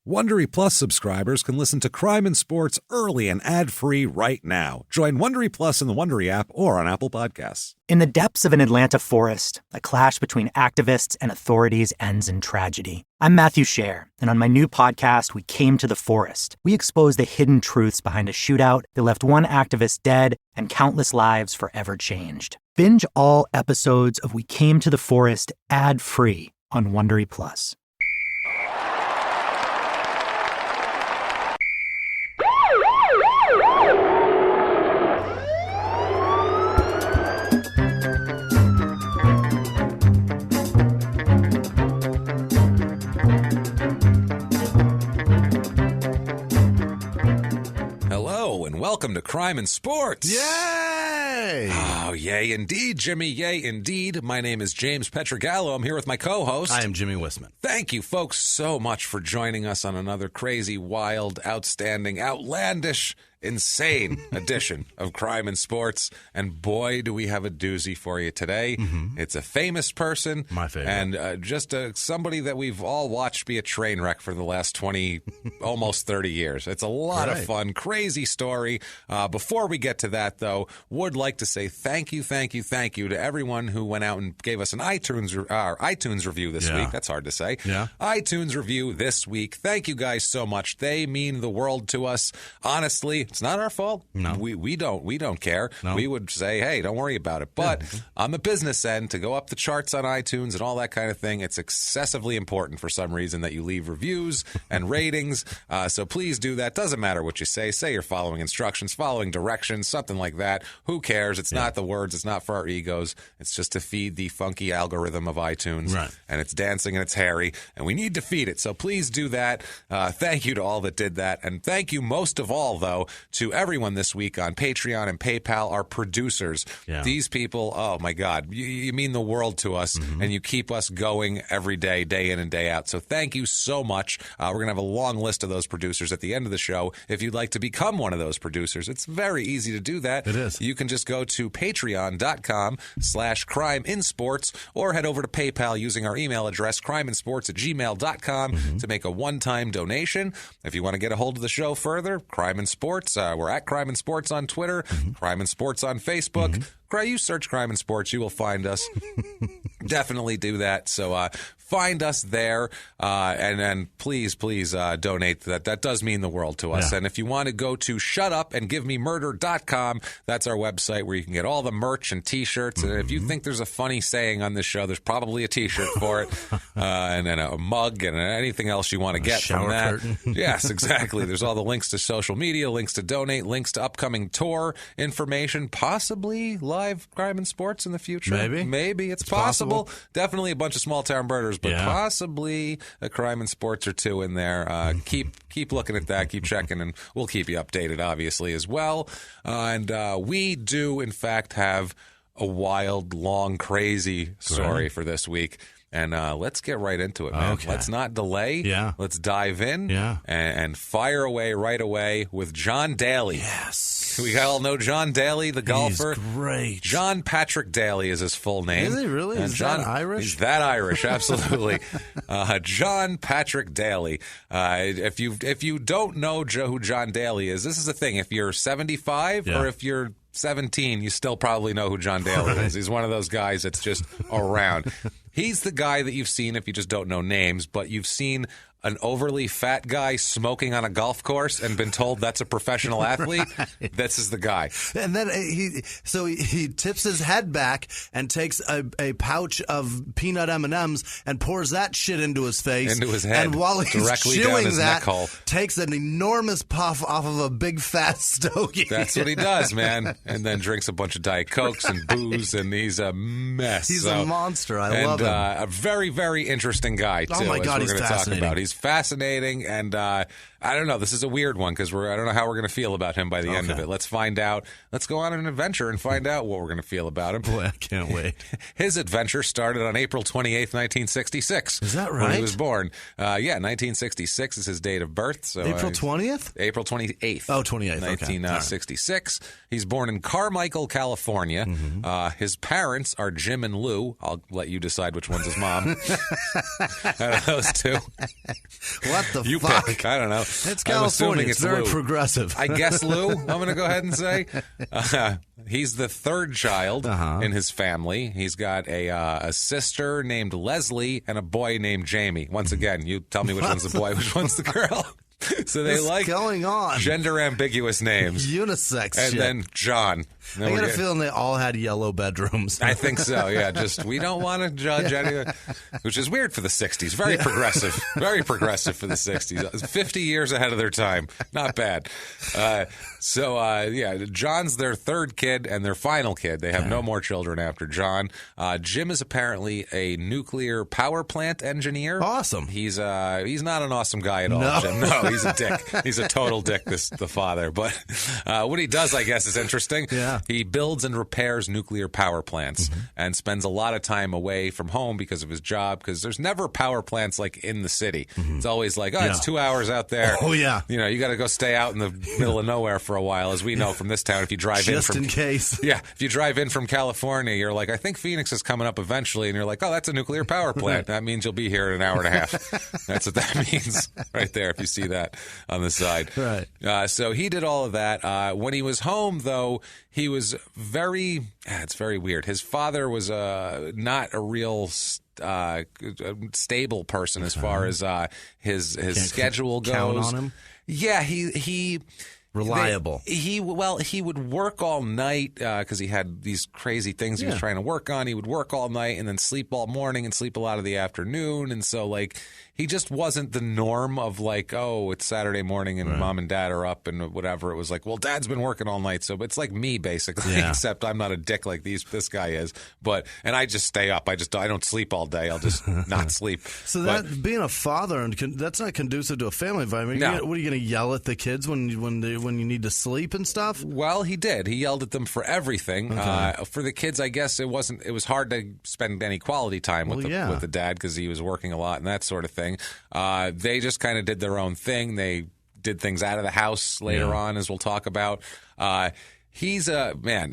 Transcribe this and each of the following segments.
Wondery Plus subscribers can listen to Crime and Sports early and ad-free right now. Join Wondery Plus in the Wondery app or on Apple Podcasts. In the depths of an Atlanta forest, a clash between activists and authorities ends in tragedy. I'm Matthew Scher, and on my new podcast, We Came to the Forest, we expose the hidden truths behind a shootout that left one activist dead and countless lives forever changed. Binge all episodes of We Came to the Forest ad-free on Wondery Plus. Welcome to Crime and Sports. Yay! Oh, yay indeed, Jimmie. Yay indeed. My name is James Pietragallo. I'm here with my co-host. I am Jimmie Whisman. Thank you, folks, so much for joining us on another crazy, wild, outstanding, outlandish, insane edition of Crime and Sports. And boy, do we have a doozy for you today. Mm-hmm. It's a famous person. My favorite. And just somebody that we've all watched be a train wreck for the last 20, almost 30 years. It's a lot of fun, crazy story. Before we get to that, though, would like to say thank you to everyone who went out and gave us an iTunes review this week. That's hard to say. Yeah. iTunes review this week. Thank you guys so much. They mean the world to us. Honestly, it's not our fault. No. We don't care. No. We would say, hey, don't worry about it. But on the business end, to go up the charts on iTunes and all that kind of thing, it's excessively important for some reason that you leave reviews and ratings. So please do that. Doesn't matter what you say. Say you're following instructions, following directions, something like that. Who cares? It's not the words. It's not for our egos. It's just to feed the funky algorithm of iTunes. Right. And it's dancing and it's hairy. And we need to feed it. So please do that. Thank you to all that did that. And thank you most of all, though, to everyone this week on Patreon and PayPal, our producers. Yeah. These people, oh my God, you mean the world to us, and you keep us going every day, day in and day out. So thank you so much. We're going to have a long list of those producers at the end of the show. If you'd like to become one of those producers, it's very easy to do that. It is. You can just go to patreon.com/crimeinsports or head over to PayPal using our email address, crimeinsports@gmail.com, to make a one-time donation. If you want to get a hold of the show further, Crime and Sports, we're at Crime and Sports on Twitter, Crime and Sports on Facebook. You search Crime and Sports, you will find us. Definitely do that. So find us there, and then please donate. That does mean the world to us. Yeah. And if you want to go to shutupandgivememurder.com, that's our website where you can get all the merch and T-shirts. And if you think there's a funny saying on this show, there's probably a T-shirt for it, and then a mug and anything else you want to get from that. Curtain. Yes, exactly. There's all the links to social media, links to donate, links to upcoming tour information, possibly live Crime and Sports in the future. Maybe it's possible. Definitely a bunch of small town birders, but possibly a Crime and Sports or two in there. Keep looking at that, keep checking, and we'll keep you updated, obviously, as well. And we do, in fact, have a wild, long, crazy story for this week. And let's get right into it, man. Okay. Let's not delay. Yeah. Let's dive in Yeah. and fire away right away with John Daly. Yes. We all know John Daly, the golfer. He's great. John Patrick Daly is his full name. Is he really? Is John, that Irish? He's that Irish, absolutely. John Patrick Daly. If you don't know who John Daly is, this is the thing. If you're 75 or if you're 17, you still probably know who John Daly is. He's one of those guys that's just around. He's the guy that you've seen if you just don't know names, but you've seen an overly fat guy smoking on a golf course and been told that's a professional athlete. This is the guy. And then he tips his head back and takes a pouch of peanut M&Ms and pours that shit into his face. Into his head. And while he's directly down chewing his that, neck hole. takes an enormous puff off of a big fat stogie. That's what he does, man. And then drinks a bunch of Diet Cokes and booze, and he's a mess. He's a monster. I love him. A very, very interesting guy, too. Oh, my God, as we're he's going to talk fascinating. about. He's fascinating, and I don't know. This is a weird one because I don't know how we're going to feel about him by the end of it. Let's find out. Let's go on an adventure and find out what we're going to feel about him. Boy, I can't wait. His adventure started on April 28th, 1966. Is that right? When he was born. 1966 is his date of birth. So April 20th? April 28th. Oh, 28th. 1966. Right. He's born in Carmichael, California. Mm-hmm. His parents are Jim and Lou. I'll let you decide which one's his mom. Out of those two. What the you fuck? Pick. I don't know. It's California. It's very progressive. I guess Lou, I'm going to go ahead and say. He's the third child in his family. He's got a sister named Leslie and a boy named Jamie. Once again, you tell me which one's the boy, which one's the girl. So they like going on? Gender ambiguous names. Unisex and shit. then John. I got a feeling they all had yellow bedrooms. I think so, yeah. Just, we don't want to judge anyone, which is weird for the 60s. Very progressive. Very progressive for the 60s. 50 years ahead of their time. Not bad. John's their third kid and their final kid. They have no more children after John. Jim is apparently a nuclear power plant engineer. Awesome. He's not an awesome guy at all, Jim. No, he's a dick. He's a total dick, the father. But what he does, I guess, is interesting. Yeah. He builds and repairs nuclear power plants and spends a lot of time away from home because of his job, because there's never power plants like in the city. It's always like, it's 2 hours out there. Oh, yeah. You know, you got to go stay out in the middle of nowhere for a while, as we know from this town. If you drive just in case. Yeah, if you drive in from California, you're like, I think Phoenix is coming up eventually, and you're like, oh, that's a nuclear power plant. That means you'll be here in an hour and a half. That's what that means right there, if you see that on the side. Right. So he did all of that. When he was home, though, he was it's very weird. His father was not a real stable person as far as his schedule goes. Count on him? Yeah, he reliable. He would work all night because he had these crazy things he was trying to work on. He would work all night and then sleep all morning and sleep a lot of the afternoon. And so, like, he just wasn't the norm of like, oh, it's Saturday morning and mom and dad are up and whatever. It was like, well, dad's been working all night. So it's like me, basically, except I'm not a dick like this guy is. And I just stay up. I don't sleep all day. I'll just not sleep. So that being a father, and that's not conducive to a family environment. No. What are you going to yell at the kids when you need to sleep and stuff? Well, he did. He yelled at them for everything. For the kids, I guess it was hard to spend any quality time with the dad because he was working a lot and that sort of thing. They just kind of did their own thing. They did things out of the house later on, as we'll talk about. He's a man.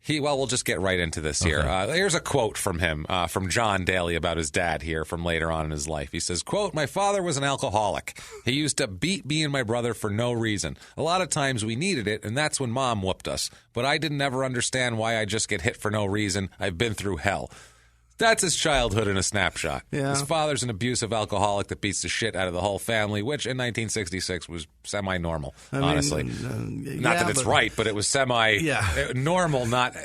We'll just get right into this here. Here's a quote from him, from John Daly about his dad here from later on in his life. He says, quote, "My father was an alcoholic. He used to beat me and my brother for no reason. A lot of times we needed it, and that's when mom whooped us. But I didn't ever understand why I just get hit for no reason. I've been through hell." That's his childhood in a snapshot. Yeah. His father's an abusive alcoholic that beats the shit out of the whole family, which in 1966 was semi-normal, honestly. Not that it's right, but it was semi-normal, not,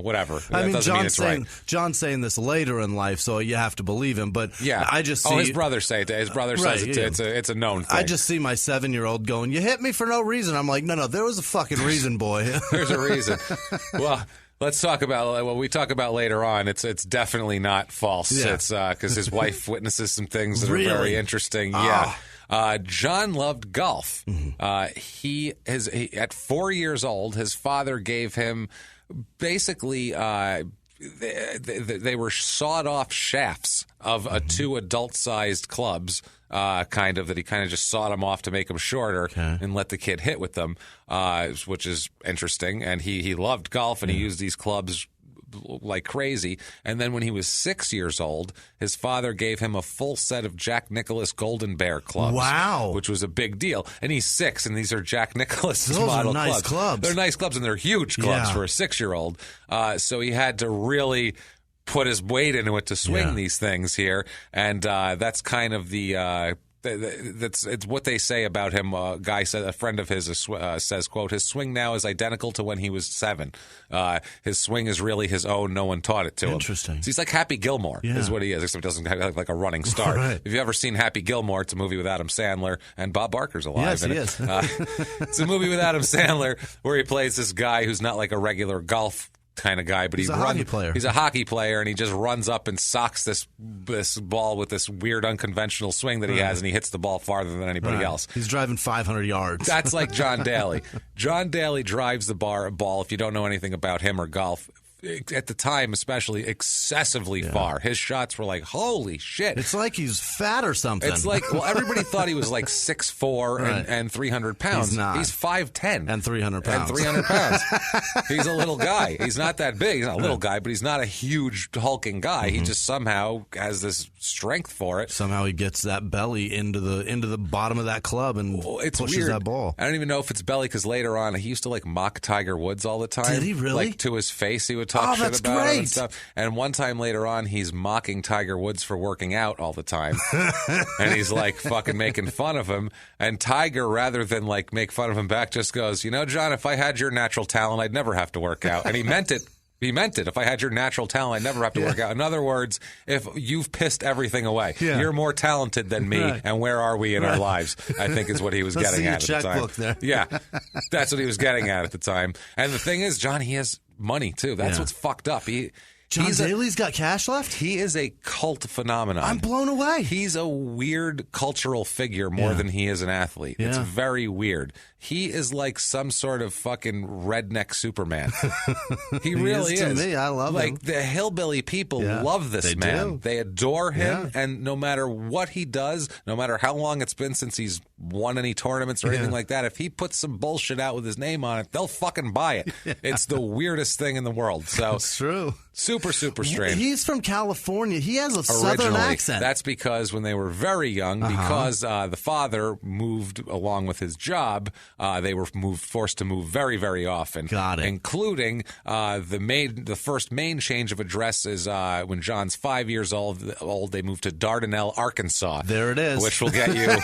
whatever. That doesn't mean it's right. John's saying this later in life, so you have to believe him. But I just see... his brother say it. His brother says it's a known thing. I just see my 7-year-old going, "You hit me for no reason." I'm like, no, there was a fucking reason, boy. There's a reason. Well... Let's talk about what we talk about later on. It's definitely not false. Yeah. It's because his wife witnesses some things that are very interesting. Yeah. John loved golf. At 4 years old, his father gave him basically they were sawed off shafts of two adult-sized clubs. That he kind of just sawed them off to make them shorter and let the kid hit with them, which is interesting. And he loved golf, and he used these clubs like crazy. And then when he was 6 years old, his father gave him a full set of Jack Nicklaus Golden Bear clubs. Wow. Which was a big deal. And he's 6, and these are Jack Nicklaus's model clubs. Those are nice clubs. They're nice clubs, and they're huge clubs for a 6-year-old. So he had to really put his weight into it to swing these things here, and that's kind of it's what they say about him. A friend of his says, quote, "His swing now is identical to when he was 7. His swing is really his own. No one taught it to him." Interesting. So he's like Happy Gilmore is what he is, except he doesn't have like a running start. Right. If you've ever seen Happy Gilmore, it's a movie with Adam Sandler, and Bob Barker's alive in it. Yes, he is. It's a movie with Adam Sandler where he plays this guy who's not like a regular golf kind of guy, but he's a hockey player. He's a hockey player, and he just runs up and socks this ball with this weird unconventional swing that he has, and he hits the ball farther than anybody else. He's driving 500 yards. That's like John Daly. John Daly drives the ball, if you don't know anything about him or golf, at the time especially, excessively far. His shots were like, holy shit. It's like he's fat or something. It's like, well, everybody thought he was like 6'4" and 300 pounds. He's not. He's 5'10". And 300 pounds. He's a little guy. He's not that big. He's not a little guy, but he's not a huge hulking guy. He just somehow has this strength for it. Somehow he gets that belly into the bottom of that club and pushes weird. that ball. I don't even know if it's belly, because later on he used to like mock Tiger Woods all the time. Did he really? Like to his face, he would talk shit about great. him and stuff. And one time later on, he's mocking Tiger Woods for working out all the time. And he's like fucking making fun of him. And Tiger, rather than like make fun of him back, just goes, you know, John, if I had your natural talent, I'd never have to work out. And he meant it. He meant it. If I had your natural talent, I'd never have to work out. In other words, if you've pissed everything away, you're more talented than me, and where are we in our lives? I think is what he was getting at the time. There. Yeah, that's what he was getting at the time. And the thing is, John, he has money, too. That's what's fucked up. John Daly's got cash left? He is a cult phenomenon. I'm blown away. He's a weird cultural figure more than he is an athlete. It's very weird. He is like some sort of fucking redneck Superman. He really is. To me, I love him. Like, the hillbilly people love this man. Do. They adore him, and no matter what he does, no matter how long it's been since he's won any tournaments or anything like that, if he puts some bullshit out with his name on it, they'll fucking buy it. It's the weirdest thing in the world. So it's true. Super, super strange. He's from California. He has a southern accent. That's because when they were very young, because the father moved along with his job, they were forced to move very, very often. Got it. Including the first main change of address is when John's 5 years old. They moved to Dardanelle, Arkansas. There it is. Which will get you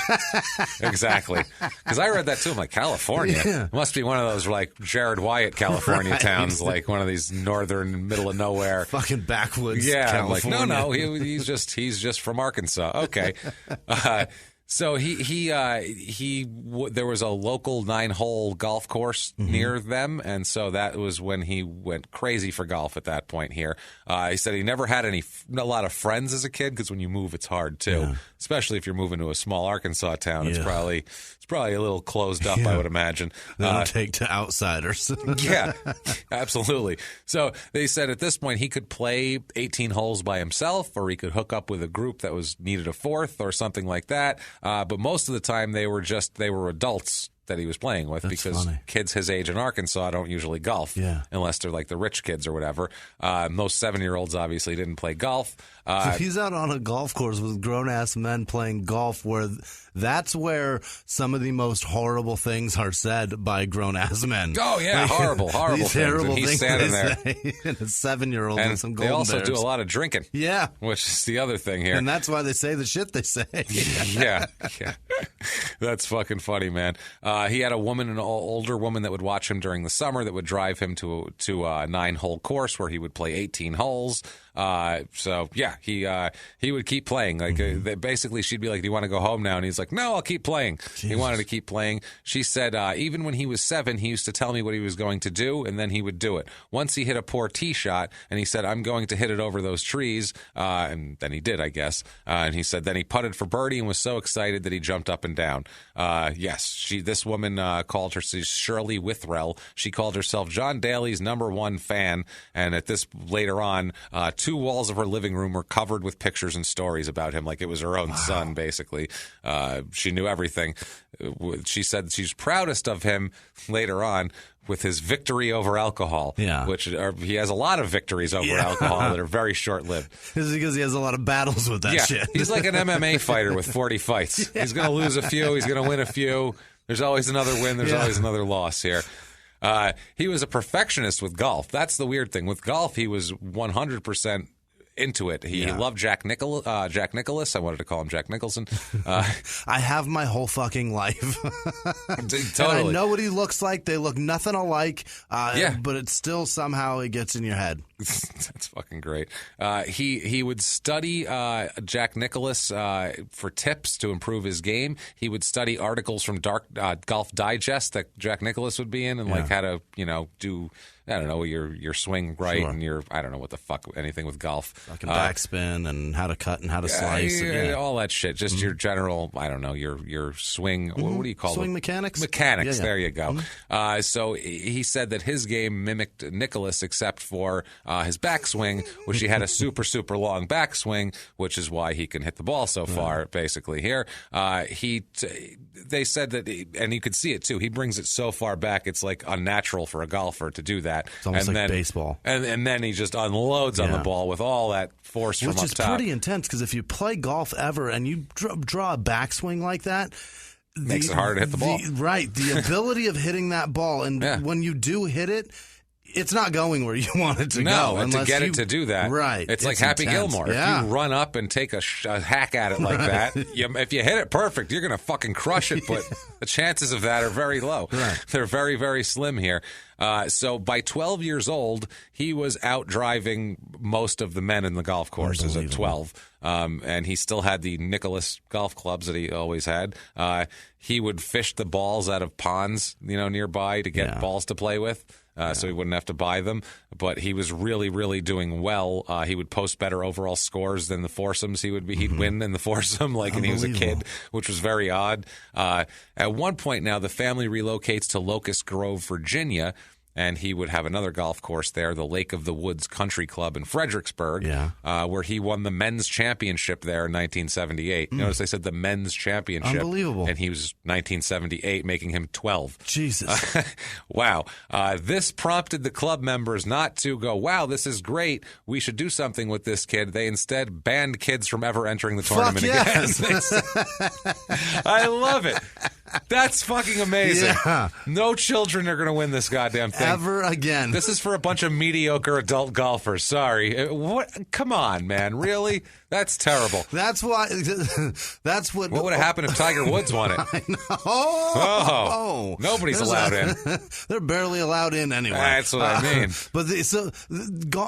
exactly. Because I read that too. I'm like, California? It must be one of those like Jared Wyatt California towns, like one of these northern, middle of nowhere. Fucking backwoods. Yeah, California. I'm like, no, he's just from Arkansas. Okay. So there was a local 9-hole golf course near them, and so that was when he went crazy for golf at that point here. He said he never had a lot of friends as a kid, because when you move, it's hard too, especially if you're moving to a small Arkansas town. It's probably a little closed up, I would imagine. They don't take to outsiders. Yeah, absolutely. So they said at this point he could play 18 holes by himself, or he could hook up with a group that needed a fourth or something like that. But most of the time they were adults that he was playing with. That's because funny. Kids his age in Arkansas don't usually golf unless they're like the rich kids or whatever. Most 7-year-olds obviously didn't play golf. So he's out on a golf course with grown-ass men playing golf, that's where some of the most horrible things are said by grown-ass men. Oh, yeah, horrible these terrible things. He's standing there. And a 7-year-old and some golden they also bears. do a lot of drinking. Yeah. Which is the other thing here. And that's why they say the shit they say. Yeah. That's fucking funny, man. He had an older woman that would watch him during the summer that would drive him to a 9-hole course where he would play 18 holes. He would keep playing. Like basically, she'd be like, "Do you want to go home now?" And he's like, "No, I'll keep playing." Jesus. He wanted to keep playing. She said, even when he was 7, he used to tell me what he was going to do, and then he would do it. Once he hit a poor tee shot, and he said, "I'm going to hit it over those trees," and then he did, I guess. And he said then he putted for birdie and was so excited that he jumped up and down. This woman called herself Shirley Withrell. She called herself John Daly's #1 fan, and at this later on, 2 walls of her living room were covered with pictures and stories about him, like it was her own son, basically. She knew everything. She said she's proudest of him later on with his victory over alcohol, which he has a lot of victories over alcohol that are very short-lived. It's because he has a lot of battles with that shit. He's like an MMA fighter with 40 fights. He's going to lose a few. He's going to win a few. There's always another win. There's always another loss here. He was a perfectionist with golf. That's the weird thing. With golf, he was 100% into it. He loved Jack Nicklaus. I wanted to call him Jack Nicholson. I have my whole fucking life. Totally. And I know what he looks like. They look nothing alike. But it's still somehow it gets in your head. That's fucking great. He would study Jack Nicklaus for tips to improve his game. He would study articles from Golf Digest that Jack Nicklaus would be in, and like how to do. I don't know, your swing right and your, I don't know what the fuck, anything with golf. Fucking backspin and how to cut and how to slice. All that shit. Just your general, I don't know, your swing, what do you call it? Swing mechanics? Mechanics, there you go. So he said that his game mimicked Nicklaus except for his backswing, which he had a super, super long backswing, which is why he can hit the ball so far, basically here. They said that, and you could see it too, he brings it so far back, it's like unnatural for a golfer to do that. It's almost like baseball. And then he just unloads on the ball with all that force from up top. Which is pretty intense, because if you play golf ever and you draw a backswing like that, makes it harder to hit the ball. The ability of hitting that ball, and when you do hit it, it's not going where you want it to go. And to get it to do that. Right. It's like Happy Gilmore. If you run up and take a hack at it like that, if you hit it perfect, you're going to fucking crush it, but the chances of that are very low. Right. They're very, very slim here. So by 12 years old, he was out driving most of the men in the golf courses at 12. And he still had the Nicklaus golf clubs that he always had. He would fish the balls out of ponds, nearby to get balls to play with. So he wouldn't have to buy them. But he was really, really doing well. He would post better overall scores than the foursomes. He'd win in the foursome, and he was a kid, which was very odd. At one point now, the family relocates to Locust Grove, Virginia, and he would have another golf course there, the Lake of the Woods Country Club in Fredericksburg, where he won the men's championship there in 1978. Notice they said the men's championship. Unbelievable. And he was 1978, making him 12. Jesus. Wow. This prompted the club members not to go, wow, this is great. We should do something with this kid. They instead banned kids from ever entering the tournament again. I love it. That's fucking amazing. Yeah. No children are going to win this goddamn thing. Ever again. This is for a bunch of mediocre adult golfers. Sorry. What? Come on, man. Really? That's terrible. That's why. That's what. What would have happened if Tiger Woods won it? I know. Nobody's allowed in. They're barely allowed in anyway. That's what I mean. But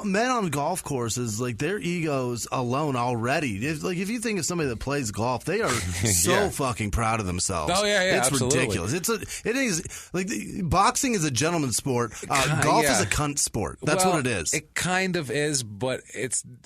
men on golf courses, their egos alone already. If you think of somebody that plays golf, they are so fucking proud of themselves. Oh yeah, it's absolutely. ridiculous. It is boxing is a gentleman's sport. Golf is a cunt sport. That's what it is. It kind of is, but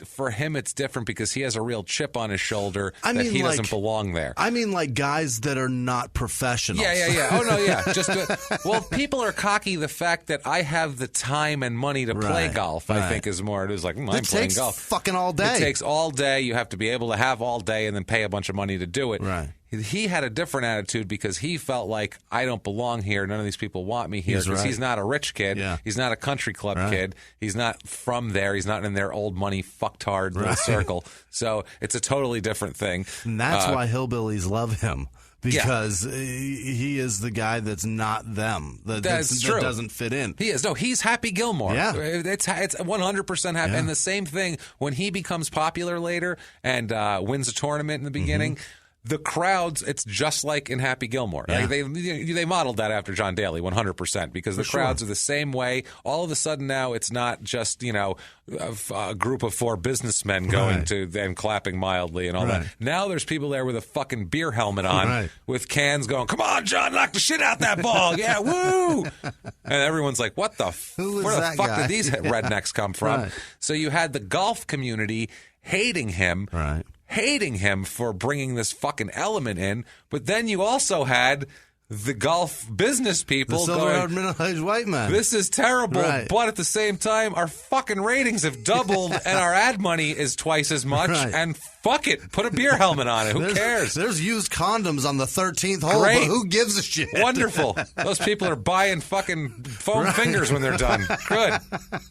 for him it's different because he has a real chip on his shoulder that he doesn't belong there. I mean, guys that are not professionals. Yeah. Oh no, yeah. People are cocky. The fact that I have the time and money to play golf, I think, is more. It is I'm playing golf. Fucking all day. It takes all day. You have to be able to have all day and then pay a bunch of money to do it. Right. He had a different attitude because he felt like, I don't belong here. None of these people want me here because he's not a rich kid. Yeah. He's not a country club kid. He's not from there. He's not in their old money fucktard little circle. So it's a totally different thing. And that's why hillbillies love him. Because he is the guy that's not them. That's true. That doesn't fit in. He is. No, he's Happy Gilmore. Yeah. It's 100% happy. Yeah. And the same thing, when he becomes popular later and wins a tournament in the beginning, the crowds, it's just like in Happy Gilmore. Yeah. They modeled that after John Daly 100% because the crowds are the same way. All of a sudden now it's not just, a group of 4 businessmen going to and clapping mildly and all that. Now there's people there with a fucking beer helmet on with cans going, come on, John, knock the shit out that ball. Yeah, woo. And everyone's like, where the fuck did these rednecks come from? Right. So you had the golf community hating him. Right. Hating him for bringing this fucking element in, but then you also had the golf business people going, middle-aged white man. This is terrible, but at the same time, our fucking ratings have doubled and our ad money is twice as much, and fuck it, put a beer helmet on it. Who cares? There's used condoms on the 13th hole, but who gives a shit? Wonderful. Those people are buying fucking foam fingers when they're done. Good.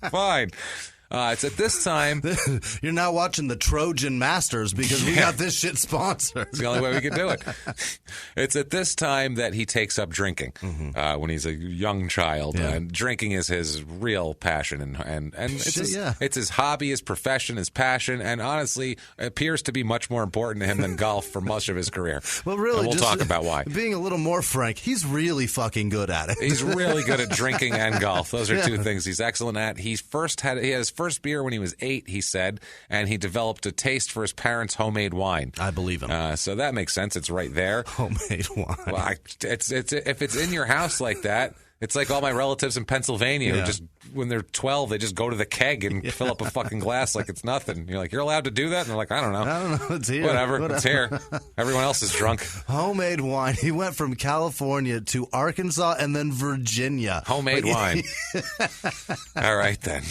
Fine. It's at this time. You're now watching the Trojan Masters because we got this shit sponsored. It's the only way we could do it. It's at this time that he takes up drinking when he's a young child. And drinking is his real passion. And it's his hobby, his profession, his passion. And honestly, appears to be much more important to him than golf for much of his career. Well, really, and we'll talk about why. Being a little more frank, he's really fucking good at it. He's really good at drinking and golf. Those are two things he's excellent at. He had his first beer when he was 8, he said, and he developed a taste for his parents' homemade wine. I believe him. So that makes sense. It's right there. Homemade wine. Well, it's if it's in your house like that, it's like all my relatives in Pennsylvania who just, when they're 12, they just go to the keg and fill up a fucking glass like it's nothing. You're like, you're allowed to do that? And they're like, I don't know. It's here. Whatever. It's here. Everyone else is drunk. Homemade wine. He went from California to Arkansas and then Virginia. Homemade wine. All right, then.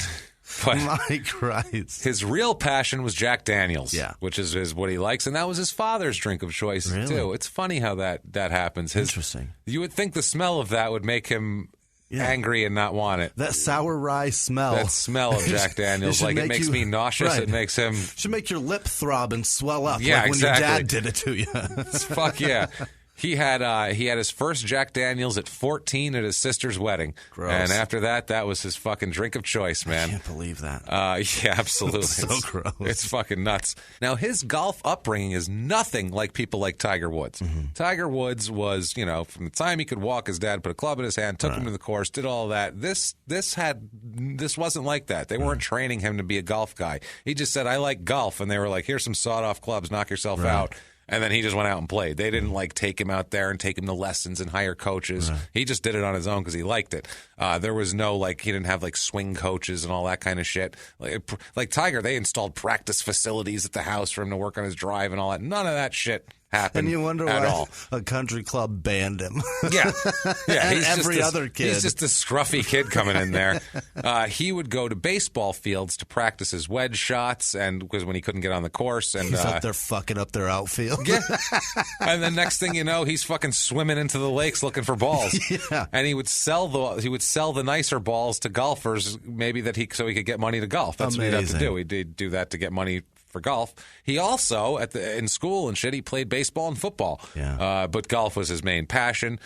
But my Christ. His real passion was Jack Daniels, which is what he likes, and that was his father's drink of choice, too. It's funny how that happens. Interesting. You would think the smell of that would make him angry and not want it. That sour rye smell. That smell of Jack Daniels, it makes me nauseous. Right. It makes him... should make your lip throb and swell up when your dad did it to you. Fuck yeah. He had his first Jack Daniels at 14 at his sister's wedding. Gross. And after that was his fucking drink of choice, man. I can't believe that. Yeah, absolutely. So gross. It's fucking nuts. Now, his golf upbringing is nothing like people like Tiger Woods. Mm-hmm. Tiger Woods was, from the time he could walk, his dad put a club in his hand, took him to the course, did all that. This wasn't like that. They weren't training him to be a golf guy. He just said, I like golf. And they were like, here's some sawed-off clubs, knock yourself out. And then he just went out and played. They didn't take him out there and take him to lessons and hire coaches. Right. He just did it on his own because he liked it. There was no he didn't have swing coaches and all that kind of shit. Like Tiger, they installed practice facilities at the house for him to work on his drive and all that. None of that shit happened. And you wonder at why all. A country club banned him. Yeah. And every other kid. He's just a scruffy kid coming in there. He would go to baseball fields to practice his wedge shots, and because when he couldn't get on the course, and he's up there fucking up their outfield. Yeah. And the next thing you know, he's fucking swimming into the lakes looking for balls. Yeah. And he would sell the nicer balls to golfers, maybe so he could get money to golf. That's amazing. What he'd have to do. He'd do that to get money for golf. He also, in school and shit, he played baseball and football. Yeah. But golf was his main passion.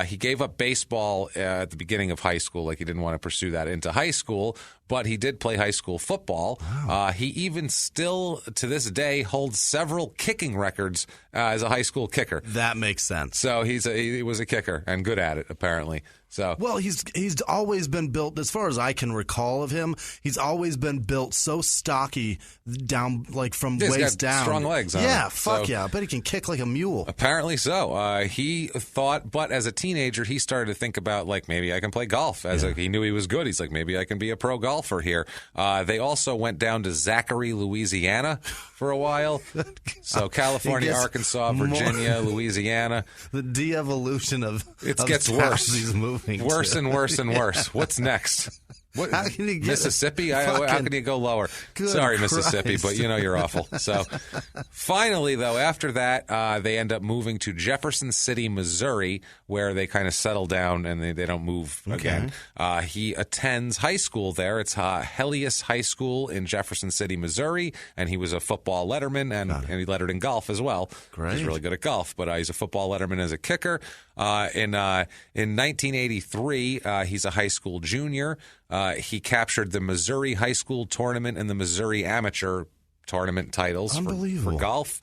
He gave up baseball at the beginning of high school. He didn't want to pursue that into high school, but he did play high school football. Wow. He even still, to this day, holds several kicking records as a high school kicker. That makes sense. So he was a kicker and good at it, apparently. So well, he's always been built, as far as I can recall of him, he's always been built so stocky down, from waist down. Strong legs on yeah, him. fuck yeah. I bet he can kick like a mule. Apparently so. He thought, but as a teenager, he started to think about, maybe I can play golf. He knew he was good. He's like, maybe I can be a pro golfer here. They also went down to Zachary, Louisiana for a while. So California, Arkansas, Virginia, Louisiana. The de-evolution of gets worse. He's moving worse and worse and worse. What's next? How can you get Mississippi? How can you go lower? Sorry, Christ. Mississippi, but you're awful. So finally, though, after that, they end up moving to Jefferson City, Missouri, where they kind of settle down and they don't move again. He attends high school there. It's Helios High School in Jefferson City, Missouri, and he was a football letterman, and he lettered in golf as well. Great. He's really good at golf, but he's a football letterman as a kicker. In 1983, he's a high school junior. He captured the Missouri High School Tournament and the Missouri Amateur Tournament titles for golf.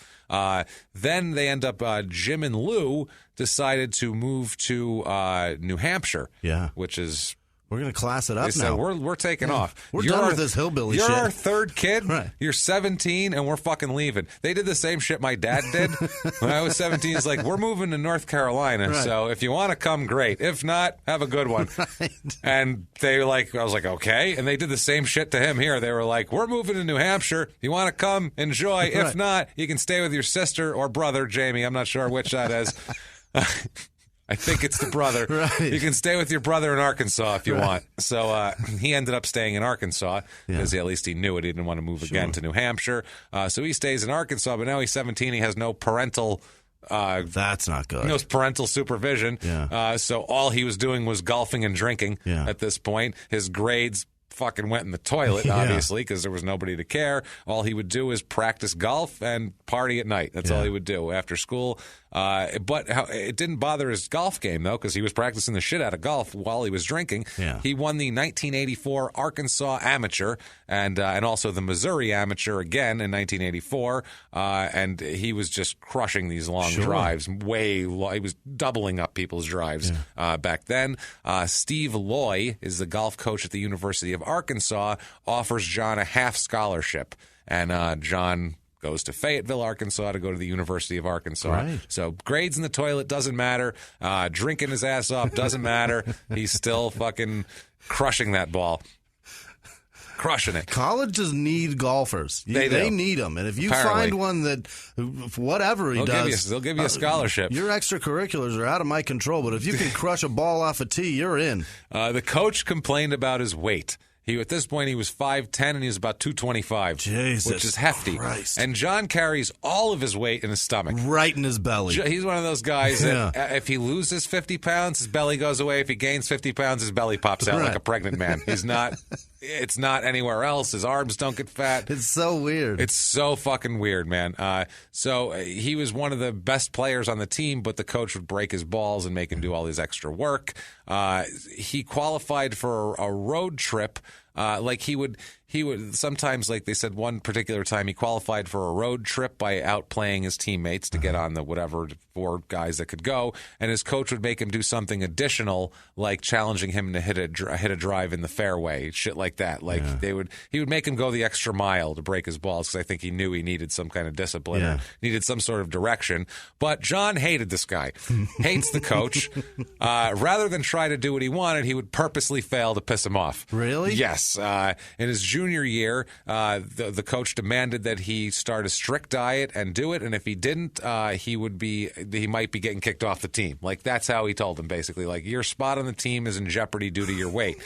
Then they end up, Jim and Lou decided to move to New Hampshire, which is... We're going to class it up now. Said, we're taking off. We're done with this hillbilly shit. You're our third kid. Right. You're 17, and we're fucking leaving. They did the same shit my dad did when I was 17. It's like, we're moving to North Carolina, so if you want to come, great. If not, have a good one. Right. And I was like, okay. And they did the same shit to him here. They were like, we're moving to New Hampshire. You want to come, enjoy. If not, you can stay with your sister or brother, Jamie. I'm not sure which that is. I think it's the brother. Right. You can stay with your brother in Arkansas if you want. So he ended up staying in Arkansas because at least he knew it. He didn't want to move again to New Hampshire. So he stays in Arkansas, but now he's 17. He has no parental... that's not good. No parental supervision. Yeah. So all he was doing was golfing and drinking at this point. His grades fucking went in the toilet, obviously, because there was nobody to care. All he would do is practice golf and party at night. That's all he would do after school. But it didn't bother his golf game, though, because he was practicing the shit out of golf while he was drinking. Yeah. He won the 1984 Arkansas Amateur and also the Missouri Amateur again in 1984. And he was just crushing these long drives, way long. He was doubling up people's drives back then. Steve Loy is the golf coach at the University of Arkansas offers John a half scholarship. And John goes to Fayetteville, Arkansas to go to the University of Arkansas. Right. So grades in the toilet doesn't matter. Drinking his ass off doesn't matter. He's still fucking crushing that ball. Crushing it. Colleges need golfers. They need them. And if you Apparently. find one that, whatever he does. They'll give you a scholarship. Your extracurriculars are out of my control, but if you can crush a ball off a tee, you're in. The coach complained about his weight. At this point, he was 5'10", and he was about 225, Jesus which is hefty. Christ. And John carries all of his weight in his stomach. Right in his belly. He's one of those guys that if he loses 50 pounds, his belly goes away. If he gains 50 pounds, his belly pops out like a pregnant man. It's not anywhere else. His arms don't get fat. It's so weird. It's so fucking weird, man. So he was one of the best players on the team, but the coach would break his balls and make him do all his extra work. He qualified for a road trip. He would sometimes, like they said one particular time, he qualified for a road trip by outplaying his teammates to get on the whatever 4 guys that could go, and his coach would make him do something additional, like challenging him to hit a drive in the fairway, shit like that. He would make him go the extra mile to break his balls, because I think he knew he needed some kind of discipline or needed some sort of direction. But John hated this guy, hates the coach. Rather than try to do what he wanted, he would purposely fail to piss him off. Really? Yes. In his junior year, the coach demanded that he start a strict diet and do it, and if he didn't, he might be getting kicked off the team. Like, that's how he told him, basically. Like, your spot on the team is in jeopardy due to your weight.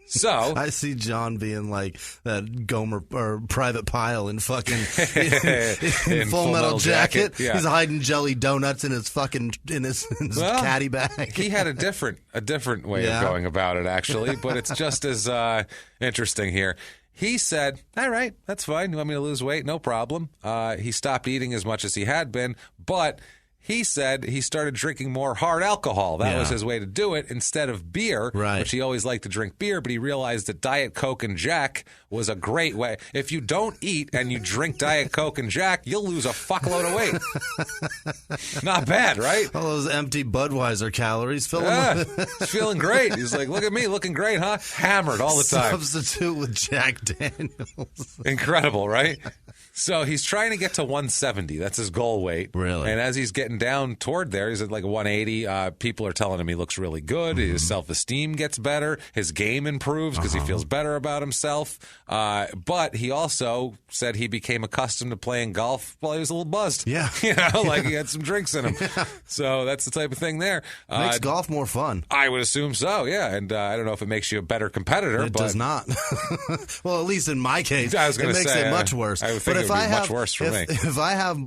So I see John being like that Gomer or Private Pile in fucking in Full Metal Jacket. Yeah. He's hiding jelly donuts in his caddy bag. He had a different way of going about it, actually, but it's just as interesting here. He said, all right, that's fine. You want me to lose weight? No problem. He stopped eating as much as he had been, but he said he started drinking more hard alcohol. That was his way to do it instead of beer, which he always liked to drink beer, but he realized that Diet Coke and Jack was a great way. If you don't eat and you drink Diet Coke and Jack, you'll lose a fuckload of weight. Not bad, right? All those empty Budweiser calories. He's feeling great. He's like, look at me, looking great, huh? Hammered all the time. Substitute with Jack Daniels. Incredible, right? So he's trying to get to 170. That's his goal weight. Really? And as he's getting down toward there, he's at like 180. People are telling him he looks really good. Mm-hmm. His self-esteem gets better. His game improves because he feels better about himself. But he also said he became accustomed to playing golf while he was a little buzzed. Yeah. Like he had some drinks in him. Yeah. So that's the type of thing there. Makes golf more fun. I would assume so, yeah. And I don't know if it makes you a better competitor. It does not. Well, at least in my case, I was it makes it much worse. I would think it would be much worse for me. If I have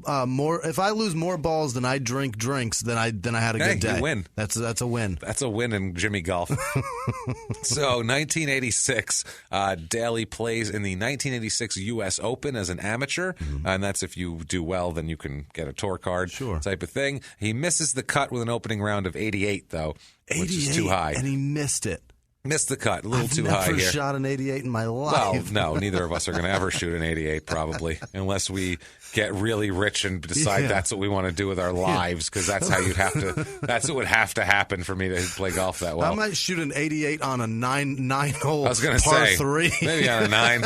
if I lose more balls than I drink drinks, then I had a good day. You win. That's a win. That's a win in Jimmie golf. So 1986, Daly plays in the 1986 U.S. Open as an amateur, and that's if you do well, then you can get a tour card, type of thing. He misses the cut with an opening round of 88, though, which is too high, and he missed it. Missed the cut, a little too high here. I've never shot an 88 in my life. Well, no, neither of us are going to ever shoot an 88, probably, unless we get really rich and decide that's what we want to do with our lives, because that's how you'd have to. That's what would have to happen for me to play golf that well. I might shoot an 88 on a nine-hole. I was going to par say 3, maybe on a 9.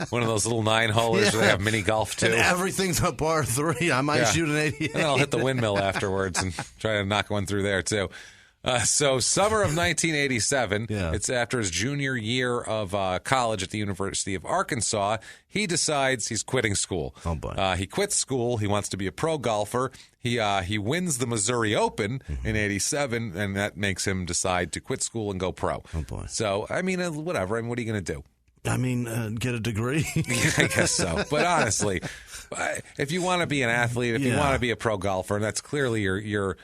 One of those little 9-holers where they have mini golf too. And everything's a par 3. I might shoot an 88. And then I'll hit the windmill afterwards and try to knock one through there too. So summer of 1987, it's after his junior year of college at the University of Arkansas, he decides he's quitting school. Oh, boy. He quits school. He wants to be a pro golfer. He wins the Missouri Open in 87, and that makes him decide to quit school and go pro. Oh, boy. So, I mean, whatever. I mean, what are you going to do? I mean, get a degree. I guess so. But honestly, if you want to be an athlete, if you want to be a pro golfer, and that's clearly your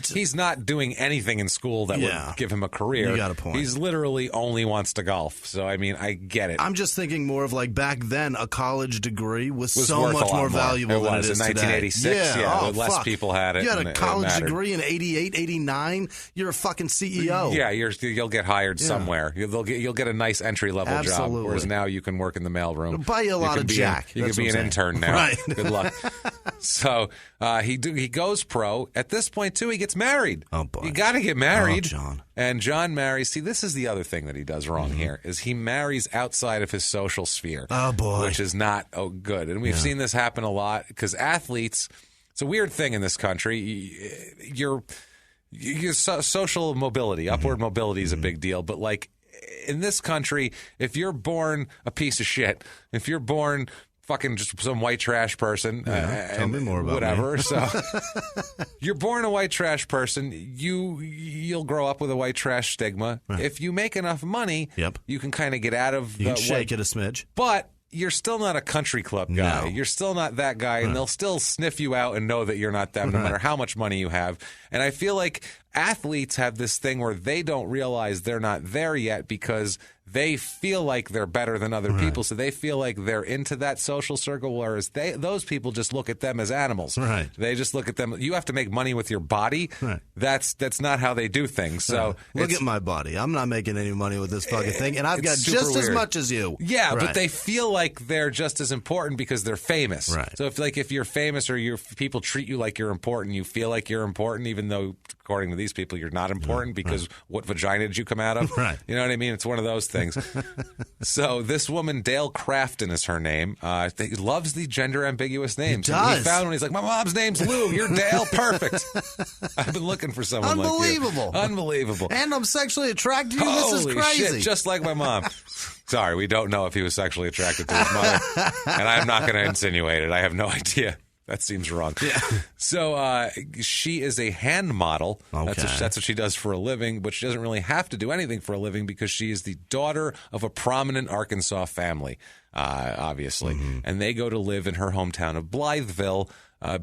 he's not doing anything in school that would give him a career. You got a point. He's literally only wants to golf. So, I mean, I get it. I'm just thinking more of like back then, a college degree was so much more valuable than it is in 1986. today. Less people had it. You had a college degree in 88, 89, you're a fucking CEO. Yeah, you'll get hired somewhere. You'll get a nice entry-level job. Whereas now you can work in the mailroom. Buy you a lot of Jack. You can be an intern now. Right. Good luck. So he goes pro. At this point, too, he gets married. Oh, boy. You got to get married. Oh, John. And John marries. See, this is the other thing that he does wrong here, is he marries outside of his social sphere. Oh, boy. Which is not good. And we've seen this happen a lot because athletes, it's a weird thing in this country. Your social mobility, upward mobility is a big deal. But, like, in this country, if you're born a piece of shit, if you're born fucking just some white trash person, tell me more about whatever. me. So you're born a white trash person. You'll grow up with a white trash stigma. Right. If you make enough money, you can kind of get out of. You can shake it a smidge, but you're still not a country club guy. No. You're still not that guy, and they'll still sniff you out and know that you're not them, no matter how much money you have. And I feel like athletes have this thing where they don't realize they're not there yet because they feel like they're better than other people, so they feel like they're into that social circle, whereas those people just look at them as animals. Right. They just look at them. You have to make money with your body. Right. That's not how they do things. So look at my body. I'm not making any money with this fucking thing, and I've got just as much as you. Yeah, but they feel like they're just as important because they're famous. Right. So if you're famous or people treat you like you're important, you feel like you're important, even though according to these people you're not important because what vagina did you come out of? Right. You know what I mean? It's one of those things. So this woman, Dale Crafton is her name. He loves the gender ambiguous names. He does. He found one. He's like, my mom's name's Lou. You're Dale. Perfect. I've been looking for someone like you. Unbelievable. And I'm sexually attracted to you. Holy this is crazy. Shit, just like my mom. Sorry, we don't know if he was sexually attracted to his mother. And I'm not going to insinuate it. I have no idea. That seems wrong. Yeah. So she is a hand model. Okay. That's what she does for a living, but she doesn't really have to do anything for a living because she is the daughter of a prominent Arkansas family, obviously. Mm-hmm. And they go to live in her hometown of Blytheville.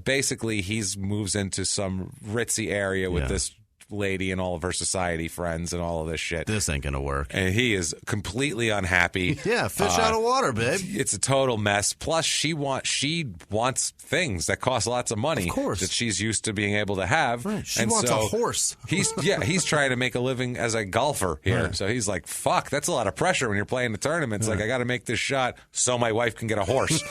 Basically, he moves into some ritzy area with this lady and all of her society friends and all of this shit. This ain't gonna work. And he is completely unhappy. Yeah, fish out of water, babe. It's a total mess. Plus, she wants things that cost lots of money. Of course. That she's used to being able to have. Right. She wants a horse. He's trying to make a living as a golfer here. Right. So he's like, fuck, that's a lot of pressure when you're playing the tournaments. Like, I got to make this shot so my wife can get a horse.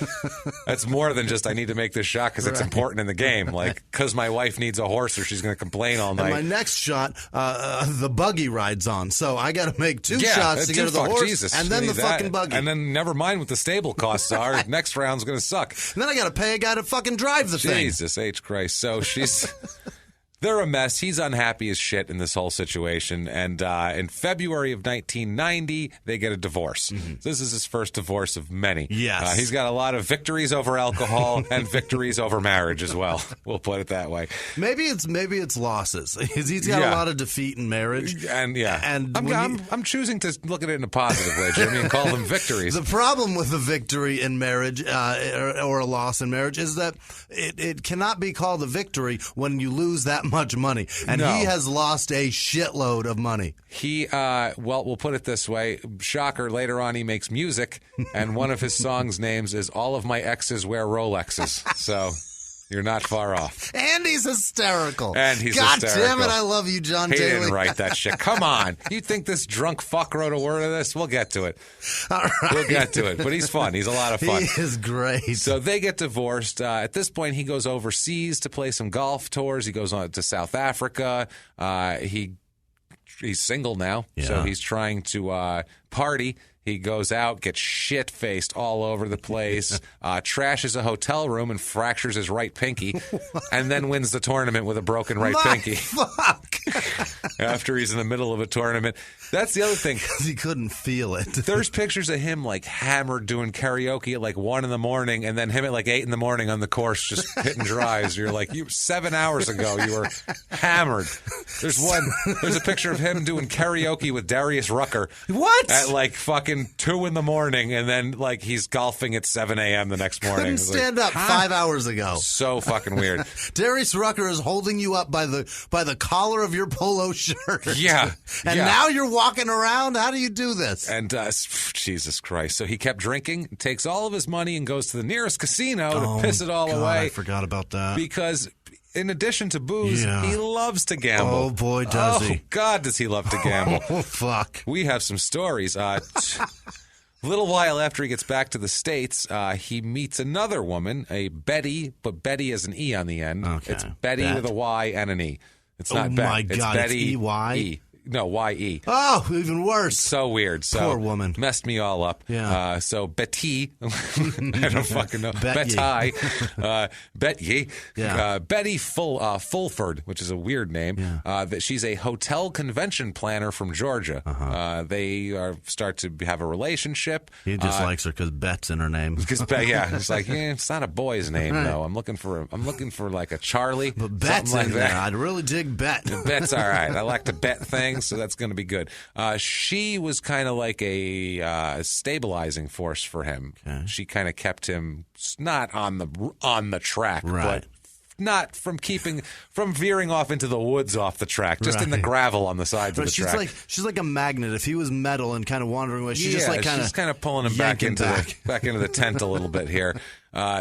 That's more than just I need to make this shot because it's important in the game. Like, because my wife needs a horse or she's going to complain all night. And my next shot, the buggy rides on. So I got to make two shots to get to the horse, Jesus. And then the fucking buggy. And then never mind what the stable costs are. Next round's going to suck. And then I got to pay a guy to fucking drive the thing. Jesus H. Christ. So they're a mess. He's unhappy as shit in this whole situation. And in February of 1990, they get a divorce. Mm-hmm. So this is his first divorce of many. Yes. He's got a lot of victories over alcohol and victories over marriage as well. We'll put it that way. Maybe it's losses. He's got a lot of defeat in marriage. And I'm choosing to look at it in a positive way, Jimmy, and call them victories. The problem with a victory in marriage or a loss in marriage is that it cannot be called a victory when you lose that much money, and he has lost a shitload of money. He we'll put it this way, shocker, later on he makes music, and one of his songs names is All of My Exes Wear Rolexes. So you're not far off. And he's hysterical. God damn it, I love you, John Daly. He didn't write that shit. Come on. You think this drunk fuck wrote a word of this? We'll get to it. All right. We'll get to it. But he's fun. He's a lot of fun. He is great. So they get divorced. At this point, he goes overseas to play some golf tours. He goes on to South Africa. He's single now, so he's trying to party. He goes out, gets shit-faced all over the place, trashes a hotel room and fractures his right pinky, and then wins the tournament with a broken right pinky. Fuck! After he's in the middle of a tournament. That's the other thing. Because he couldn't feel it. There's pictures of him, like, hammered doing karaoke at, like, 1 in the morning, and then him at, like, 8 in the morning on the course just hitting drives. You're like, 7 hours ago, you were hammered. There's a picture of him doing karaoke with Darius Rucker. What? At, like, fucking 2 in the morning, and then, like, he's golfing at 7 a.m. the next morning. Couldn't stand up 5 hours ago. So fucking weird. Darius Rucker is holding you up by the collar of your polo shirt. Yeah. And now you're walking around? How do you do this? And Jesus Christ. So he kept drinking, takes all of his money, and goes to the nearest casino to piss it all away. I forgot about that. Because in addition to booze, he loves to gamble. Oh, boy, does he. Oh, God, does he love to gamble. Oh, fuck. We have some stories. A little while after he gets back to the States, he meets another woman, a Betty, but Betty has an E on the end. Okay. It's Betty with a Y and an E. It's not Bet. My God, it's Betty. It's E-Y? E. No, Y-E. Oh, even worse. So weird. So poor woman. Messed me all up. Yeah. So Betty, I don't fucking know. Betty. Betty. Yeah. Betty Fulford, which is a weird name. Yeah. That she's a hotel convention planner from Georgia. They start to have a relationship. He just likes her because Bet's in her name. It's like, it's not a boy's name though. I'm looking for like a Charlie. But Bet's like in there. that. I'd really dig Bet. Bet's all right. I like to bet things. So that's going to be good. She was kind of like a stabilizing force for him. Okay. She kind of kept him not on the track, but not from veering off into the woods off the track, just in the gravel on the sides of the track. She's like a magnet. If he was metal and kind of wandering away, she's kind of pulling him back into the tent a little bit here.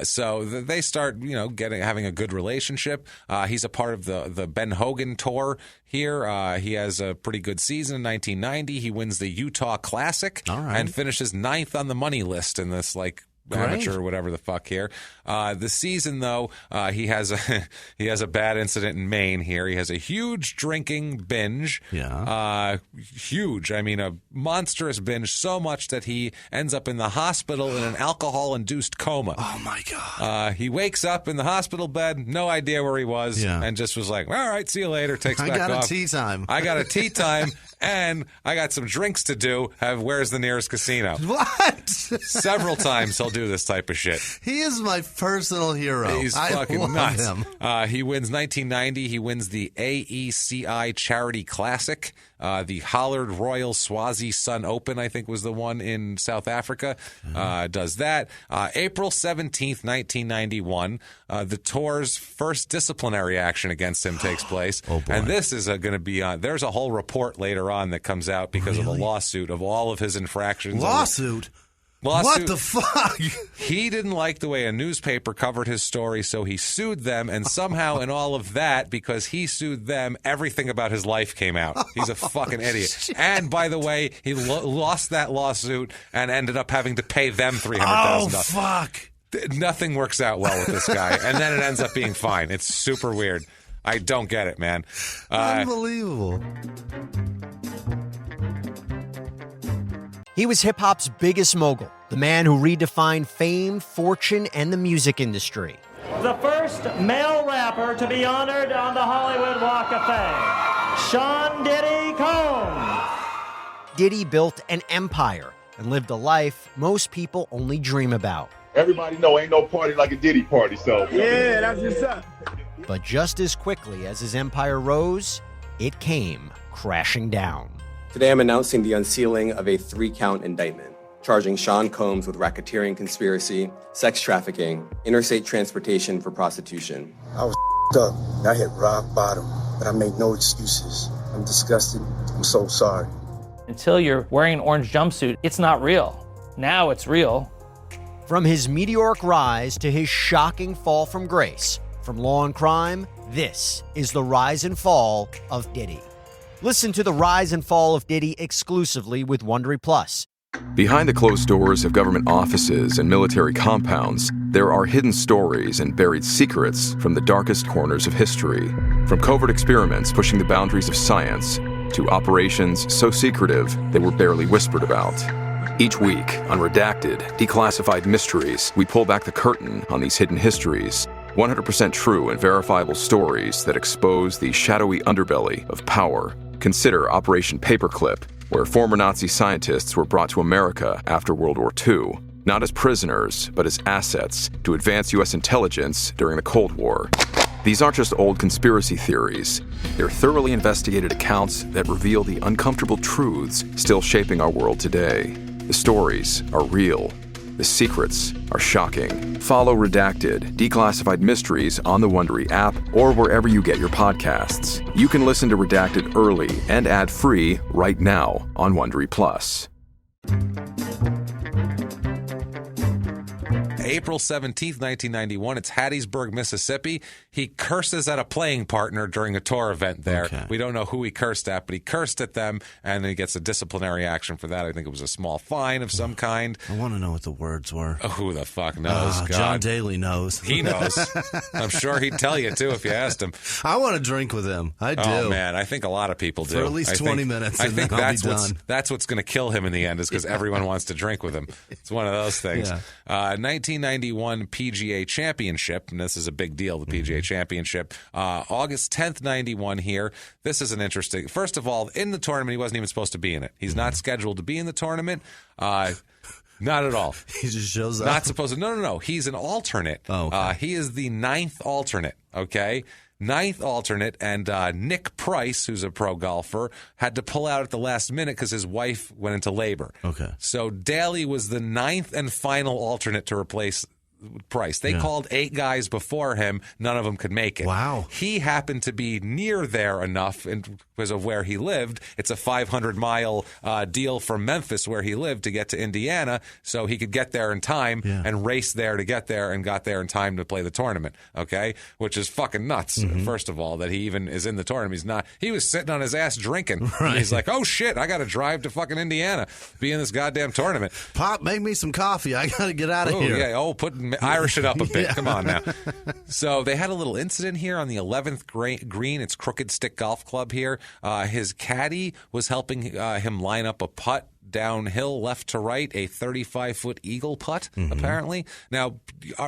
So they start, having a good relationship. He's a part of the Ben Hogan tour here. He has a pretty good season in 1990. He wins the Utah Classic and finishes 9th on the money list in this amateur or whatever the fuck here. The season though, he has a bad incident in Maine here. He has a huge drinking binge. Yeah. Huge. I mean, a monstrous binge, so much that he ends up in the hospital in an alcohol-induced coma. Oh my God. He wakes up in the hospital bed, no idea where he was, and just was like, all right, see you later. Takes back off. I got a tea time. I got a tea time. And I got some drinks to do. Where's the nearest casino? What? Several times he'll do this type of shit. He is my personal hero. He's fucking nuts. Him. He wins 1990. He wins the AECI Charity Classic. The Hollard Royal Swazi Sun Open, I think, was the one in South Africa. Does that. April 17th, 1991, the tour's first disciplinary action against him takes place. Oh, boy. And this is going to be on. There's a whole report later on that comes out because of a lawsuit of all of his infractions. Lawsuit? What the fuck? He didn't like the way a newspaper covered his story, so he sued them, and somehow in all of that, because he sued them, everything about his life came out. He's a fucking idiot. Shit. And by the way, he lost that lawsuit and ended up having to pay them $300,000. Oh, fuck. Nothing works out well with this guy, and then it ends up being fine. It's super weird. I don't get it, man. Unbelievable. He was hip-hop's biggest mogul, the man who redefined fame, fortune, and the music industry. The first male rapper to be honored on the Hollywood Walk of Fame, Sean Diddy Combs. Diddy built an empire and lived a life most people only dream about. Everybody know ain't no party like a Diddy party, so. Yeah, that's what's up. But just as quickly as his empire rose, it came crashing down. Today I'm announcing the unsealing of a 3-count indictment, charging Sean Combs with racketeering conspiracy, sex trafficking, interstate transportation for prostitution. I was up. I hit rock bottom, but I make no excuses. I'm disgusted. I'm so sorry. Until you're wearing an orange jumpsuit, it's not real. Now it's real. From his meteoric rise to his shocking fall from grace, from law and crime, this is the rise and fall of Diddy. Listen to the rise and fall of Diddy exclusively with Wondery Plus. Behind the closed doors of government offices and military compounds, there are hidden stories and buried secrets from the darkest corners of history. From covert experiments pushing the boundaries of science to operations so secretive they were barely whispered about. Each week, on Redacted, Declassified Mysteries, we pull back the curtain on these hidden histories. 100% true and verifiable stories that expose the shadowy underbelly of power. Consider Operation Paperclip, where former Nazi scientists were brought to America after World War II, not as prisoners, but as assets to advance U.S. intelligence during the Cold War. These aren't just old conspiracy theories. They're thoroughly investigated accounts that reveal the uncomfortable truths still shaping our world today. The stories are real. The secrets are shocking. Follow Redacted, Declassified Mysteries on the Wondery app or wherever you get your podcasts. You can listen to Redacted early and ad-free right now on Wondery Plus. April 17th, 1991. It's Hattiesburg, Mississippi. He curses at a playing partner during a tour event there. Okay. We don't know who he cursed at, but he cursed at them, and he gets a disciplinary action for that. I think it was a small fine of some kind. I want to know what the words were. Oh, who the fuck knows? God. John Daly knows. He knows. I'm sure he'd tell you, too, if you asked him. I want to drink with him. I do. Oh, man. I think a lot of people do. For at least 20 minutes. I think that's what's going to kill him in the end is because everyone wants to drink with him. It's one of those things. Yeah. 1991 PGA Championship, and this is a big deal, the PGA Championship. August 10th, 91 here. This is an interesting. First of all, in the tournament, he wasn't even supposed to be in it. He's not scheduled to be in the tournament. Not at all. He just shows up. Not supposed to. No. He's an alternate. Oh, okay. He is the 9th alternate, okay? 9th alternate, and Nick Price, who's a pro golfer, had to pull out at the last minute because his wife went into labor. Okay. So Daly was the 9th and final alternate to replace Price. They called 8 guys before him. None of them could make it. Wow. He happened to be near there enough because of where he lived. It's a 500-mile deal from Memphis where he lived to get to Indiana, so he could get there in time and race there to get there, and got there in time to play the tournament, okay? Which is fucking nuts, first of all, that he even is in the tournament. He's not. He was sitting on his ass drinking. Right. He's like, oh, shit, I got to drive to fucking Indiana, be in this goddamn tournament. Pop, make me some coffee. I got to get out of here. Yeah, Irish it up a bit. Come on now. So they had a little incident here on the 11th green. It's Crooked Stick Golf Club here. His caddy was helping him line up a putt downhill left to right, a 35-foot eagle putt, apparently. Now,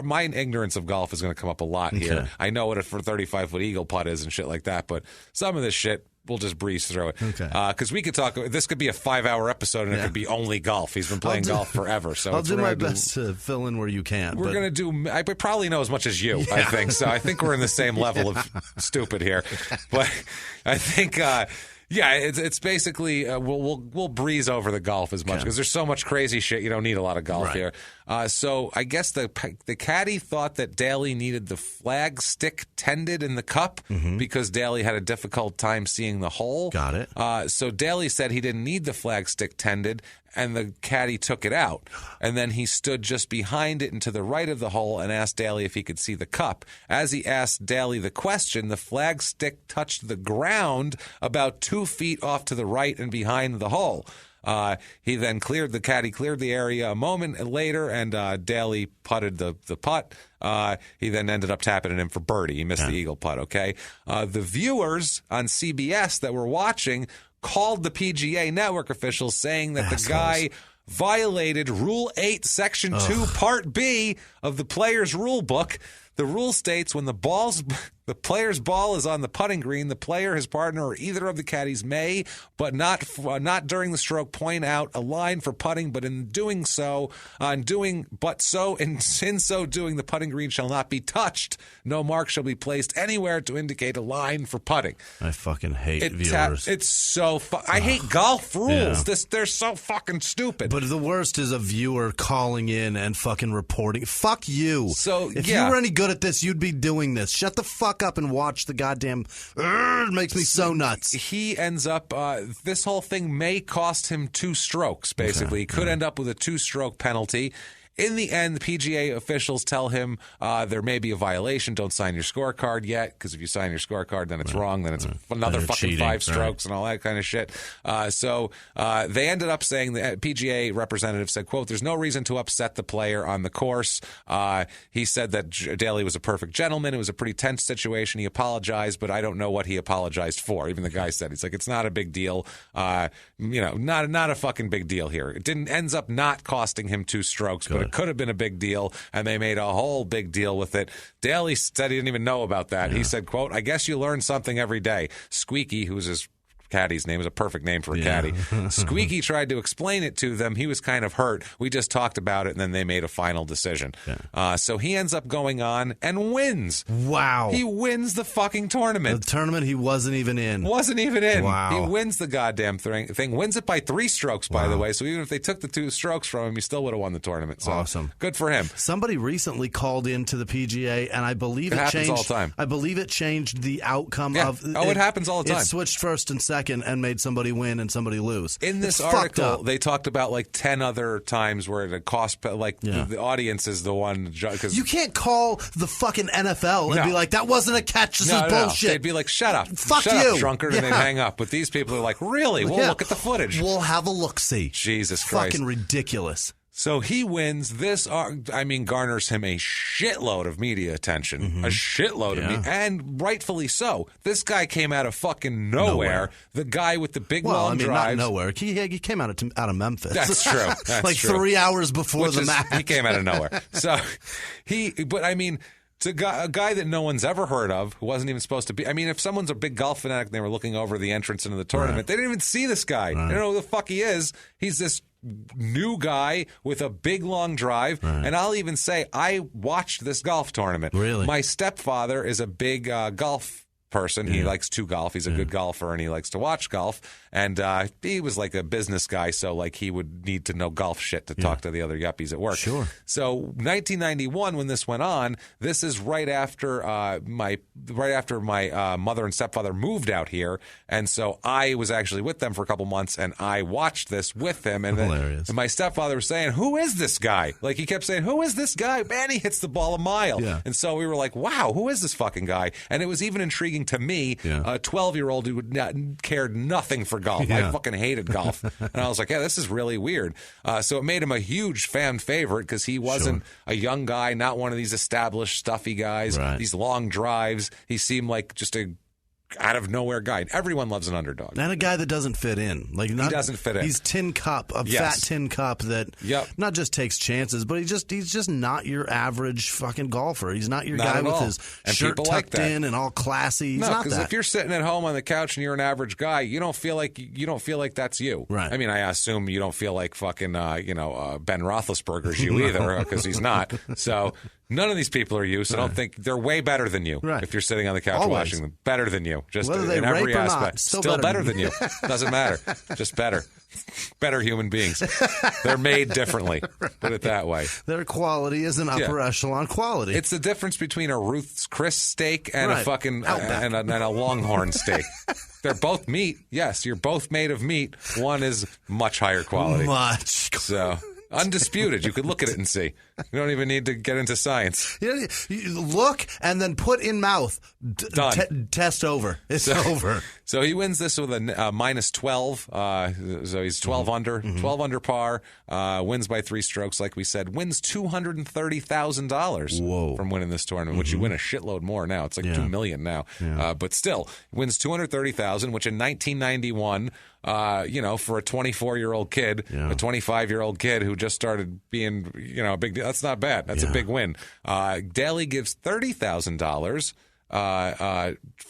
my ignorance of golf is going to come up a lot here. Okay. I know what a 35-foot eagle putt is and shit like that, but some of this shit, we'll just breeze through it. Okay. Because we could talk. This could be a 5-hour episode, and it could be only golf. He's been playing golf forever. So I'll do my best to fill in where you can. We're going to do. I probably know as much as you. I think so. I think we're in the same level of stupid here, but I think. Yeah, it's basically we'll breeze over the golf as much because there's so much crazy shit. You don't need a lot of golf here. So I guess the caddy thought that Daly needed the flag stick tended in the cup because Daly had a difficult time seeing the hole. Got it. So Daly said he didn't need the flag stick tended, and the caddy took it out. And then he stood just behind it and to the right of the hole and asked Daly if he could see the cup. As he asked Daly the question, the flag stick touched the ground about 2 feet off to the right and behind the hole. He then the caddy cleared the area a moment later, and Daly putted the putt. He then ended up tapping it in for birdie. He missed the eagle putt, okay? The viewers on CBS that were watching called the PGA network officials saying that the guy violated Rule 8, Section 2, Part B of the player's rule book. The rule states when the player's ball is on the putting green, the player, his partner, or either of the caddies may, but not during the stroke, point out a line for putting. But in doing so, in so doing, the putting green shall not be touched. No mark shall be placed anywhere to indicate a line for putting. I fucking hate viewers. It's so. I hate golf rules. Yeah. They're so fucking stupid. But the worst is a viewer calling in and fucking reporting. Fuck you. So if you were any good at this, you'd be doing this. Shut the fuck up and watch the goddamn. It makes me so nuts. He ends up. This whole thing may cost him 2 strokes. Basically, he could end up with a 2-stroke penalty. In the end, the PGA officials tell him there may be a violation. Don't sign your scorecard yet, because if you sign your scorecard, then it's wrong. Then it's another fucking cheating, 5 strokes and all that kind of shit. So they ended up saying, the PGA representative said, quote, there's no reason to upset the player on the course. He said that Daly was a perfect gentleman. It was a pretty tense situation. He apologized, but I don't know what he apologized for. Even the guy said, he's like, it's not a big deal. Not a fucking big deal here. It ends up not costing him 2 strokes, but it could have been a big deal, and they made a whole big deal with it. Daly said he didn't even know about that. Yeah. He said, quote, I guess you learn something every day. Squeaky, who's his caddy's name, is a perfect name for a caddy. Squeaky tried to explain it to them. He was kind of hurt. We just talked about it, and then they made a final decision. Yeah. So he ends up going on and wins. Wow. He wins the fucking tournament. The tournament he wasn't even in. Wow. He wins the goddamn thing. Wins it by 3 strokes, by the way. So even if they took the 2 strokes from him, he still would have won the tournament. So awesome. Good for him. Somebody recently called into the PGA, and I believe it happens changed. All the time. I believe it changed the outcome of. It happens all the time. It switched first and second. second and made somebody win and somebody lose. In this article, they talked about like 10 other times where it cost, like the audience is the one. Cause you can't call the fucking NFL and be like, that wasn't a catch. This is bullshit. They'd be like, shut up. Fuck shut you. up, drunkard, and they'd hang up. But these people are like, really? We'll look at the footage. We'll have a look-see. Jesus Christ. Fucking ridiculous. So he wins. This, garners him a shitload of media attention. A shitload of media. And rightfully so. This guy came out of fucking nowhere. The guy with the big long drives. Not nowhere. He came out of Memphis. That's true. That's like true. 3 hours before the match. He came out of nowhere. So it's a guy that no one's ever heard of, who wasn't even supposed to be. I mean, if someone's a big golf fanatic and they were looking over the entrance into the tournament, they didn't even see this guy. They don't know who the fuck he is. He's this new guy with a big long drive. And I'll even say I watched this golf tournament. Really? My stepfather is a big golf person. He likes to golf. He's a good golfer, and he likes to watch golf. And he was like a business guy, so like he would need to know golf shit to talk to the other yuppies at work. Sure. So 1991, when this went on, this is right after my mother and stepfather moved out here, and so I was actually with them for a couple months, and I watched this with him. And hilarious. And my stepfather was saying, "Who is this guy?" Like he kept saying, "Who is this guy?" Man, he hits the ball a mile. Yeah. And so we were like, "Wow, who is this fucking guy?" And it was even intriguing to me, a 12-year-old who cared nothing for golf. I fucking hated golf. And I was like, yeah, this is really weird. So it made him a huge fan favorite because he wasn't a young guy, not one of these established stuffy guys, these long drives. He seemed like just a out of nowhere guy. Everyone loves an underdog. And a guy that doesn't fit in. He doesn't fit in. He's tin cup, fat tin cup that not just takes chances, but he's just not your average fucking golfer. He's not your guy with his shirt tucked in and all classy. He's not because that. if you're sitting at home on the couch and you're an average guy, you don't feel like that's you. Right. I mean, I assume you don't feel like fucking Ben Roethlisberger's you either, because he's not. So none of these people are you, so don't think they're way better than you. Right. If you're sitting on the couch watching them, better than you. Just whether they in rape every or aspect, not, still better than you. Doesn't matter. Just better. Better human beings. They're made differently. Put it that way. Their quality is an upper echelon quality. It's the difference between a Ruth's Chris steak and a fucking and a Longhorn steak. They're both meat. Yes, you're both made of meat. One is much higher quality. So undisputed. You could look at it and see. You don't even need to get into science. You look and then put in mouth. Done. Test over. It's over. So he wins this with a minus 12. So he's 12 under, 12 under par. Wins by 3 strokes, like we said. Wins $230,000 from winning this tournament, which you win a shitload more now. It's like $2 million now. Yeah. But still, wins $230,000, which in 1991. For a 24-year-old kid, a 25-year-old kid who just started being, a big deal. That's not bad. That's a big win. Daly gives $30,000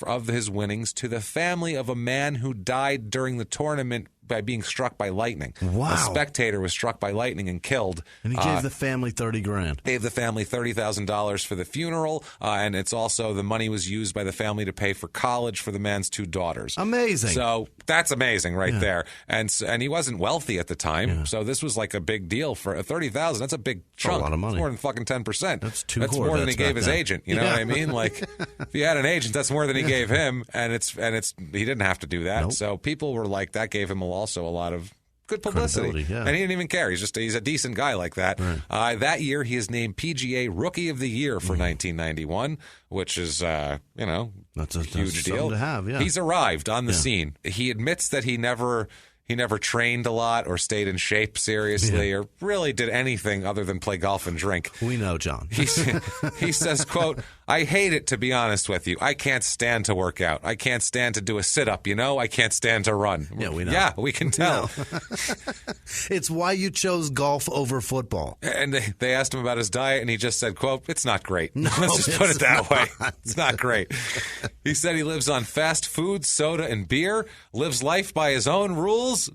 of his winnings to the family of a man who died during the tournament by being struck by lightning. Wow. A spectator was struck by lightning and killed. And he gave the family $30,000. Gave the family $30,000 for the funeral, and it's also the money was used by the family to pay for college for the man's 2 daughters. Amazing. So that's amazing right there. And he wasn't wealthy at the time, so this was like a big deal for $30,000. That's a big chunk. That's a lot of money. It's more than fucking 10%. That's more than he gave his agent. You know what I mean? Like if he had an agent, that's more than he gave him, and it's he didn't have to do that. Nope. So people were like, that gave him also a lot of good publicity. Yeah. And he didn't even care. He's a decent guy like that. Right. That year, he is named PGA Rookie of the Year for 1991, which is, that's a huge deal to have. Yeah. He's arrived on the scene. He admits that he never trained a lot or stayed in shape seriously or really did anything other than play golf and drink. We know, John. He says, quote, "I hate it, to be honest with you. I can't stand to work out. I can't stand to do a sit-up, I can't stand to run." Yeah, we know. Yeah, we can tell. It's why you chose golf over football. And they asked him about his diet, and he just said, quote, "It's not great." No, Let's just put it that way. It's not great. He said he lives on fast food, soda, and beer, lives life by his own rules.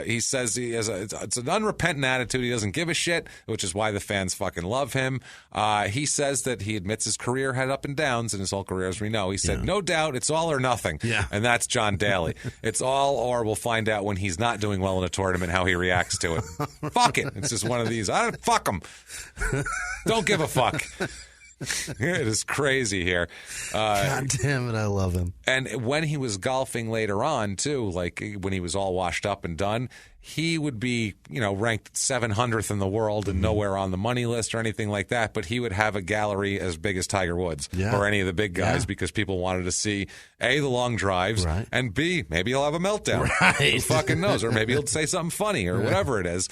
He says he has it's an unrepentant attitude. He doesn't give a shit, which is why the fans fucking love him. He says that he admits his career had up and downs in his whole career, as we know. He said, no doubt, it's all or nothing. Yeah. And that's John Daly. It's all or we'll find out when he's not doing well in a tournament how he reacts to it. Fuck it. It's just one of these. Fuck him. Don't give a fuck. It is crazy here. God damn it, I love him. And when he was golfing later on, too, like when he was all washed up and done, he would be, ranked 700th in the world and nowhere on the money list or anything like that. But he would have a gallery as big as Tiger Woods or any of the big guys because people wanted to see, A, the long drives, and B, maybe he'll have a meltdown. Right. Who fucking knows? Or maybe he'll say something funny or whatever it is.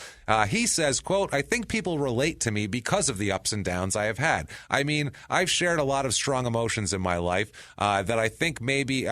He says, quote, "I think people relate to me because of the ups and downs I have had. I mean, I've shared a lot of strong emotions in my life that I think maybe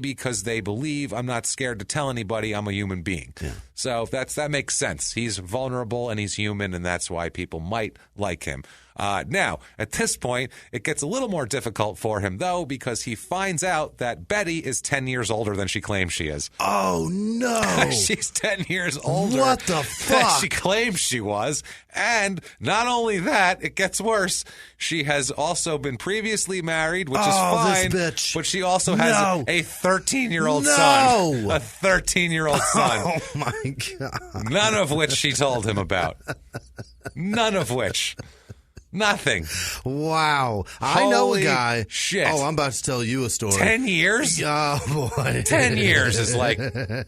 because they believe I'm not scared to tell anybody I'm a human being." Yeah. So that makes sense. He's vulnerable and he's human, and that's why people might like him. Now, at this point, it gets a little more difficult for him, though, because he finds out that Betty is 10 years older than she claims she is. Oh, no. She's 10 years older what the than fuck? she claims she was. And not only that, it gets worse. She has also been previously married, which is fine. This bitch. But she also has a 13-year-old son. A 13-year-old son. Oh, my God. None of which she told him about. None of which. Nothing. Wow. I know a guy. Shit. Oh, I'm about to tell you a story. 10 years? Oh, boy. 10 years is like,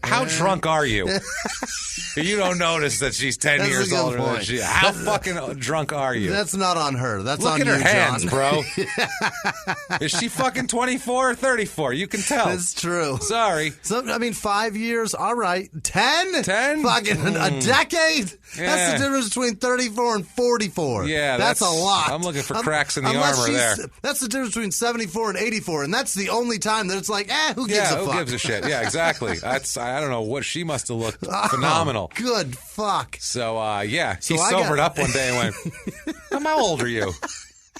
how drunk are you? You don't notice that she's 10 years older than she. How fucking drunk are you? That's not on her. That's Look on at you, her hands, John. bro. Is she fucking 24 or 34? You can tell. That's true. Sorry. 5 years, all right. 10? 10? Fucking a decade? Yeah. That's the difference between 34 and 44. Yeah, that's a lot. I'm looking for cracks in the armor there. That's the difference between 74 and 84, and that's the only time that it's like, who gives a fuck? Who gives a shit? Yeah, exactly. I don't know what she must have looked phenomenal. Good fuck. So, he sobered up one day and went, how old are you?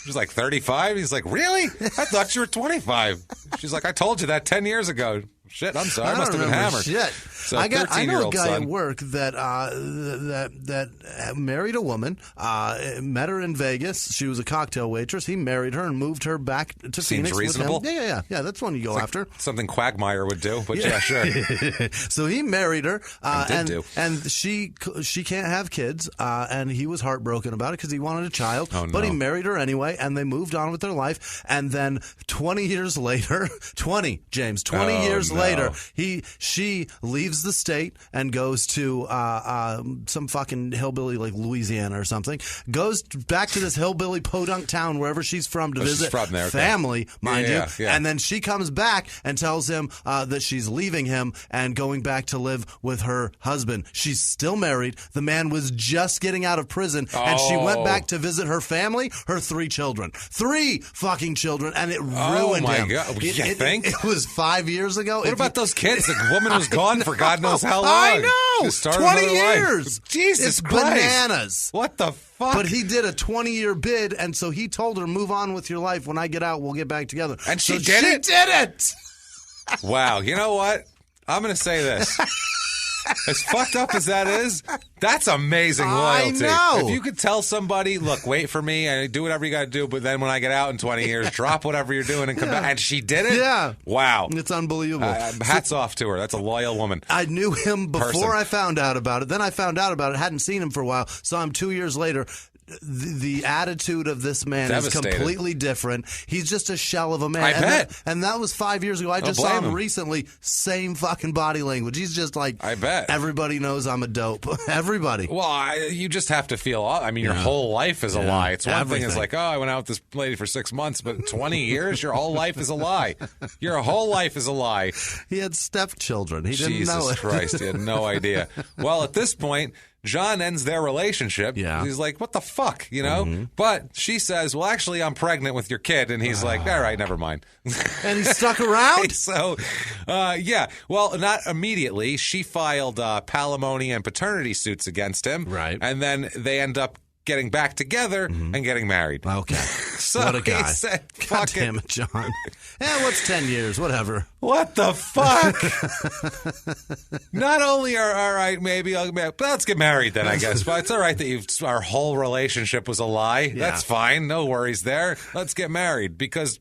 She's like, 35? He's like, really? I thought you were 25. She's like, I told you that 10 years ago. Shit, I'm sorry. I must have been hammered. Shit. So I know a guy son. at work that married a woman, met her in Vegas. She was a cocktail waitress. He married her and moved her back to Phoenix. Seems reasonable. With him. Yeah. That's one you go after. Something Quagmire would do, but yeah, sure. So he married her, and she can't have kids, and he was heartbroken about it because he wanted a child. Oh, no. But he married her anyway, and they moved on with their life. And then 20 years later, 20 years later, she leaves the state and goes to some fucking hillbilly like Louisiana or something, goes back to this hillbilly podunk town wherever she's from to visit family, mind you. Yeah. And then she comes back and tells him that she's leaving him and going back to live with her husband. She's still married. The man was just getting out of prison, and she went back to visit her family, her 3 children. 3 fucking children, and it ruined him. Oh, my God. You think? It was 5 years ago. What about those kids? The woman was gone for God knows how long. I know. 20 years. Life. Jesus it's Christ. Bananas. What the fuck? But he did a 20-year bid, and so he told her, move on with your life. When I get out, we'll get back together. And she did it. Wow. You know what? I'm going to say this. As fucked up as that is, that's amazing loyalty. I know. If you could tell somebody, look, wait for me and do whatever you got to do, but then when I get out in 20 years, drop whatever you're doing and come back. And she did it? Yeah. Wow. It's unbelievable. Hats off to her. That's a loyal woman. I knew him before I found out about it. Then I found out about it. Hadn't seen him for a while. Saw him 2 years later. The attitude of this man is completely different. He's just a shell of a man. I bet. And that was 5 years ago. I just saw him recently. Same fucking body language. He's just like, I bet. Everybody knows I'm a dope. Everybody. Well, you just have to feel, I mean, your whole life is a lie. It's one thing is like, I went out with this lady for 6 months, but 20 years, your whole life is a lie. Your whole life is a lie. He had stepchildren. He didn't know it. Jesus Christ. He had no idea. Well, at this point, John ends their relationship. Yeah. He's like, what the fuck, you know? Mm-hmm. But she says, well, actually, I'm pregnant with your kid. And he's like, all right, never mind. And he stuck around? So, yeah. Well, not immediately. She filed palimony and paternity suits against him. Right. And then they end up getting back together and getting married. Okay. So what a guy. He said, God damn it, John. What's 10 years? Whatever. What the fuck? Not only are all right, maybe but let's get married then, I guess. But it's all right that our whole relationship was a lie. Yeah. That's fine. No worries there. Let's get married because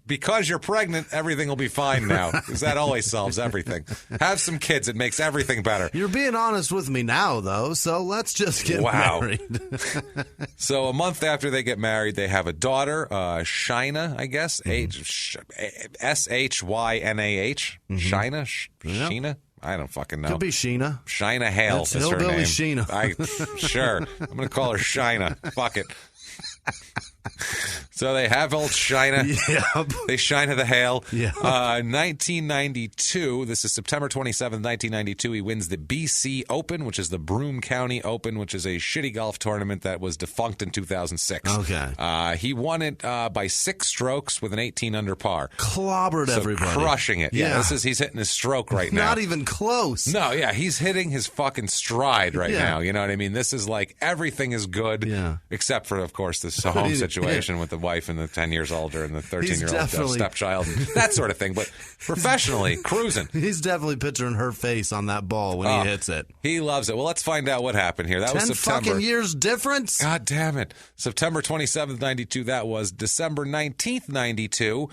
you're pregnant, everything will be fine now. Because that always solves everything. Have some kids. It makes everything better. You're being honest with me now, though, so let's just get married. So a month after they get married, they have a daughter, Shina, I guess, Shynah. Sheena? I don't fucking know. Could be Sheena. Shina Hale is her name. Sheena. Sure. I'm going to call her Shina. Fuck it. So they have old Shina. Yep. They Shina the Hale. Yeah. 1992. This is September 27th, 1992. He wins the BC Open, which is the Broome County Open, which is a shitty golf tournament that was defunct in 2006. Okay. He won it by 6 strokes with an 18 under par. Clobbered everybody. Crushing it. Yeah. He's hitting his stroke right now. Not even close. No, yeah. He's hitting his fucking stride right now. You know what I mean? This is like everything is good except for, of course, this home situation with the wife and the 10 years older and the 13-year-old stepchild and that sort of thing. But professionally, cruising. He's definitely picturing her face on that ball when he hits it. He loves it. Well, let's find out what happened here. That 10 was September. fucking years difference? God damn it. September 27th, 92. That was December 19th, 92.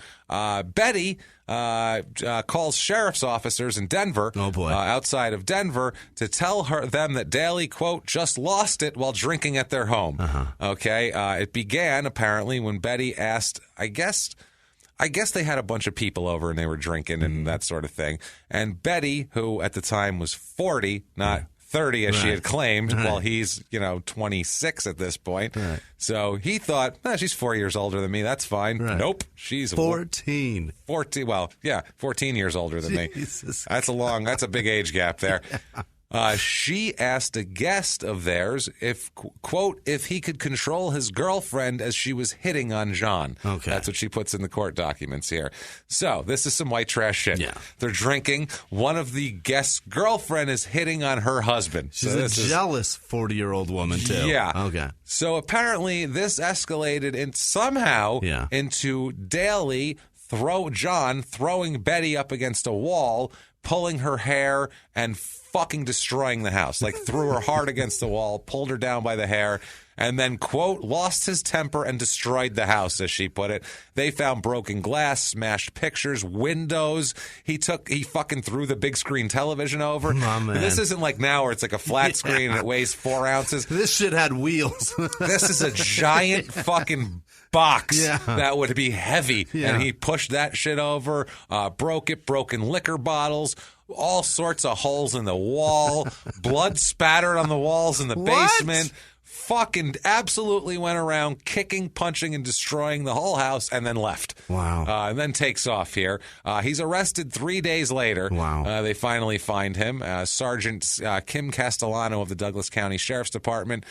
Betty calls sheriff's officers in Denver, outside of Denver, to tell them that Daly, quote, just lost it while drinking at their home. Okay. It began, apparently, when Betty asked, I guess they had a bunch of people over and they were drinking and that sort of thing. And Betty, who at the time was 40, not 30 as she had claimed, while he's, 26 at this point. Right. So he thought, she's 4 years older than me. That's fine. Right. Nope. She's 14. 14. Well, 14 years older than me. That's a big age gap there. She asked a guest of theirs if, quote, if he could control his girlfriend as she was hitting on John. Okay. That's what she puts in the court documents here. So this is some white trash shit. Yeah. They're drinking. One of the guest's girlfriend is hitting on her husband. She's a jealous 40-year-old woman, too. Yeah. Okay. So apparently this escalated into Daly throwing Betty up against a wall, pulling her hair, and fucking destroying the house. Like, threw her hard against the wall, pulled her down by the hair, and then, quote, lost his temper and destroyed the house, as she put it. They found broken glass, smashed pictures, windows. He fucking threw the big screen television over. This isn't like now where it's like a flat screen and it weighs 4 ounces. This shit had wheels. This is a giant fucking box that would be heavy. And he pushed that shit over, broken liquor bottles, all sorts of holes in the wall, blood spattered on the walls in the basement. Fucking absolutely went around kicking, punching, and destroying the whole house and then left. Wow. And then takes off here. He's arrested 3 days later. Wow. They finally find him. Sergeant Kim Castellano of the Douglas County Sheriff's Department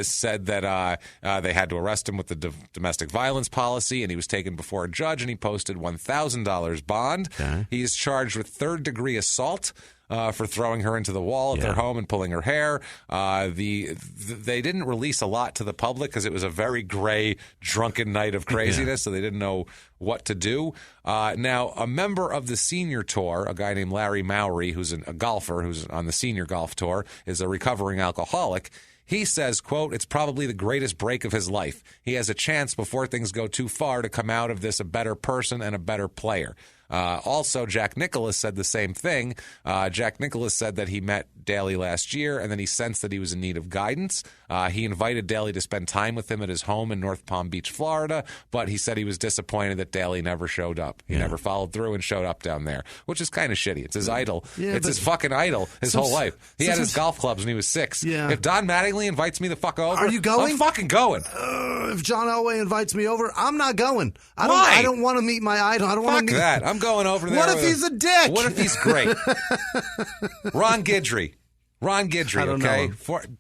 said that they had to arrest him with the domestic violence policy, and he was taken before a judge, and he posted $1,000 bond. Okay. He is charged with third-degree assault. For throwing her into the wall at their home and pulling her hair. They didn't release a lot to the public because it was a very gray, drunken night of craziness, so they didn't know what to do. Now, a member of the senior tour, a guy named Larry Mowry, who's a golfer who's on the senior golf tour, is a recovering alcoholic. He says, quote, it's probably the greatest break of his life. He has a chance before things go too far to come out of this a better person and a better player. Also, Jack Nicklaus said the same thing. Jack Nicklaus said that he met Daly last year, and then he sensed that he was in need of guidance. He invited Daly to spend time with him at his home in North Palm Beach, Florida, but he said he was disappointed that Daly never showed up. He never followed through and showed up down there, which is kind of shitty. It's his idol. It's his fucking idol his whole life. He had his golf clubs when he was 6. Yeah. If Don Mattingly invites me the fuck over, are you going? I'm fucking going. If John Elway invites me over, I'm not going. Why? I don't want to meet my idol. I don't want to meet that. I'm going over there. What if he's a dick? What if he's great? Ron Guidry, okay?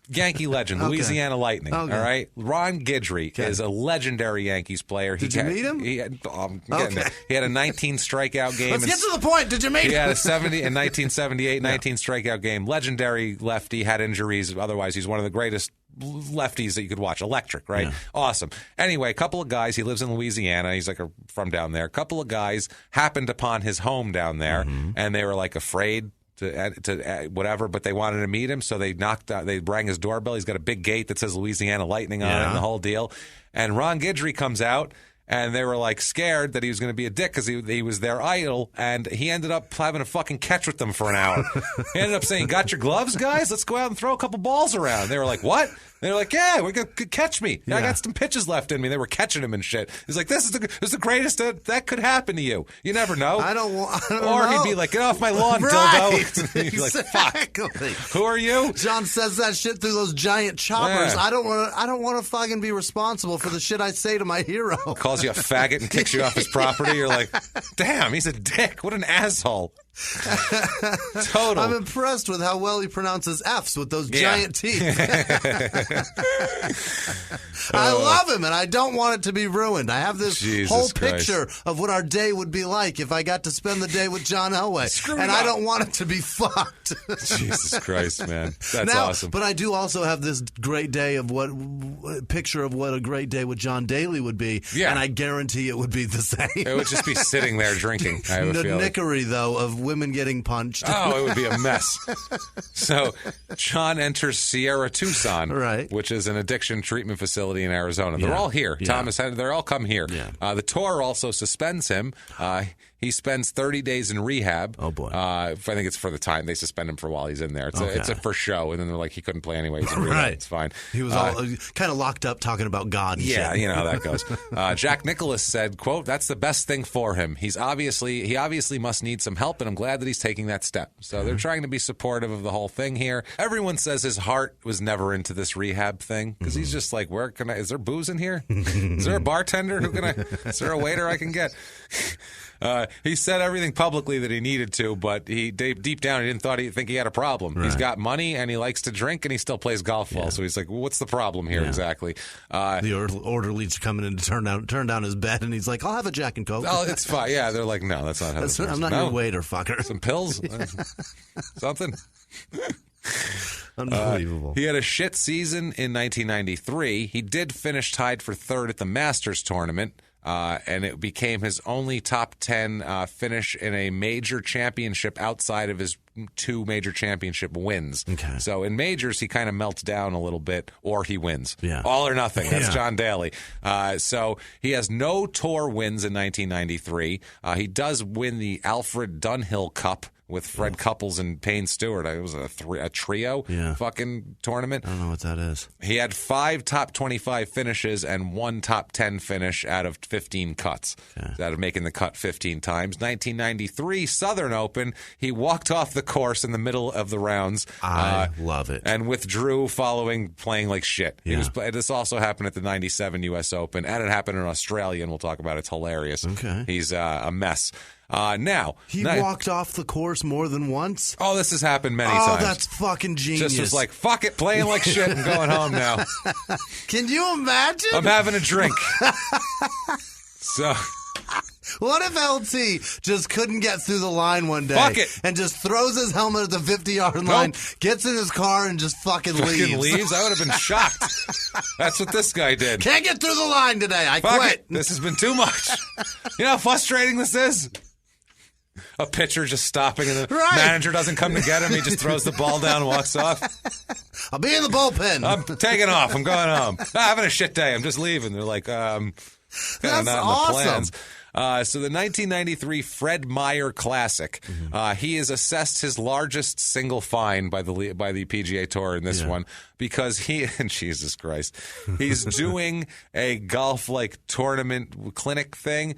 Yankee legend, Louisiana Lightning, all right? Ron Guidry is a legendary Yankees player. Did you meet him? He had a 19 strikeout game. Let's get to the point. Did you meet him? He had a 1978 19 strikeout game. Legendary lefty, had injuries. Otherwise, he's one of the greatest lefties that you could watch. Electric, right? Yeah. Awesome. Anyway, a couple of guys, he lives in Louisiana. He's like from down there. A couple of guys happened upon his home down there, and they were like afraid to whatever, but they wanted to meet him, so they rang his doorbell. He's got a big gate that says Louisiana Lightning on it and the whole deal. And Ron Guidry comes out, and they were like scared that he was going to be a dick because he was their idol, and he ended up having a fucking catch with them for an hour. He ended up saying, "Got your gloves, guys? Let's go out and throw a couple balls around." They were like, "What?" They were like, "Yeah, we're going to catch me. I got some pitches left in me." They were catching him and shit. He's like, this is the greatest that could happen to you. You never know. I don't or know. He'd be like, "Get off my lawn, dildo." He'd be like, "Fuck. Who are you?" John says that shit through those giant choppers. Yeah. I don't want to fucking be responsible for the shit I say to my hero. Calls you a faggot and kicks you off his property. You're like, damn, he's a dick. What an asshole. Total. I'm impressed with how well he pronounces F's with those giant teeth. I love him, and I don't want it to be ruined. I have this whole picture of what our day would be like if I got to spend the day with John Elway, and I don't want it to be fucked. Jesus Christ, man. That's awesome. But I do also have this great day of picture of what a great day with John Daly would be, and I guarantee it would be the same. It would just be sitting there drinking. I have a feeling. Nickery, though, of women getting punched. Oh, it would be a mess. So John enters Sierra Tucson, which is an addiction treatment facility in Arizona. They're all here. Thomas, they're all come here. The tour also suspends him. He spends 30 days in rehab. Oh, boy. I think it's for the time. They suspend him for while he's in there. It's a for show, and then they're like, he couldn't play anyway. He's in rehab. It's fine. He was all kind of locked up talking about God and shit. You know how that goes. Jack Nicklaus said, quote, "That's the best thing for him. He obviously must need some help, and I'm glad that he's taking that step." So they're trying to be supportive of the whole thing here. Everyone says his heart was never into this rehab thing because he's just like, is there booze in here? Is there a bartender? Is there a waiter I can get? He said everything publicly that he needed to, but deep down he didn't think he had a problem. Right. He's got money and he likes to drink and he still plays golf well. So he's like, well, what's the problem here exactly? The orderlies coming in to turn down his bed, and he's like, "I'll have a Jack and Coke." Oh, it's fine. Yeah, they're like, "No, that's not how this works. I'm not your waiter, fucker. Some pills, something." Unbelievable. He had a shit season in 1993. He did finish tied for third at the Masters tournament. And it became his only top 10 finish in a major championship outside of his 2 major championship wins. Okay. So in majors, he kind of melts down a little bit, or he wins. Yeah. All or nothing. That's John Daly. So he has no tour wins in 1993. He does win the Alfred Dunhill Cup with Fred Couples and Payne Stewart. It was a trio fucking tournament. I don't know what that is. He had 5 top 25 finishes and 1 top 10 finish out of 15 cuts. Out of making the cut 15 times. 1993 Southern Open, he walked off the course in the middle of the rounds. I love it. And withdrew following playing like shit. This also happened at the 97 U.S. Open, and it happened in Australia, and we'll talk about it. It's hilarious. Okay. He's a mess. Now he walked off the course more than once. Oh, this has happened many times. Oh, that's fucking genius. Just was like, fuck it, playing like shit and going home now. Can you imagine? I'm having a drink. So, what if LT just couldn't get through the line one day? Fuck it. And just throws his helmet at the 50-yard line, gets in his car, and just fucking leaves. I would have been shocked. That's what this guy did. Can't get through the line today. I Fuck quit. It. This has been too much. You know how frustrating this is? A pitcher just stopping and the manager doesn't come to get him. He just throws the ball down and walks off. I'll be in the bullpen. I'm taking off. I'm going home. I'm having a shit day. I'm just leaving. They're like, that's not awesome. in the plans. So the 1993 Fred Meyer Classic, he has assessed his largest single fine by the PGA Tour in this one because Jesus Christ, he's doing a golf-like tournament clinic thing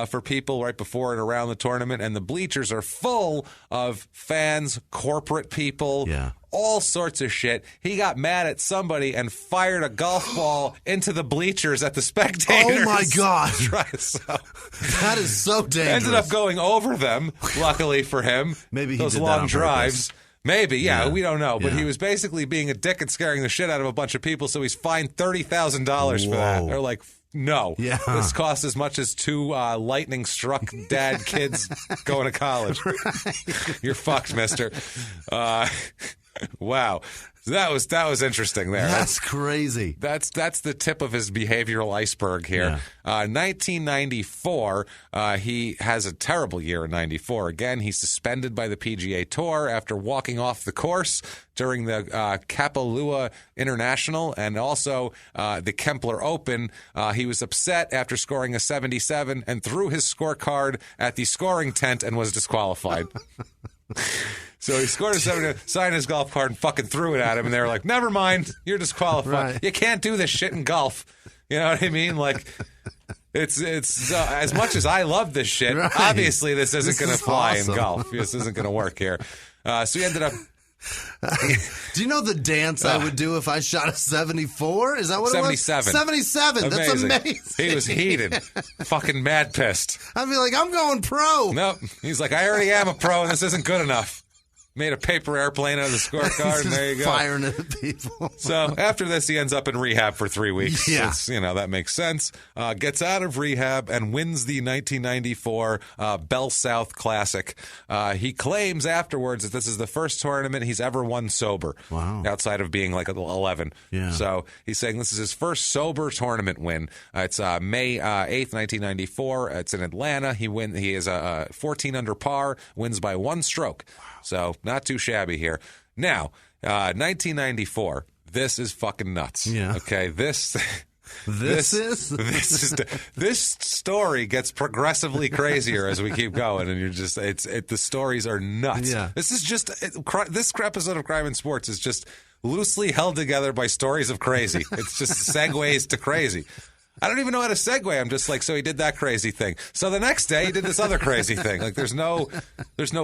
for people right before and around the tournament, and the bleachers are full of fans, corporate people, all sorts of shit. He got mad at somebody and fired a golf ball into the bleachers at the spectators. Oh, my God. That is so dangerous. Ended up going over them, luckily for him. Maybe he those did long that on drives. Purpose. Maybe, we don't know. But he was basically being a dick and scaring the shit out of a bunch of people, so he's fined $30,000 for that. They're like, no. This costs as much as 2 lightning-struck dad kids going to college. You're fucked, mister. Wow. So that was interesting there. That's crazy. That's the tip of his behavioral iceberg here. 1994, he has a terrible year in 94. Again, he's suspended by the PGA Tour after walking off the course during the Kapalua International and also the Kempler Open. He was upset after scoring a 77 and threw his scorecard at the scoring tent and was disqualified. So he scored a 70, signed his golf cart, and fucking threw it at him. And they were like, never mind, you're disqualified. Right. You can't do this shit in golf. You know what I mean? Like, it's as much as I love this shit, right. Obviously this isn't going to fly awesome. in golf. This isn't going to work here. So he ended up... Do you know the dance I would do if I shot a 74? Is that what 77. it was? 77. That's amazing. He was heated. Fucking mad pissed. I'd be like, I'm going pro. Nope. He's like, I already am a pro, and this isn't good enough. Made a paper airplane out of the scorecard, and there you go. Firing at people. So after this, he ends up in rehab for 3 weeks. Yeah. That makes sense. Gets out of rehab and wins the 1994 Bell South Classic. He claims afterwards that this is the first tournament he's ever won sober. Wow. Outside of being like 11. Yeah. So he's saying this is his first sober tournament win. It's May 8th, 1994. It's in Atlanta. He is 14 under par, wins by 1 stroke. Wow. So not too shabby here. Now, 1994. This is fucking nuts. Yeah. Okay. This story gets progressively crazier as we keep going, and you're just the stories are nuts. Yeah. This is just this episode of Crime in Sports is just loosely held together by stories of crazy. It's just segues to crazy. I don't even know how to segue. I'm just like, so he did that crazy thing. So the next day he did this other crazy thing. Like there's no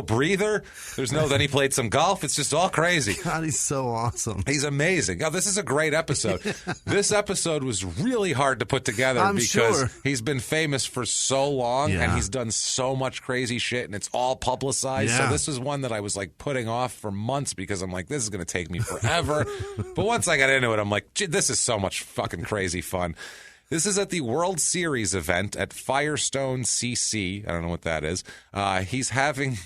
breather. Then he played some golf. It's just all crazy. God, he's so awesome. He's amazing. Oh, this is a great episode. This episode was really hard to put together because he's been famous for so long and he's done so much crazy shit and it's all publicized. Yeah. So this was one that I was like putting off for months because I'm like, this is going to take me forever. But once I got into it, I'm like, gee, this is so much fucking crazy fun. This is at the World Series event at Firestone CC. I don't know what that is. He's having,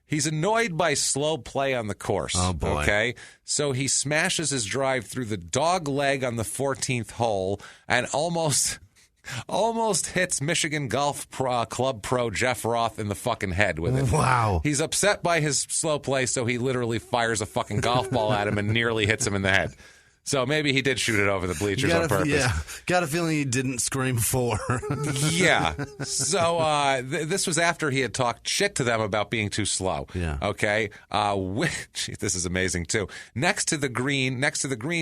he's annoyed by slow play on the course. Oh, boy. Okay? So he smashes his drive through the dog leg on the 14th hole and almost hits Michigan Golf Club pro Jeff Roth in the fucking head with it. Wow. He's upset by his slow play, so he literally fires a fucking golf ball at him and nearly hits him in the head. So maybe he did shoot it over the bleachers on purpose. Yeah, got a feeling he didn't scream 4. Yeah. So this was after he had talked shit to them about being too slow. Yeah. Okay. This is amazing too. Next to the green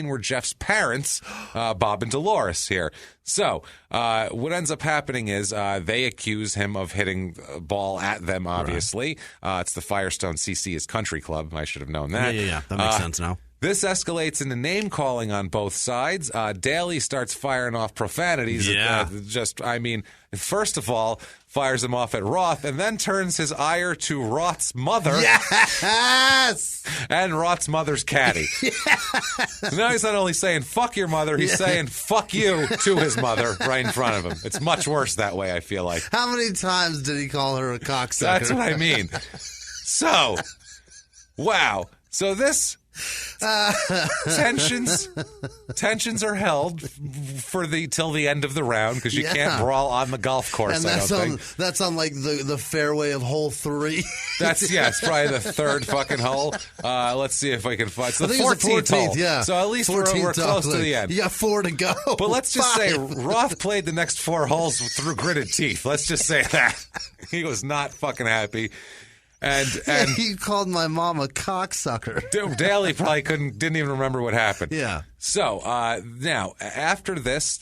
were Jeff's parents, Bob and Dolores here. So what ends up happening is they accuse him of hitting a ball at them. Obviously, it's the Firestone CC, his country club. I should have known that. Yeah. That makes sense now. This escalates into name-calling on both sides. Daly starts firing off profanities. Yeah. First of all, fires them off at Roth, and then turns his ire to Roth's mother. Yes! And Roth's mother's caddy. Yes! Now he's not only saying, fuck your mother, he's saying, fuck you to his mother right in front of him. It's much worse that way, I feel like. How many times did he call her a cocksucker? That's what I mean. So, wow. So this... tensions are held till the end of the round because you can't brawl on the golf course. And that's on like the fairway of hole 3. It's probably the third fucking hole. Let's see if I can find. It's the 14th hole. Yeah. So at least we're close to the end. You got 4 to go. But let's just say Roth played the next 4 holes through gritted teeth. Let's just say that he was not fucking happy. And he called my mom a cocksucker. Daly probably didn't even remember what happened. Yeah. So now after this,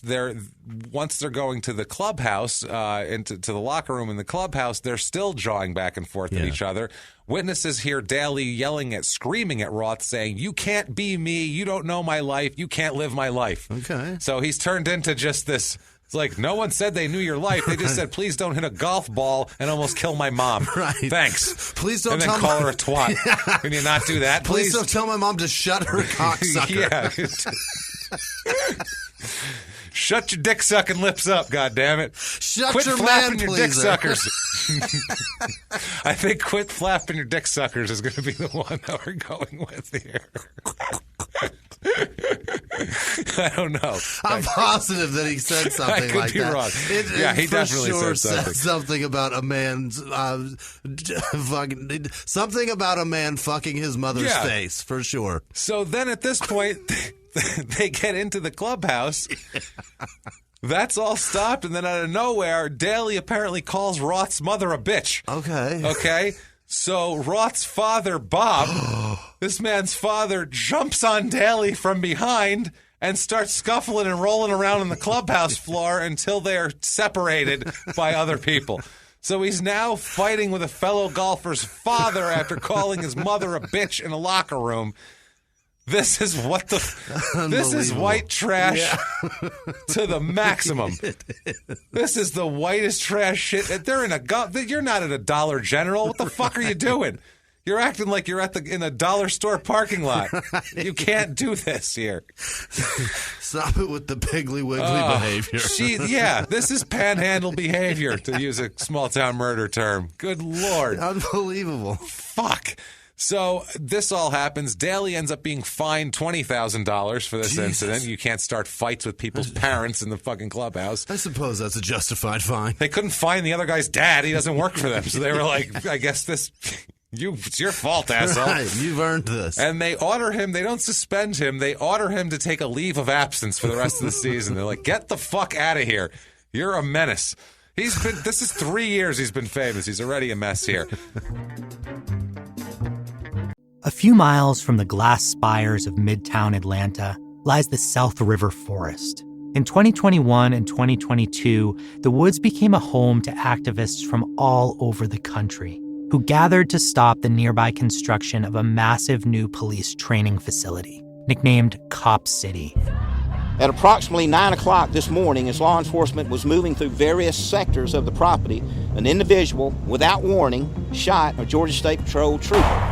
once they're going to the clubhouse, into the locker room in the clubhouse, they're still jawing back and forth at each other. Witnesses hear Daly screaming at Roth, saying, "You can't be me. You don't know my life. You can't live my life." Okay. So he's turned into just this. It's like, no one said they knew your life. They just said, please don't hit a golf ball and almost kill my mom. Right. Thanks. Please don't call her a twat. Yeah. Can you not do that, please? Please don't tell my mom to shut her cocksucker. Yeah. Shut your dick-sucking lips up, goddammit. Quit your flapping your dick suckers. I think quit flapping your dick suckers is going to be the one that we're going with here. I don't know. I'm positive that he said something like that. I could be wrong. He definitely said something about a man's something about a man fucking his mother's face, for sure. So then at this point, they get into the clubhouse. That's all stopped, and then out of nowhere, Daly apparently calls Roth's mother a bitch. Okay? So Roth's father, Bob, this man's father, jumps on Daly from behind and starts scuffling and rolling around on the clubhouse floor until they are separated by other people. So he's now fighting with a fellow golfer's father after calling his mother a bitch in a locker room. This is this is white trash to the maximum. This is the whitest trash shit. They're you're not at a Dollar General. What the fuck are you doing? You're acting like you're in a dollar store parking lot. You can't do this here. Stop it with the Piggly Wiggly behavior. This is panhandle behavior, to use a small town murder term. Good Lord. Unbelievable. Fuck. So this all happens. Daly ends up being fined $20,000 for this incident. You can't start fights with people's parents in the fucking clubhouse. I suppose that's a justified fine. They couldn't find the other guy's dad. He doesn't work for them. So they were like, I guess it's your fault, asshole. Right, you've earned this. And they order him. They don't suspend him. They order him to take a leave of absence for the rest of the season. They're like, get the fuck out of here. You're a menace. This is 3 years he's been famous. He's already a mess here. A few miles from the glass spires of Midtown Atlanta lies the South River Forest. In 2021 and 2022, the woods became a home to activists from all over the country who gathered to stop the nearby construction of a massive new police training facility, nicknamed Cop City. At approximately 9 o'clock this morning, as law enforcement was moving through various sectors of the property, an individual, without warning, shot a Georgia State Patrol trooper.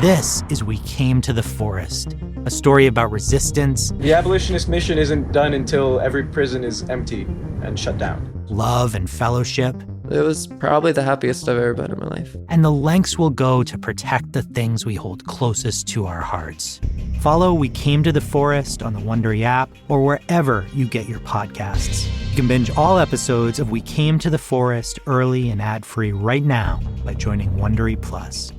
This is We Came to the Forest, a story about resistance. The abolitionist mission isn't done until every prison is empty and shut down. Love and fellowship. It was probably the happiest I've ever been in my life. And the lengths we'll go to protect the things we hold closest to our hearts. Follow We Came to the Forest on the Wondery app or wherever you get your podcasts. You can binge all episodes of We Came to the Forest early and ad-free right now by joining Wondery Plus.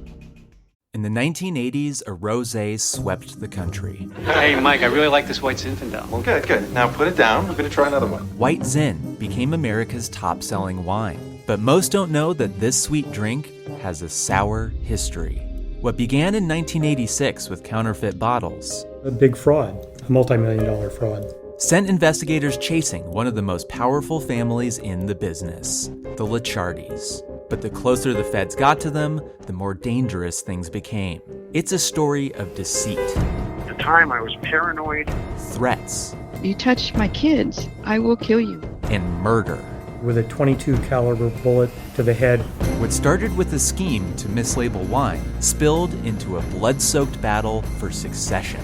In the 1980s, a rosé swept the country. Hey, Mike, I really like this White Zinfandel. Well, good. Now put it down. We're going to try another one. White Zin became America's top-selling wine. But most don't know that this sweet drink has a sour history. What began in 1986 with counterfeit bottles. A big fraud, a multi-million-dollar fraud. Sent investigators chasing one of the most powerful families in the business, the Licciardis. But the closer the feds got to them, the more dangerous things became. It's a story of deceit. At the time, I was paranoid. Threats. You touch my kids, I will kill you. And murder. With a .22 caliber bullet to the head. What started with a scheme to mislabel wine spilled into a blood-soaked battle for succession.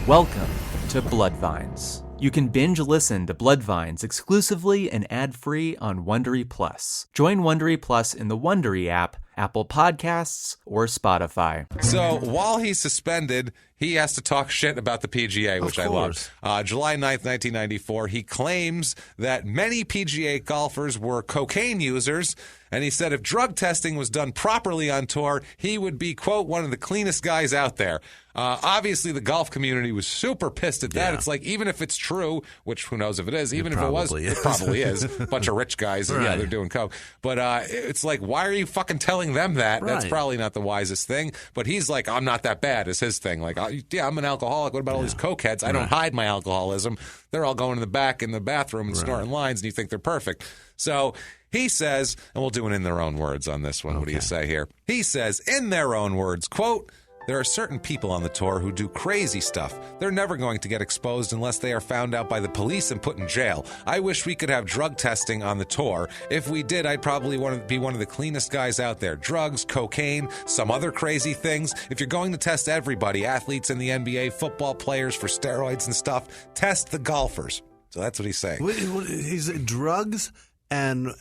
Welcome to Bloodvines. You can binge listen to Bloodvines exclusively and ad-free on Wondery Plus. Join Wondery Plus in the Wondery app, Apple Podcasts, or Spotify. So while he's suspended, he has to talk shit about the PGA, which I love. July 9th, 1994, he claims that many PGA golfers were cocaine users, and he said if drug testing was done properly on tour, he would be, quote, one of the cleanest guys out there. Obviously, the golf community was super pissed at that. Yeah. It's like, even if it's true, which who knows if it is, even if it was, it probably is. A bunch of rich guys, right. Yeah, they're doing coke. But it's like, why are you fucking telling them that? Right. That's probably not the wisest thing. But he's like, I'm not that bad, is his thing. Like, yeah, I'm an alcoholic. What about all these cokeheads? I don't hide my alcoholism. They're all going in the back in the bathroom and snorting lines, and you think they're perfect. So he says, and we'll do it in their own words on this one. Okay. What do you say here? He says, in their own words, quote, there are certain people on the tour who do crazy stuff. They're never going to get exposed unless they are found out by the police and put in jail. I wish we could have drug testing on the tour. If we did, I'd probably want to be one of the cleanest guys out there. Drugs, cocaine, some other crazy things. If you're going to test everybody, athletes in the NBA, football players for steroids and stuff, test the golfers. So that's what he's saying. He's drugs and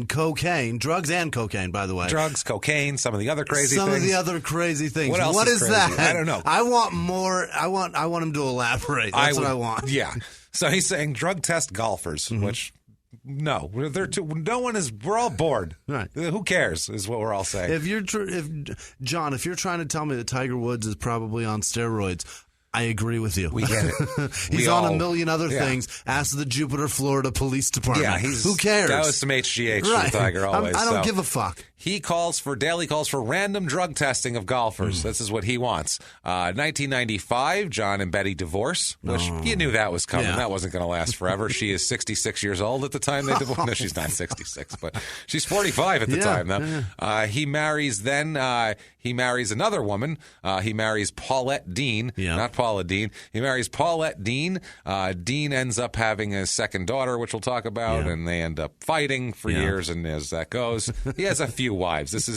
cocaine, drugs and cocaine, by the way. Drugs, cocaine, some of the other crazy things. Some of the other crazy things. What else What is crazy? that? I don't know. I want more. I want him to elaborate. That's what I want. Yeah. So he's saying drug test golfers, which no, no one is. We're all bored. Right. Who cares? Is what we're all saying. If you're John, if you're trying to tell me that Tiger Woods is probably on steroids, I agree with you. We get it. He's on a million other things. Ask the Jupiter, Florida Police Department. Yeah, who cares? That was some HGH right. for Tiger always. I don't give a fuck. Daly calls for random drug testing of golfers. This is what he wants. 1995, John and Betty divorce, which you knew that was coming. Yeah. That wasn't going to last forever. She is 66 years old at the time they divorced. No, she's not 66, but she's 45 at the time, though. Yeah. He marries another woman. He marries Paulette Dean, not Paula Dean. He marries Paulette Dean. Dean ends up having a second daughter, which we'll talk about, and they end up fighting for years, and as that goes, he has a few wives. This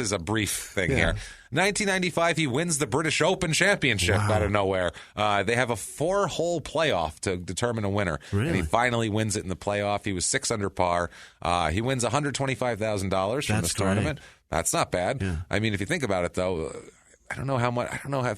is a brief thing here. 1995, he wins the British Open Championship out of nowhere. They have a 4-hole playoff to determine a winner. Really? And he finally wins it in the playoff. He was 6 under par. He wins $125,000 from this tournament. That's not bad. Yeah. I mean, if you think about it, though, I don't know how much. I don't know how.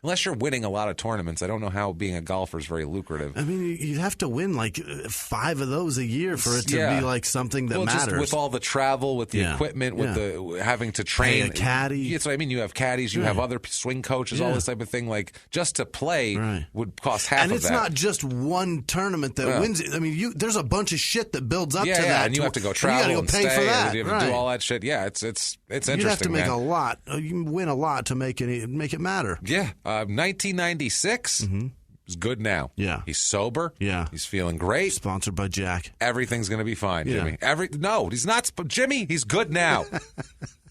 Unless you're winning a lot of tournaments, I don't know how being a golfer is very lucrative. I mean, you'd have to win like 5 of those a year for it to be like something that matters. Just with all the travel, with the equipment, with the having to train. Pay a caddy. That's what I mean. You have caddies, you have other swing coaches, all this type of thing. Like just to play would cost half of that. And it's not just one tournament that wins it. I mean, there's a bunch of shit that builds up to that. And you have to go travel, you got to go pay for that. You have to do all that shit. Yeah, it's interesting. You have to make a lot. You win a lot to make it matter. Yeah. 1996 is good now. Yeah. He's sober. Yeah. He's feeling great. Sponsored by Jack. Everything's going to be fine, Jimmie. No, he's not. Jimmie, he's good now.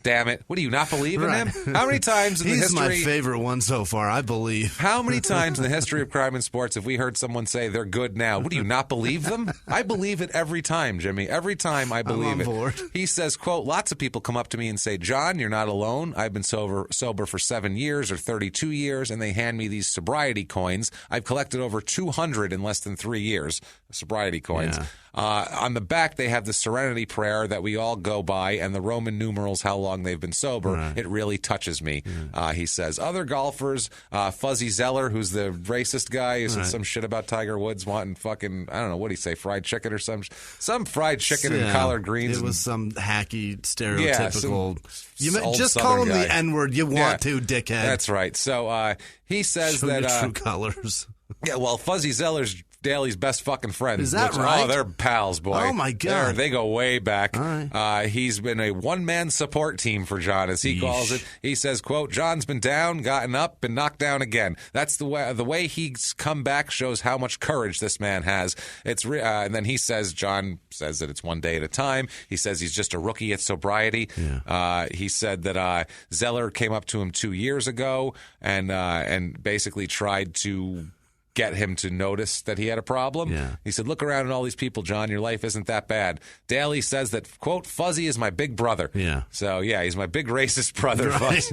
Damn it. What, do you not believe in him? How many times in the history... He's my favorite one so far, I believe. How many times in the history of crime and sports have we heard someone say they're good now? What, do you not believe them? I believe it every time, Jimmie. Every time I believe I'm on board. He says, quote, lots of people come up to me and say, John, you're not alone. I've been sober for 7 years or 32 years, and they hand me these sobriety coins. I've collected over 200 in less than 3 years, sobriety coins. Yeah. On the back, they have the Serenity Prayer that we all go by and the Roman numerals, how long they've been sober. Right. It really touches me, he says. Other golfers, Fuzzy Zeller, who's the racist guy, who said some shit about Tiger Woods wanting fucking, I don't know, what did he say, fried chicken or some fried chicken and collard greens. It was some hacky, stereotypical. Just Southern call him guy. The N-word you want to, dickhead. That's right. So he says Show that... your true colors. Yeah, well, Fuzzy Zeller's Daly's best fucking friend. Is that right? Oh, they're pals, boy. Oh, my God. They go way back. All right. He's been a one-man support team for John, as he calls it. He says, quote, John's been down, gotten up, been knocked down again. That's the way he's come back shows how much courage this man has. And then he says, John says that it's one day at a time. He says he's just a rookie at sobriety. Yeah. He said that Zeller came up to him 2 years ago and basically tried to get him to notice that he had a problem. Yeah. He said, look around at all these people, John. Your life isn't that bad. Daly says that, quote, Fuzzy is my big brother. Yeah. So, yeah, he's my big racist brother. Right.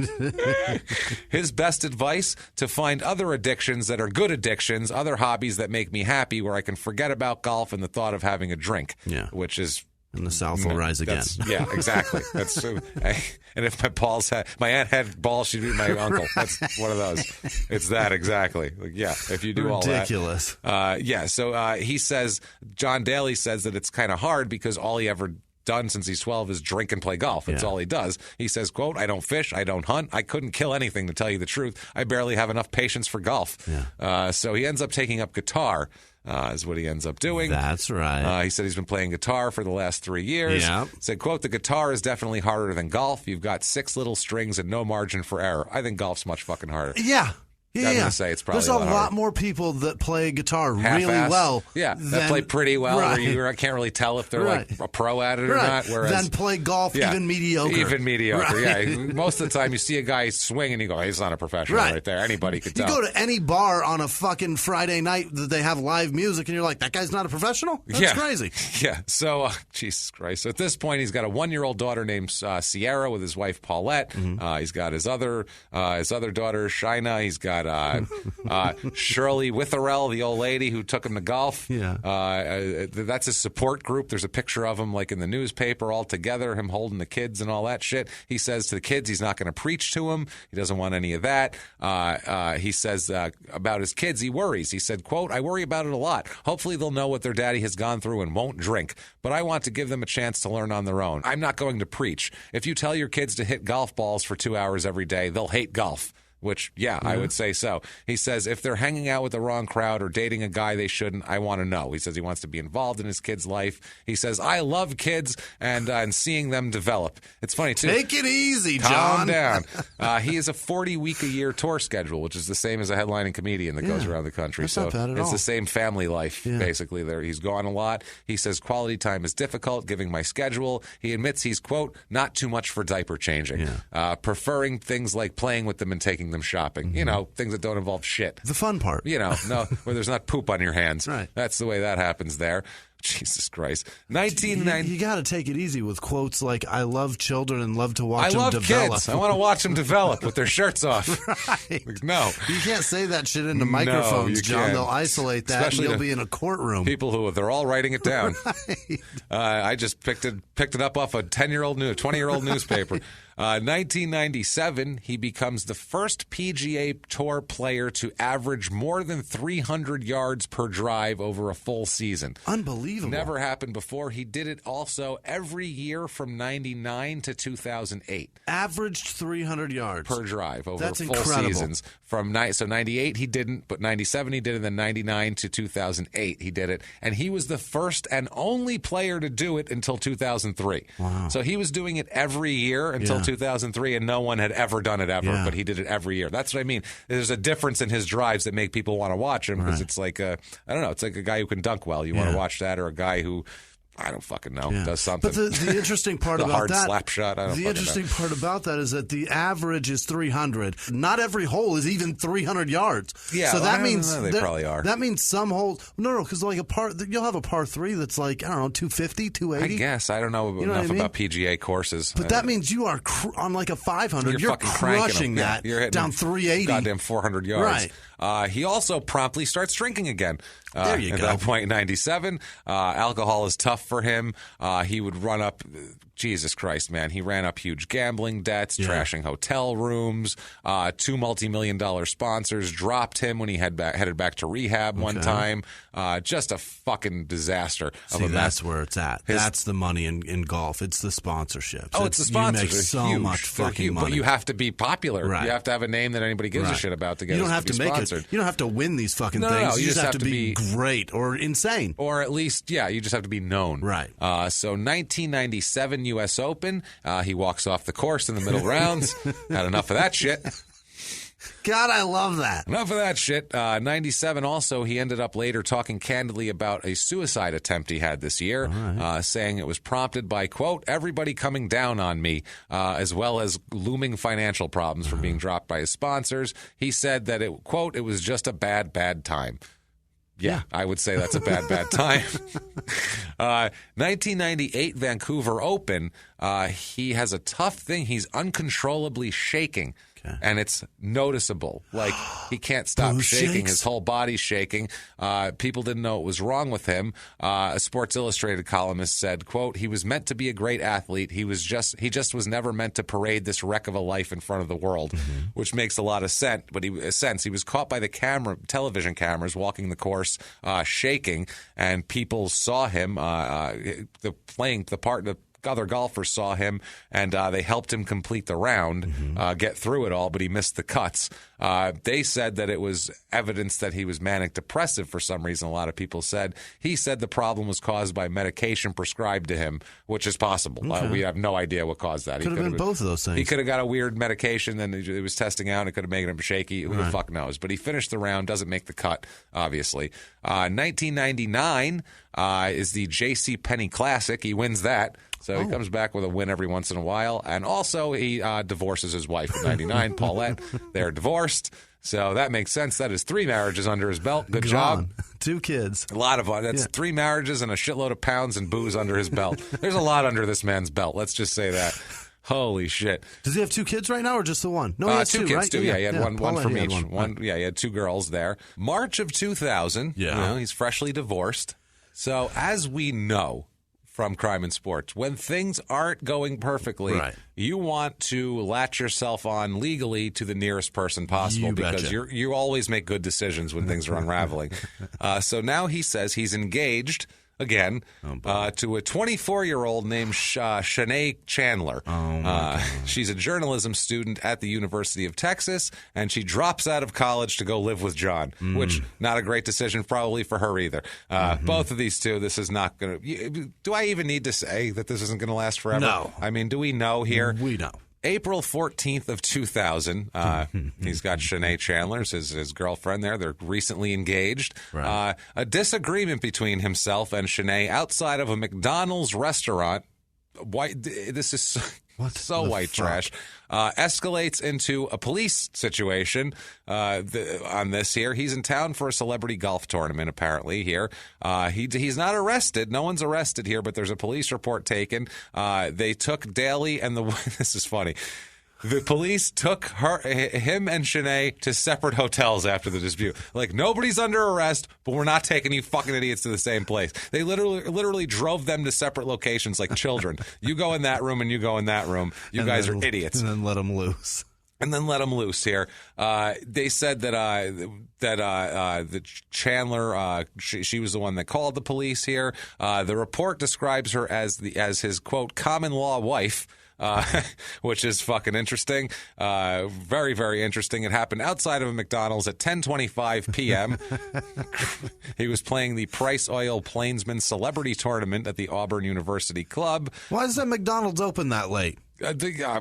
His best advice, to find other addictions that are good addictions, other hobbies that make me happy, where I can forget about golf and the thought of having a drink, which is... And the South will rise again. Yeah, exactly. And if my aunt had balls, she'd be my uncle. That's one of those. It's that exactly. If you do all that. Ridiculous. So he says, John Daly says that it's kind of hard because all he ever done since he's 12 is drink and play golf. That's all he does. He says, quote, I don't fish, I don't hunt, I couldn't kill anything, to tell you the truth. I barely have enough patience for golf. Yeah. So he ends up taking up guitar. Is what he ends up doing. That's right. He said he's been playing guitar for the last 3 years. Yeah. Said, quote, the guitar is definitely harder than golf. You've got 6 little strings and no margin for error. I think golf's much fucking harder. Yeah. I'm going to say it's probably There's a lot more people that play guitar half-ass. really well. Yeah, that play pretty well. Right. Where you can't really tell if they're like a pro at it or not. Whereas, then play golf even mediocre. Even mediocre, right. Yeah. Most of the time you see a guy swing and you go, hey, he's not a professional right there. Anybody could tell. You go to any bar on a fucking Friday night that they have live music and you're like, that guy's not a professional? That's crazy. Yeah. So, Jesus Christ. So at this point, he's got a 1-year-old daughter named Sierra with his wife Paulette. Mm-hmm. He's got his other daughter, Shina. He's got that. Shirley Witherell, the old lady who took him to golf, that's his support group. There's a picture of him like in the newspaper all together, him holding the kids and all that shit. He says to the kids he's not going to preach to them. He doesn't want any of that. He says about his kids, he worries. He said, quote, I worry about it a lot. Hopefully they'll know what their daddy has gone through and won't drink. But I want to give them a chance to learn on their own. I'm not going to preach. If you tell your kids to hit golf balls for 2 hours every day, they'll hate golf. Which, I would say so. He says, if they're hanging out with the wrong crowd or dating a guy they shouldn't, I want to know. He says he wants to be involved in his kid's life. He says, I love kids and seeing them develop. It's funny, too. Take it easy, John. Calm down. He has a 40-week-a-year tour schedule, which is the same as a headlining comedian that goes around the country. That's not bad at all. It's the same family life, basically. There, he's gone a lot. He says, quality time is difficult, given my schedule. He admits he's, quote, not too much for diaper changing, preferring things like playing with them and taking them shopping. You know, things that don't involve shit. The fun part. You know, where there's not poop on your hands. Right. That's the way that happens there. Jesus Christ. You got to take it easy with quotes like, I love children and love to watch them develop. Kids. I want to watch them develop with their shirts off. Right. Like, no. You can't say that shit into microphones, John. Can't. They'll isolate that Especially and you'll be in a courtroom. People they're all writing it down. Right. I just picked it up off a 20-year-old newspaper. 1997, he becomes the first PGA Tour player to average more than 300 yards per drive over a full season. Unbelievable. Never happened before. He did it also every year from 99 to 2008. Averaged 300 yards per drive over That's full incredible. Seasons. So 98 he didn't, but 97 he did, and then 99 to 2008 he did it. And he was the first and only player to do it until 2003. Wow. So he was doing it every year until 2003, and no one had ever done it ever, but he did it every year. That's what I mean. There's a difference in his drives that make people want to watch him, because it's like, I don't know, it's like a guy who can dunk well. You want to watch that, or a guy who, I don't fucking know, does something. But the interesting part the about hard that, slap shot, I don't the interesting part about that is that the average is 300. Not every hole is even 300 yards. Yeah, so that means they probably are. That means some holes. No, because like you'll have a par 3 that's like, I don't know, 250, 280. I guess I don't know enough about PGA courses. But that means you are on like a 500. You're fucking crushing that you're hitting down 380, goddamn 400 yards. Right. He also promptly starts drinking again. There you go. At that point in 97, alcohol is tough for him. He would run up, Jesus Christ, man. He ran up huge gambling debts, trashing hotel rooms. 2 multi-million-dollar sponsors dropped him when he headed back to rehab one time. Just a fucking disaster. See, that's where it's at. That's the money in golf. It's the sponsorships. Oh, it's the sponsors. You make so huge. much fucking money. But you have to be popular. Right. You have to have a name that anybody gives a shit about to get You don't have to make sponsored. it. You don't have to win these fucking things. No, you just have to be great or insane. Or at least, you just have to be known. Right. So 1997 U.S. Open, he walks off the course in the middle rounds. Had enough of that shit. God, I love that. Enough of that shit. 97 also, he ended up later talking candidly about a suicide attempt he had this year, saying it was prompted by, quote, everybody coming down on me, as well as looming financial problems from being dropped by his sponsors. He said that, it, quote, it was just a bad time. Yeah, I would say that's a bad time. 1998 Vancouver Open, he has a tough thing. He's uncontrollably shaking. And it's noticeable. Like, he can't stop shaking. Shakes? His whole body's shaking. People didn't know what was wrong with him. A Sports Illustrated columnist said, quote, he was meant to be a great athlete. He just was never meant to parade this wreck of a life in front of the world, which makes a lot of sense. But he was caught by the television cameras walking the course, shaking, and people saw him, the other golfers saw him, and they helped him complete the round, get through it all, but he missed the cuts. They said that it was evidence that he was manic depressive for some reason, a lot of people said. He said the problem was caused by medication prescribed to him, which is possible. We have no idea what caused that. Could have been both of those things. He could have got a weird medication, and it was testing out, and it could have made him shaky. Who the fuck knows? But he finished the round, doesn't make the cut, obviously. 1999 is the J.C. Penney Classic. He wins that. So he comes back with a win every once in a while. And also he divorces his wife in 99, Paulette. They're divorced. So that makes sense. That is 3 marriages under his belt. Good job. 2 kids. A lot of that's 3 marriages and a shitload of pounds and booze under his belt. There's a lot under this man's belt. Let's just say that. Holy shit. Does he have 2 kids right now or just the one? No, he has 2 two, kids, right? too. Yeah, he had one from each. One. Yeah, he had 2 girls there. March of 2000. Yeah. He's freshly divorced. So, as we know from Crime and Sports, when things aren't going perfectly, you want to latch yourself on legally to the nearest person possible because you always make good decisions when things are unraveling. So now he says he's engaged again to a 24-year-old named Shanae Chandler. She's a journalism student at the University of Texas, and she drops out of college to go live with John, which not a great decision probably for her either. Both of these two, this is not going to... Do I even need to say that this isn't going to last forever? No. I mean, do we know here? We know. April 14th of 2000, he's got Shanae Chandler, his girlfriend there. They're recently engaged. A disagreement between himself and Shanae outside of a McDonald's restaurant. This is so white trash. Escalates into a police situation on this here. He's in town for a celebrity golf tournament, apparently, here. He's not arrested. No one's arrested here, but there's a police report taken. They took Daly and this is funny. The police took him and Shanae to separate hotels after the dispute. Like, nobody's under arrest, but we're not taking you fucking idiots to the same place. They literally drove them to separate locations like children. You go in that room and you go in that room. You guys are idiots. And then let them loose. Here. They said that Chandler, she was the one that called the police here. The report describes her as his, quote, common law wife. Which is fucking interesting. Very, very interesting. It happened outside of a McDonald's at 10:25 p.m. He was playing the Price Oil Plainsman Celebrity Tournament at the Auburn University Club. Why is that McDonald's open that late?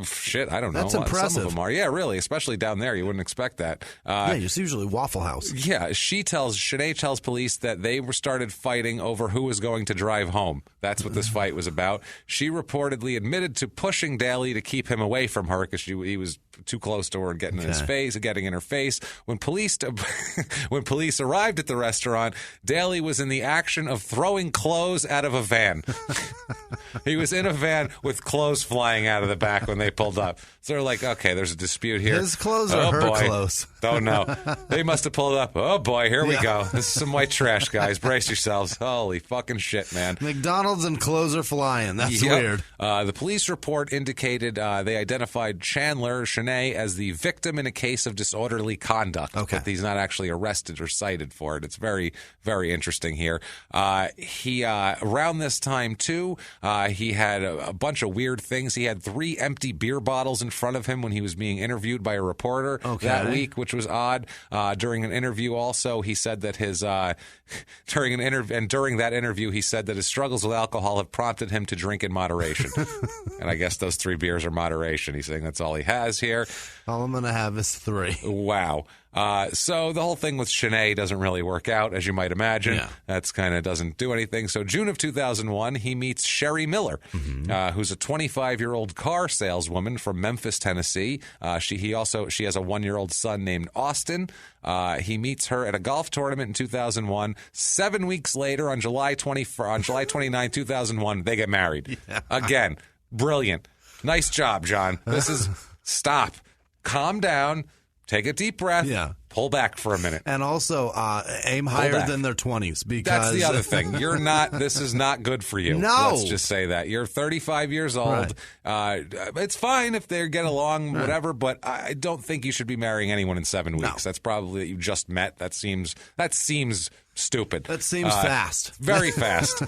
Shit, I don't know. That's impressive. Some of them are. Yeah, really, especially down there. You wouldn't expect that. It's usually Waffle House. Yeah, Shanae tells police that they started fighting over who was going to drive home. That's what this fight was about. She reportedly admitted to pushing Daly to keep him away from her because he was too close to her and getting in her face. When police arrived at the restaurant, Daly was in the action of throwing clothes out of a van. He was in a van with clothes flying out of the back when they pulled up. So they're like, okay, there's a dispute here. His clothes or her clothes? Don't know. They must have pulled up. Oh, boy, here we go. This is some white trash, guys. Brace yourselves. Holy fucking shit, man. McDonald's and clothes are flying. That's weird. The police report indicated they identified Shanae as the victim in a case of disorderly conduct. Okay. But he's not actually arrested or cited for it. It's very, very interesting here. He around this time, too, he had a bunch of weird things. He had 3 empty beer bottles in front of him when he was being interviewed by a reporter that week, which was odd. During an interview also, he said that during that interview, he said that his struggles with alcohol have prompted him to drink in moderation. And I guess those 3 beers are moderation. He's saying that's all he has here. All I'm going to have is 3. Wow. So the whole thing with Shanae doesn't really work out, as you might imagine. Yeah. That's kind of doesn't do anything. So June of 2001, he meets Sherry Miller, who's a 25-year-old car saleswoman from Memphis, Tennessee. She has a 1-year-old son named Austin. He meets her at a golf tournament in 2001. 7 weeks later, on July 29, 2001, they get married. Yeah. Again, brilliant. Nice job, John. This is stop. Calm down. Take a deep breath. Yeah. Pull back for a minute. And also aim higher than their 20s. Because that's the other thing. This is not good for you. No. Let's just say that. You're 35 years old. Right. It's fine if they get along, whatever, but I don't think you should be marrying anyone in 7 weeks. No. That's probably that you just met. That seems stupid. That seems fast. Very fast.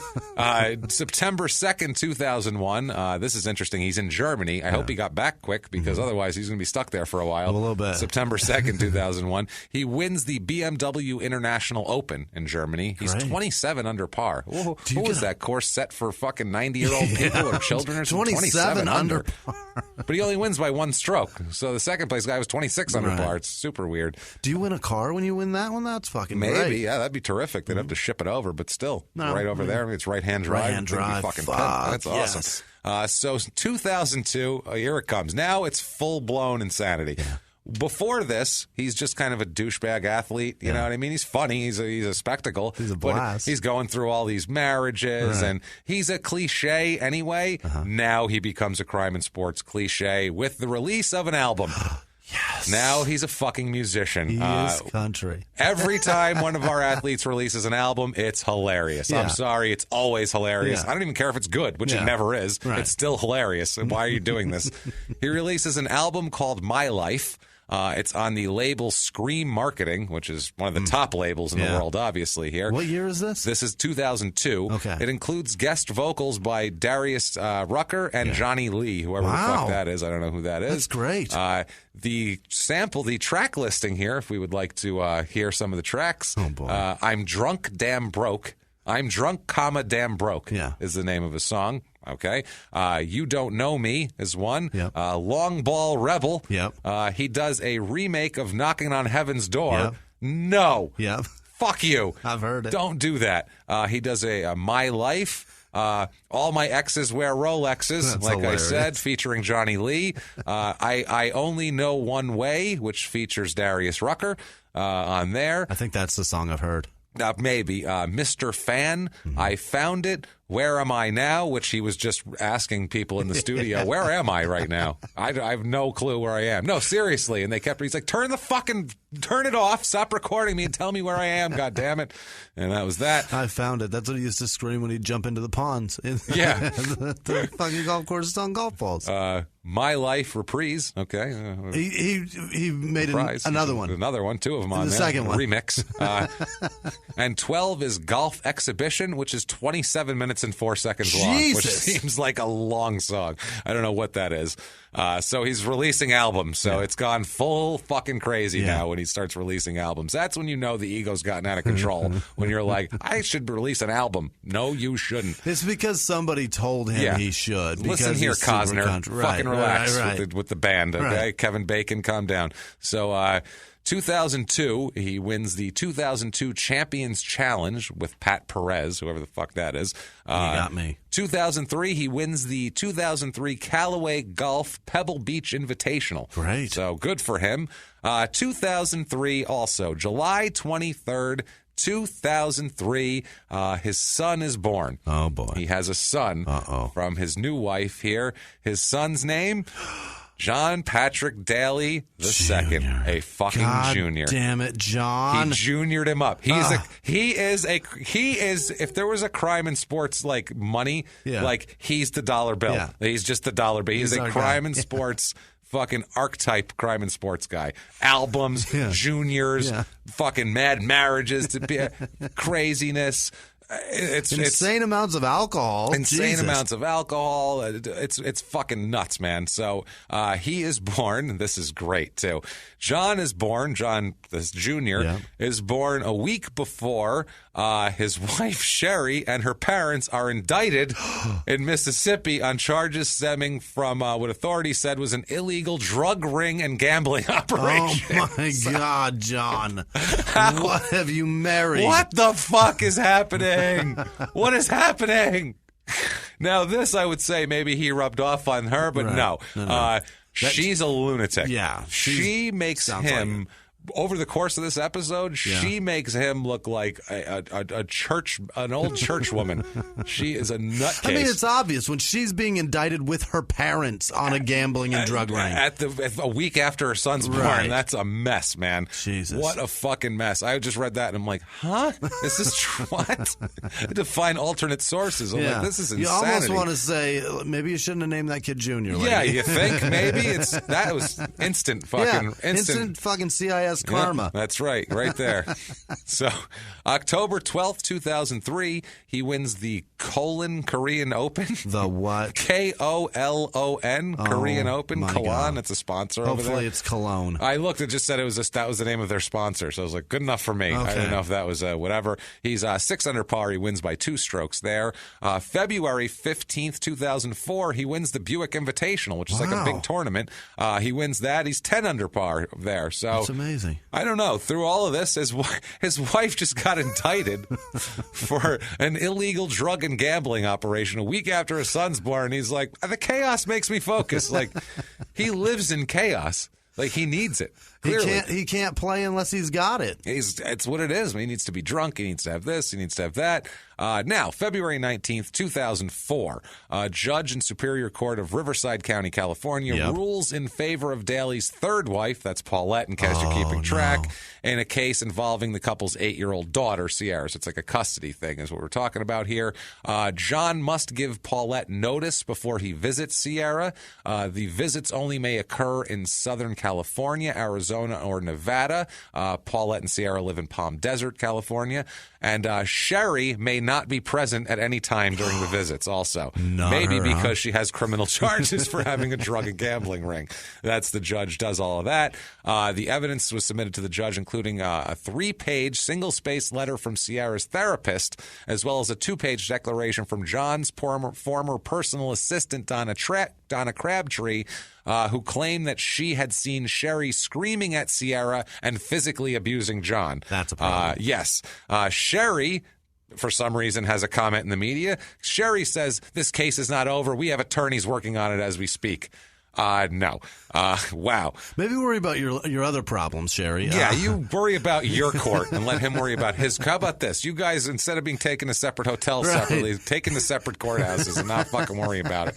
September 2nd, 2001. This is interesting. He's in Germany. I hope he got back quick because otherwise he's going to be stuck there for a while. A little bit. September 2nd, 2001. He wins the BMW International Open in Germany. He's 27 under par. What was that course set for fucking 90-year-old people or children or something? 27 under par. But he only wins by 1 stroke. So the second place guy was 26 under par. It's super weird. Do you win a car when you win that one? That's fucking Maybe, great. Yeah, that'd be terrific. They'd have to ship it over, but still, right over there. It's right-hand drive. Right-hand drive. Fucking that's awesome. Yes. So 2002, here it comes. Now it's full-blown insanity. Yeah. before this, he's just kind of a douchebag athlete. You know what I mean? He's funny. He's a spectacle. He's a blast. But he's going through all these marriages, and he's a cliche anyway. Now he becomes a crime and sports cliche with the release of an album. Yes. Now he's a fucking musician. He is country. Every time one of our athletes releases an album, it's hilarious. I'm sorry, it's always hilarious. I don't even care if it's good, which it never is. It's still hilarious. And why are you doing this? He releases an album called My Life. It's on the label Scream Marketing, which is one of the top labels in the world, obviously, here. What year is this? This is 2002. Okay. It includes guest vocals by Darius Rucker and Johnny Lee, whoever the fuck that is. I don't know who that is. That's great. The track listing here, if we would like to hear some of the tracks. Oh, boy. I'm Drunk, Damn Broke. I'm Drunk, Damn Broke is the name of a song. Okay. You Don't Know Me is one. Yep. Long Ball Rebel. Yep. He does a remake of Knocking on Heaven's Door. Yep. No. Yep. Fuck you. I've heard it. Don't do that. He does a My Life. All My Exes Wear Rolexes, That's like hilarious. I said, featuring Johnny Lee. I Only Know One Way, which features Darius Rucker on there. I think that's the song I've heard. Maybe. Mr. Fan, I Found It. Where Am I Now? Which he was just asking people in the studio, where am I right now? I have no clue where I am. No, seriously. And he's like, turn it off. Stop recording me and tell me where I am. God damn it. And that was that. I found it. That's what he used to scream when he'd jump into the ponds. Yeah. the fucking golf courses on golf balls. My Life Reprise. Okay. He made another one. Another one. Two of them on the there. second one. Remix. And 12 is Golf Exhibition, which is 27 minutes and 4 seconds long, which seems like a long song. I don't know what that is. So he's releasing albums. So it's gone full fucking crazy now when he starts releasing albums. That's when you know the ego's gotten out of control. When you're like, I should release an album. No, you shouldn't. It's because somebody told him he should. Listen here, Cosner. Fucking relax with the band, okay? Right. Kevin Bacon, calm down. So 2002, he wins the 2002 Champions Challenge with Pat Perez, whoever the fuck that is. You got me. 2003, he wins the 2003 Callaway Golf Pebble Beach Invitational. Great. So good for him. 2003 also, July 23rd, 2003, his son is born. Oh, boy. He has a son from his new wife here. His son's name... John Patrick Daly II, a fucking junior. Damn it, John! He juniored him up. He is. If there was a crime in sports like money, like he's the dollar bill. Yeah. He's just the dollar bill. He's a crime in sports. Fucking archetype crime and sports guy. Albums, juniors, fucking mad marriages, to be craziness. It's insane amounts of alcohol. Insane amounts of alcohol. It's fucking nuts, man. So he is born. This is great too. John is born. John, this junior, is born a week before his wife Sherry and her parents are indicted in Mississippi on charges stemming from what authorities said was an illegal drug ring and gambling operation. Oh my God, John! What have you married? What the fuck is happening? What is happening? Now, this I would say maybe he rubbed off on her, but no. She's a lunatic. Yeah, she makes him. Over the course of this episode, she makes him look like an old church woman. She is a nutcase. I mean, it's obvious when she's being indicted with her parents on a gambling and drug ring. A week after her son's born. That's a mess, man. Jesus. What a fucking mess. I just read that and I'm like, huh? Is this true? What? I had to find alternate sources. I'm like, this is insanity. You almost want to say, maybe you shouldn't have named that kid Junior. Lady. Yeah, you think? Maybe? That was instant fucking... instant fucking CIS karma. That's right there. So, October 12th, 2003, he wins the Korean Open. The what? Kolon Korean Open. Kolon, it's a sponsor over there. Hopefully it's Cologne. I looked, it just said that was the name of their sponsor. So I was like, good enough for me. Okay. I didn't know if that was whatever. He's 6 under par. He wins by 2 strokes there. February 15th, 2004, he wins the Buick Invitational, which is like a big tournament. He wins that. He's 10 under par there. So that's amazing. I don't know. Through all of this, his wife just got indicted for an illegal drug and gambling operation a week after his son's born. He's like, the chaos makes me focus. Like, he lives in chaos. Like, he needs it. Clearly. He can't play unless he's got it. It's what it is. I mean, he needs to be drunk. He needs to have this. He needs to have that. Now, February 19th, 2004, a judge in Superior Court of Riverside County, California, rules in favor of Daly's third wife, that's Paulette, in case you're keeping track, in a case involving the couple's 8-year-old daughter, Sierra. So it's like a custody thing is what we're talking about here. John must give Paulette notice before he visits Sierra. The visits only may occur in Southern California, Arizona, or Nevada. Paulette and Sierra live in Palm Desert, California. And Sherry may not be present at any time during the visits also. Maybe because she has criminal charges for having a drug and gambling ring. That's the judge does all of that. The evidence was submitted to the judge, including a 3-page single-spaced letter from Sierra's therapist, as well as a 2-page declaration from John's former personal assistant, Donna Crabtree, who claimed that she had seen Sherry screaming at Sierra and physically abusing John. That's a problem. Yes. Sherry, for some reason, has a comment in the media. Sherry says, this case is not over. We have attorneys working on it as we speak. No. Wow. Maybe worry about your other problems, Sherry. Yeah, you worry about your court and let him worry about his. How about this? You guys, instead of being taken to separate hotels separately, taken to separate courthouses and not fucking worry about it.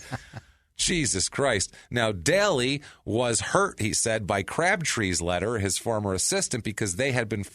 Jesus Christ. Now, Daly was hurt, he said, by Crabtree's letter, his former assistant, because they had been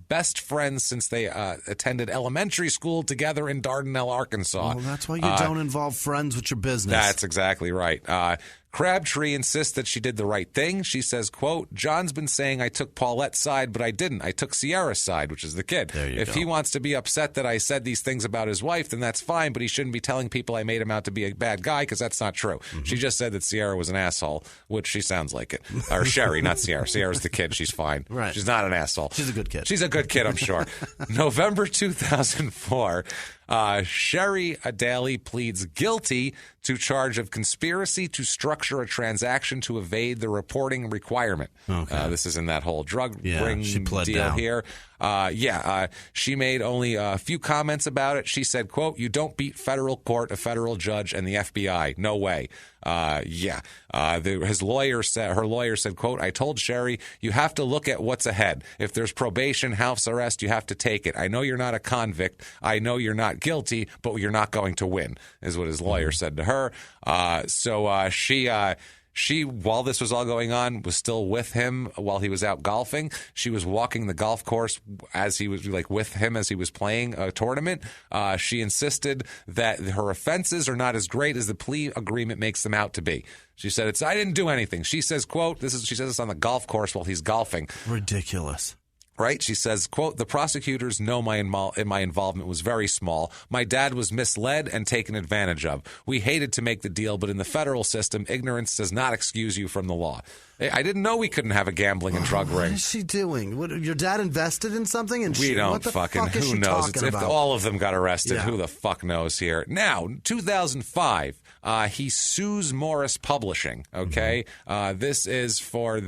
best friends since they attended elementary school together in Dardanelle, Arkansas. Well, that's why you don't involve friends with your business. That's exactly right. Crabtree insists that she did the right thing. She says, quote, John's been saying I took Paulette's side, but I didn't. I took Sierra's side, which is the kid. If he wants to be upset that I said these things about his wife, then that's fine, but he shouldn't be telling people I made him out to be a bad guy, because that's not true. Mm-hmm. She just said that Sierra was an asshole, which she sounds like it. Or Sherry, not Sierra. Sierra's the kid. She's fine. Right. She's not an asshole. She's a good kid. She's a good kid, I'm sure. November 2004, Sherry Daly pleads guilty to charge of conspiracy to structure a transaction to evade the reporting requirement. Okay. This is in that whole drug ring deal here. She made only a few comments about it. She said, quote, you don't beat federal court, a federal judge, and the FBI. No way. Her lawyer said, quote, I told Sherry, you have to look at what's ahead. If there's probation, house arrest, you have to take it. I know you're not a convict. I know you're not guilty, but you're not going to win, is what his lawyer said to her. She, while this was all going on, was still with him while he was out golfing. She was walking the golf course as he was with him as he was playing a tournament. She insisted that her offenses are not as great as the plea agreement makes them out to be. She said, I didn't do anything. She says, quote, she says this on the golf course while he's golfing. Ridiculous. Right? She says, quote, the prosecutors know my involvement was very small. My dad was misled and taken advantage of. We hated to make the deal, but in the federal system, ignorance does not excuse you from the law. I didn't know we couldn't have a gambling and drug ring. What is she doing? Your dad invested in something? And we don't what the fucking, fuck is who she knows? Talking if about? all of them got arrested, who the fuck knows here? Now, 2005, he sues Morris Publishing, okay? This is for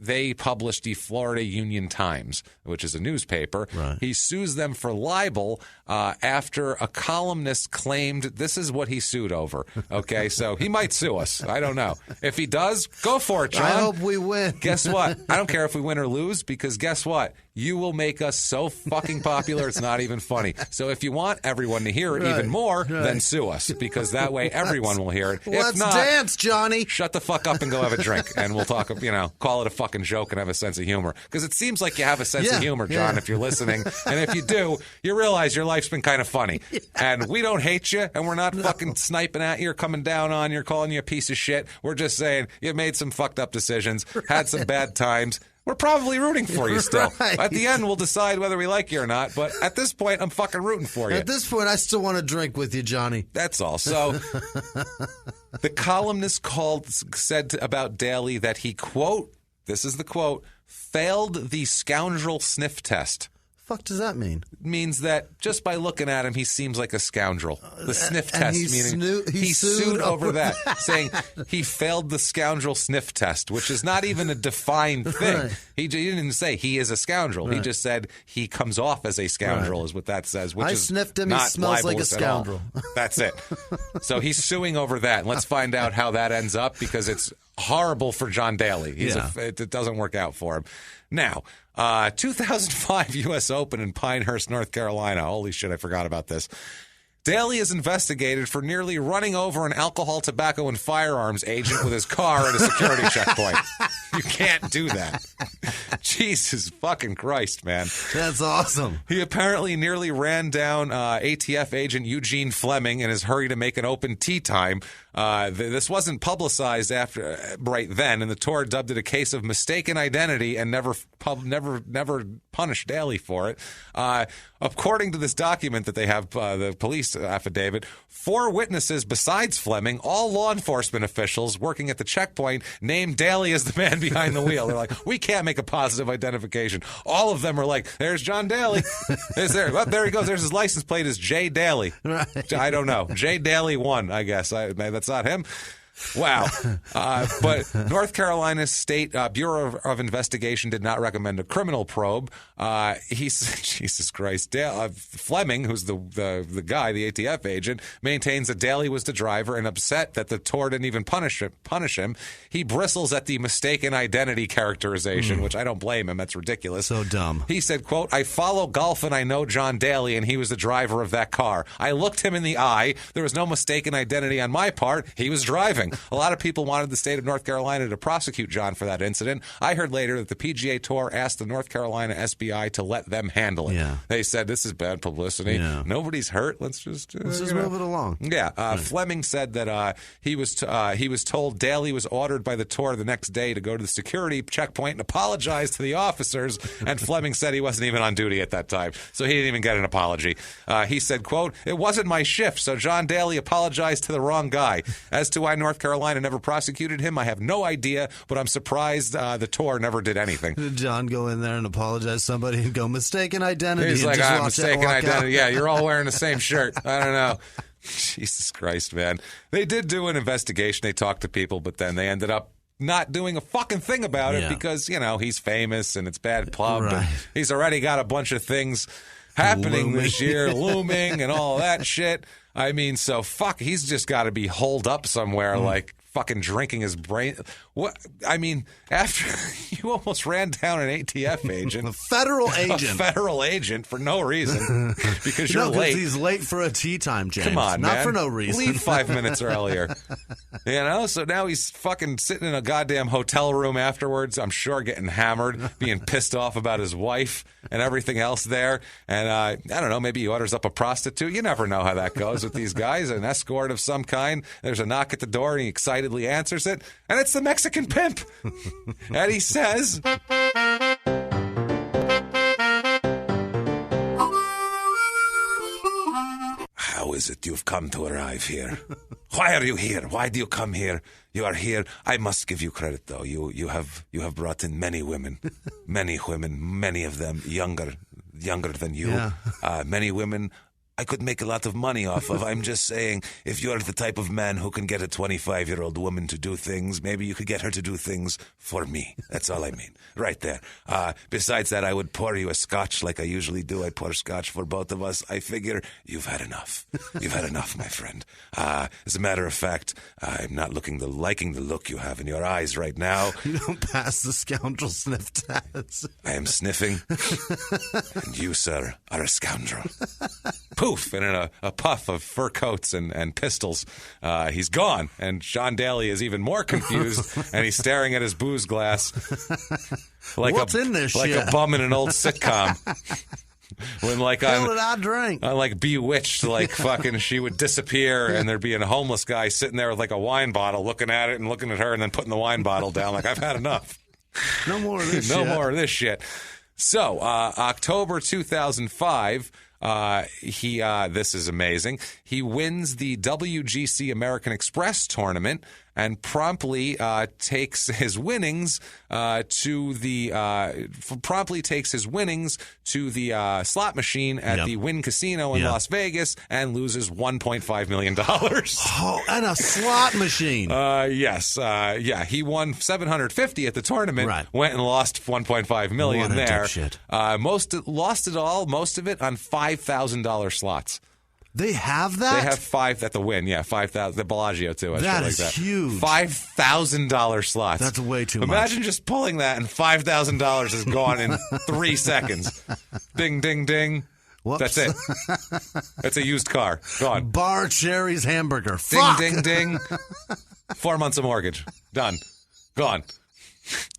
they published the Florida Union Times, which is a newspaper. Right. He sues them for libel after a columnist claimed this is what he sued over. Okay, so he might sue us. I don't know. If he does, go for it, John. I hope we win. Guess what? I don't care if we win or lose, because guess what? You will make us so fucking popular, it's not even funny. So if you want everyone to hear it even more, then sue us, because that way everyone will hear it. Let's if not, dance, Johnny. Shut the fuck up and go have a drink, and we'll talk, call it a fucking joke and have a sense of humor. Because it seems like you have a sense of humor, John, if you're listening. And if you do, you realize your life's been kind of funny. And we don't hate you, and we're not fucking sniping at you or coming down on you or calling you a piece of shit. We're just saying you made some fucked up decisions, had some bad times. We're probably rooting for you still. Right. At the end, we'll decide whether we like you or not. But at this point, I'm fucking rooting for you. At this point, I still want to drink with you, Johnny. That's all. So the columnist said about Daly that he, quote, this is the quote, failed the scoundrel sniff test. Fuck does that mean? It means that just by looking at him, he seems like a scoundrel. The sniff test, meaning he sued over that, saying he failed the scoundrel sniff test, which is not even a defined thing. Right. He didn't say he is a scoundrel. Right. He just said he comes off as a scoundrel, is what that says. Which I is sniffed him. Not he smells like a scoundrel. That's it. So he's suing over that. And let's find out how that ends up, because it's horrible for John Daly. It doesn't work out for him. Now, 2005 U.S. Open in Pinehurst, North Carolina. Holy shit, I forgot about this. Daly is investigated for nearly running over an alcohol, tobacco, and firearms agent with his car at a security checkpoint. You can't do that. Jesus fucking Christ, man. That's awesome. He apparently nearly ran down ATF agent Eugene Fleming in his hurry to make an open tee time. This wasn't publicized right then, and the tour dubbed it a case of mistaken identity and never punished Daly for it. According to this document that they have, the police affidavit, 4 witnesses besides Fleming, all law enforcement officials working at the checkpoint, named Daly as the man behind the wheel. They're like, we can't make a positive identification. All of them are like, there's John Daly. There he goes. There's his license plate is J. Daly. Right. I don't know. J. Daly 1, I guess. That's not him. Wow. But North Carolina's State Bureau of Investigation did not recommend a criminal probe. Jesus Christ. Fleming, who's the guy, the ATF agent, maintains that Daly was the driver and upset that the tour didn't even punish him. He bristles at the mistaken identity characterization, which I don't blame him. That's ridiculous. So dumb. He said, quote, I follow golf and I know John Daly, and he was the driver of that car. I looked him in the eye. There was no mistaken identity on my part. He was driving. A lot of people wanted the state of North Carolina to prosecute John for that incident. I heard later that the PGA Tour asked the North Carolina SBI to let them handle it. Yeah. They said, this is bad publicity. Yeah. Nobody's hurt. Let's just move it along. Yeah. Right. Fleming said that he was told Daly was ordered by the tour the next day to go to the security checkpoint and apologize to the officers. And Fleming said he wasn't even on duty at that time, so he didn't even get an apology. He said, quote, it wasn't my shift, so John Daly apologized to the wrong guy. As to why North Carolina never prosecuted him, I have no idea, but I'm surprised the tour never did anything. Did John go in there and apologize to somebody and go, mistaken identity? He's like, mistaken identity. Yeah, you're all wearing the same shirt. I don't know. Jesus Christ, man. They did do an investigation. They talked to people, but then they ended up not doing a fucking thing about it because, he's famous and it's bad pub. Right. And he's already got a bunch of things happening this year, looming and all that shit. I mean, so he's just got to be holed up somewhere like fucking drinking his brain. What? I mean, after you almost ran down an ATF agent. A federal agent for no reason because you're late. He's late for a tea time, James. Come on, Not man. for no reason. Leave 5 minutes earlier. So now he's fucking sitting in a goddamn hotel room afterwards, I'm sure getting hammered, being pissed off about his wife and everything else there. And I don't know, maybe he orders up a prostitute. You never know how that goes with these guys. An escort of some kind. There's a knock at the door and he excitedly answers it. And it's the Mexican pimp. And he says, how is it you've come to arrive here? Why are you here? Why do you come here? You are here. I must give you credit, though. You have brought in many women, many of them younger than you. Yeah. Many women I could make a lot of money off of. I'm just saying, if you're the type of man who can get a 25-year-old woman to do things, maybe you could get her to do things for me. That's all I mean. Right there. Besides that, I would pour you a scotch like I usually do. I pour scotch for both of us. I figure you've had enough. You've had enough, my friend. As a matter of fact, I'm not liking the look you have in your eyes right now. You don't pass the scoundrel sniff test. I am sniffing, and you, sir, are a scoundrel. Poof, and in a puff of fur coats and pistols, he's gone. And John Daly is even more confused, and he's staring at his booze glass like a bum in an old sitcom. When what did I drink? Like Bewitched, like fucking she would disappear and there'd be a homeless guy sitting there with like a wine bottle, looking at it and looking at her, and then putting the wine bottle down. Like, I've had enough. No more of this. No more of this shit. So, October 2005. This is amazing. He wins the WGC American Express tournament and promptly takes his winnings to the slot machine at the Wynn Casino in Las Vegas and loses $1.5 million. Oh, and a slot machine. Yes. He won $750 at the tournament. Right. Went and lost $1.5 million there. Shit. Most of it on $5,000 slots. They have that? They have 5 at the Wynn, yeah, 5,000. The Bellagio, too. That is huge. $5,000 slots. That's way too much. Imagine just pulling that and $5,000 is gone in 3 seconds. Ding, ding, ding. Whoops. That's it. That's a used car. Gone. Bar Cherry's hamburger. Ding, Fuck. ding, ding. 4 months of mortgage. Done. Gone.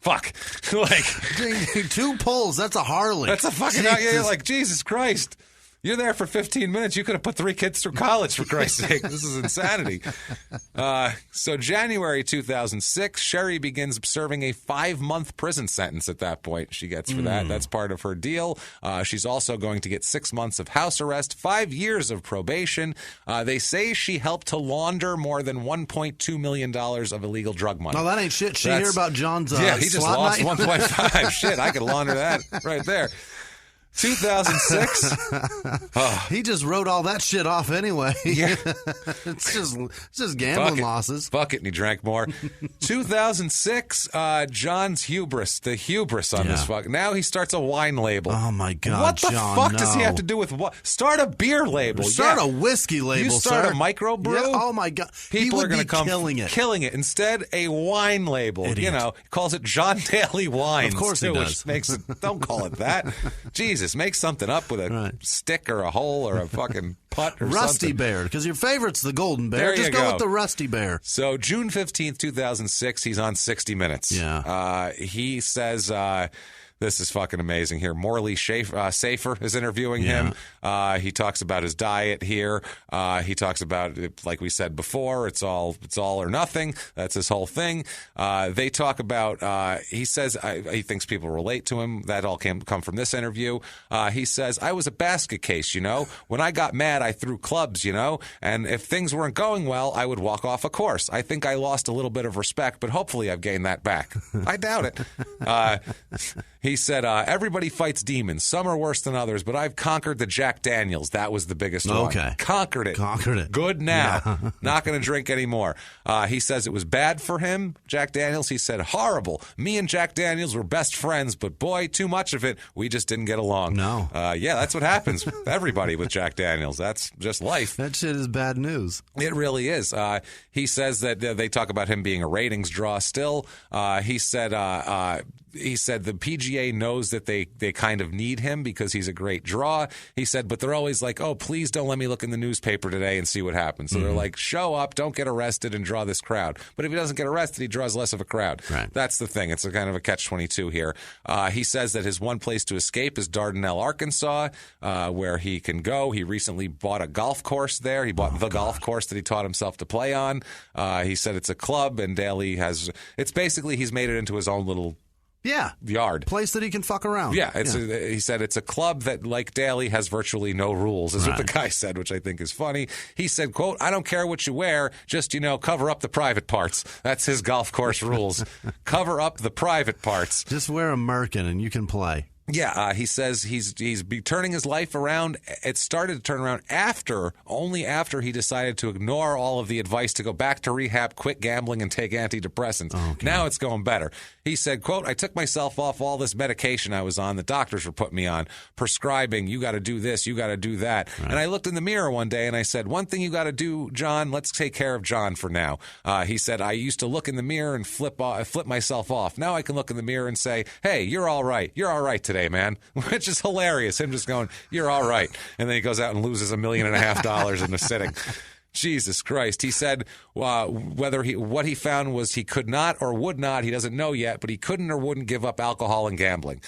Fuck. Like, ding, 2 pulls. That's a Harley. That's a fucking... You're like, Jesus Christ. You're there for 15 minutes. You could have put 3 kids through college, for Christ's sake. This is insanity. So January 2006, Sherry begins serving a 5-month prison sentence at that point. She gets for that. That's part of her deal. She's also going to get 6 months of house arrest, 5 years of probation. They say she helped to launder more than $1.2 million of illegal drug money. No, that ain't shit. She hear about John's yeah, he just lost 1.5. Shit, I could launder that right there. 2006. He just wrote all that shit off anyway. Yeah. it's just gambling losses. Fuck it, and he drank more. 2006, John's hubris, the hubris on this fuck. Now he starts a wine label. Oh my God, what the John, fuck does he have to do with what? Start a beer label. Start a whiskey label. You start sir. a microbrew. Yeah, oh my God, people are going to come killing it. Instead, a wine label. Idiot. You know, he calls it John Daly Wines. Of course he does. Which makes it. Don't call it that. Jesus, make something up with a stick or a hole or a fucking putt or Rusty something. Bear, because your favorite's the Golden Bear. There Just you go go with the Rusty Bear. So June 15th, 2006, he's on 60 Minutes. Yeah. He says... this is fucking amazing here. Morley Safer is interviewing him. He talks about his diet here. He talks about, like we said before, it's all or nothing. That's his whole thing. They talk about, he says, he thinks people relate to him. That all come from this interview. He says, I was a basket case, you know. When I got mad, I threw clubs, you know. And if things weren't going well, I would walk off a course. I think I lost a little bit of respect, but hopefully I've gained that back. I doubt it. He said, everybody fights demons. Some are worse than others, but I've conquered the Jack Daniels. That was the biggest one. Conquered it. Good now. Yeah. Not going to drink anymore. He says it was bad for him, Jack Daniels. He said, horrible. Me and Jack Daniels were best friends, but boy, too much of it. We just didn't get along. No. Yeah, that's what happens with everybody with Jack Daniels. That's just life. That shit is bad news. It really is. He says that they talk about him being a ratings draw still. He said the PGA knows that they kind of need him because he's a great draw. He said, but they're always like, oh, please don't let me look in the newspaper today and see what happens. So they're like, show up, don't get arrested, and draw this crowd. But if he doesn't get arrested, he draws less of a crowd. Right. That's the thing. It's a kind of a catch-22 here. He says that his one place to escape is Dardanelle, Arkansas, where he can go. He recently bought a golf course there. He bought golf course that he taught himself to play on. He said it's a club, and Daly has – it's basically he's made it into his own little – yard. Place that he can fuck around. Yeah. He said it's a club that, like Daly, has virtually no rules, is what the guy said, which I think is funny. He said, quote, I don't care what you wear, just, cover up the private parts. That's his golf course rules. Cover up the private parts. Just wear a merkin and you can play. Yeah, he says he's turning his life around. It started to turn around only after he decided to ignore all of the advice to go back to rehab, quit gambling, and take antidepressants. Okay. Now it's going better. He said, quote, I took myself off all this medication I was on, the doctors were putting me on, prescribing, you got to do this, you got to do that. Right. And I looked in the mirror one day and I said, one thing you got to do, John, let's take care of John for now. He said, I used to look in the mirror and flip myself off. Now I can look in the mirror and say, hey, you're all right. You're all right today, man, which is hilarious. Him just going, you're all right. And then he goes out and loses $1.5 million in a sitting. Jesus Christ. He said what he found was he could not or would not, he doesn't know yet, but he couldn't or wouldn't give up alcohol and gambling.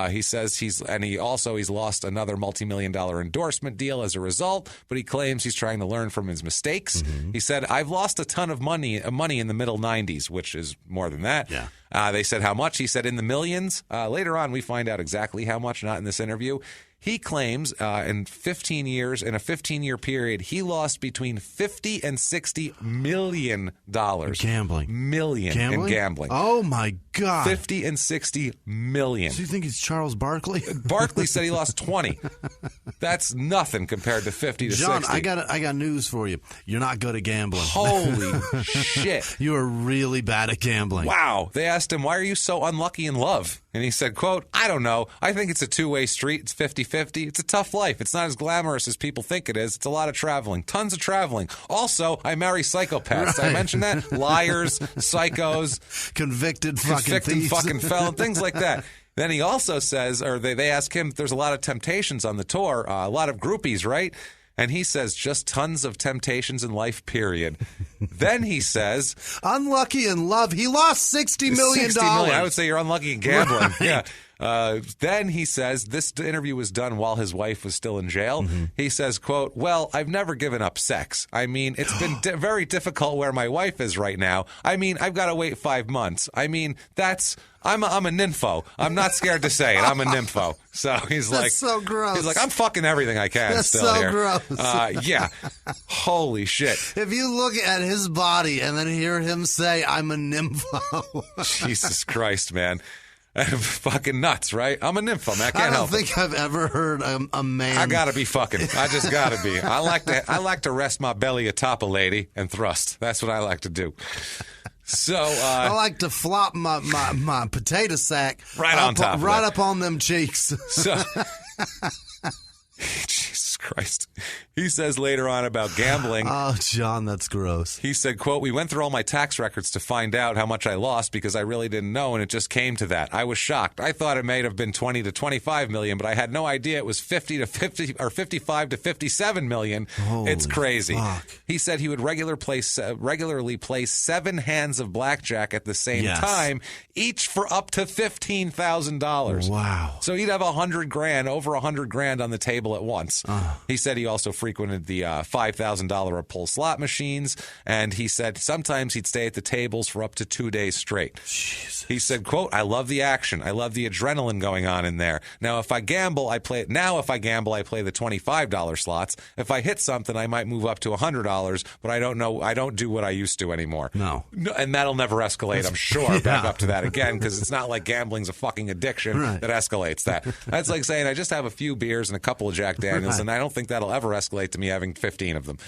He says he's lost another multi-million-dollar endorsement deal as a result, but he claims he's trying to learn from his mistakes. Mm-hmm. He said, I've lost a ton of money in the middle 90s, which is more than that. Yeah. They said how much? He said in the millions. Later on, we find out exactly how much, not in this interview. He claims in a 15-year period, he lost between $50 and $60 million. Gambling. In gambling. Oh, my God. 50 and 60 million. So you think he's Charles Barkley? Barkley said he lost 20. That's nothing compared to 50 to John, 60. John, I got news for you. You're not good at gambling. Holy shit. You are really bad at gambling. Wow. They asked him, why are you so unlucky in love? And he said, quote, I don't know. I think it's a two-way street. It's 50-50. It's a tough life. It's not as glamorous as people think it is. It's a lot of traveling. Tons of traveling. Also, I marry psychopaths. Did I mention that? Liars, psychos. Convicted fucking felon, things like that. Then he also says, or they ask him, there's a lot of temptations on the tour, a lot of groupies, right? And he says, just tons of temptations in life, period. Then he says... Unlucky in love. He lost $60 million. $60 million. I would say you're unlucky in gambling. Right. Yeah. Then he says, this interview was done while his wife was still in jail. Mm-hmm. He says, quote, well, I've never given up sex. I mean, it's been very difficult where my wife is right now. I mean, I've got to wait 5 months. I mean, I'm a nympho. I'm not scared to say it. I'm a nympho. So he's like, that's so gross. He's like, I'm fucking everything I can. That's still so here. Gross. Yeah. Holy shit. If you look at his body and then hear him say, I'm a nympho. Jesus Christ, man. Fucking nuts, right? I'm a nympho, man. I can't help it. I don't think I've ever heard a man. I gotta be fucking. I just gotta be. I like to rest my belly atop a lady and thrust. That's what I like to do. So I like to flop my potato sack right on top, right up on them cheeks. So, Jesus Christ. He says later on about gambling. Oh, John, that's gross. He said, quote, we went through all my tax records to find out how much I lost because I really didn't know, and it just came to that. I was shocked. I thought it may have been 20 to 25 million, but I had no idea it was 50 to 50 or 55 to 57 million. Holy it's crazy. Fuck. He said he would regularly play 7 hands of blackjack at the same time, each for up to $15,000. Wow. So he'd have over $100,000 on the table at once. He said he also frequented the $5,000 a pull slot machines, and he said sometimes he'd stay at the tables for up to 2 days straight. Jesus. He said, quote, I love the action. I love the adrenaline going on in there. Now, if I gamble, I play the $25 slots. If I hit something, I might move up to $100, but I don't know. I don't do what I used to anymore. No. And that'll never escalate, I'm sure, back up to that again, because it's not like gambling's a fucking addiction that escalates that. That's like saying I just have a few beers and a couple of Jack Daniels, and I don't think that'll ever escalate to me having 15 of them.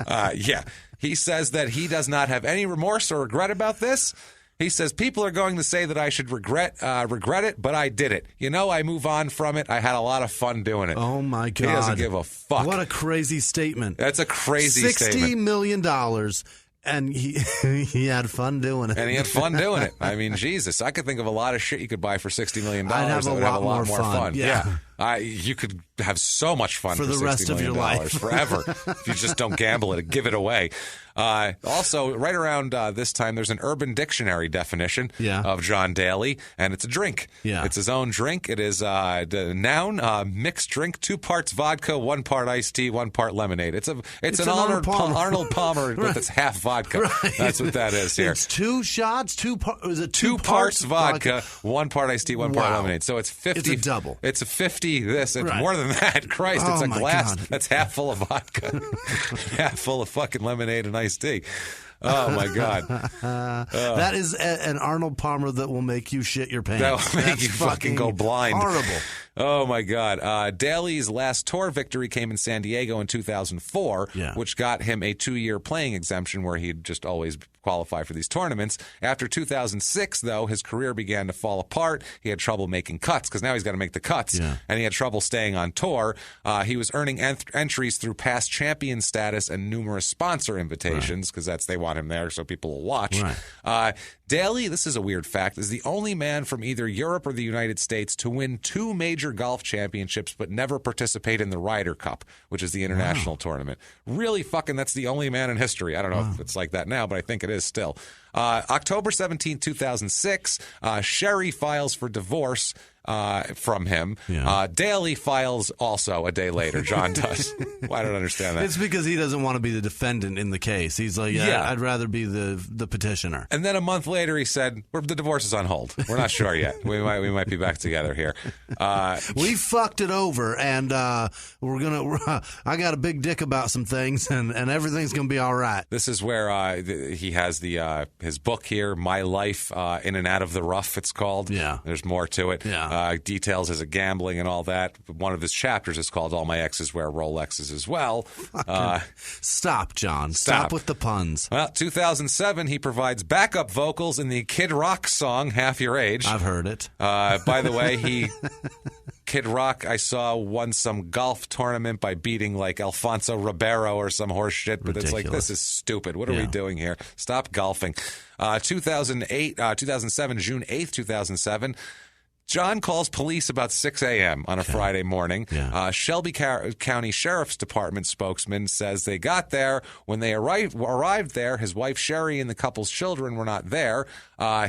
Yeah. He says that he does not have any remorse or regret about this. He says, people are going to say that I should regret it, but I did it. You know, I move on from it. I had a lot of fun doing it. Oh, my God. He doesn't give a fuck. What a crazy statement. That's a crazy statement. $60 million. And he had fun doing it. And he had fun doing it. I mean, Jesus, I could think of a lot of shit you could buy for $60 million. I'd have that would have a lot more fun. Yeah. You could have so much fun for the rest of your life. Forever. If you just don't gamble it, give it away. Also, right around this time, there's an Urban Dictionary definition of John Daly, and it's a drink. Yeah. It's his own drink. It is the noun, mixed drink, 2 parts vodka, 1 part iced tea, 1 part lemonade. It's an Arnold Palmer, but it's half vodka. Right. That's what that is here. It's 2 shots, 2 parts vodka, 1 part iced tea, 1 part lemonade. So it's 50. It's a double. It's a 50 this. It's more than that. Christ, it's a glass that's half full of vodka, half full of fucking lemonade and iced tea. Oh, my God. That is an Arnold Palmer that will make you shit your pants. That will make you fucking go blind. Horrible. Oh, my God. Daly's last tour victory came in San Diego in 2004, which got him a 2-year playing exemption where he'd just always qualify for these tournaments. After 2006, though, his career began to fall apart. He had trouble making cuts because now he's got to make the cuts, and he had trouble staying on tour. He was earning entries through past champion status and numerous sponsor invitations because they want him there so people will watch. Right. Daly, this is a weird fact, is the only man from either Europe or the United States to win 2 major golf championships but never participate in the Ryder Cup, which is the international tournament. Really fucking, that's the only man in history. I don't know if it's like that now, but I think it is still. October 17, 2006, Sherry files for divorce from him. Daly files also a day later. John does. Well, I don't understand that. It's because he doesn't want to be the defendant in the case. He's like, I'd rather be the petitioner. And then a month later, he said, the divorce is on hold. We're not sure yet. We might be back together here. We fucked it over, and I got a big dick about some things, and everything's gonna be all right. This is where he has his book here, My Life in and Out of the Rough. It's called. Yeah. There's more to it. Yeah. Details his gambling and all that. One of his chapters is called "All My Exes Wear Rolexes" as well. Stop, John. Stop with the puns. Well, 2007, he provides backup vocals in the Kid Rock song "Half Your Age." I've heard it. By the way, Kid Rock, I saw, won some golf tournament by beating like Alfonso Ribeiro or some horse shit. But It's like, this is stupid. What are we doing here? Stop golfing. 2007, June 8th, 2007. John calls police about 6 a.m. on a Friday morning. Shelby County Sheriff's Department spokesman says they got there. When they arrived there, his wife Sherry and the couple's children were not there.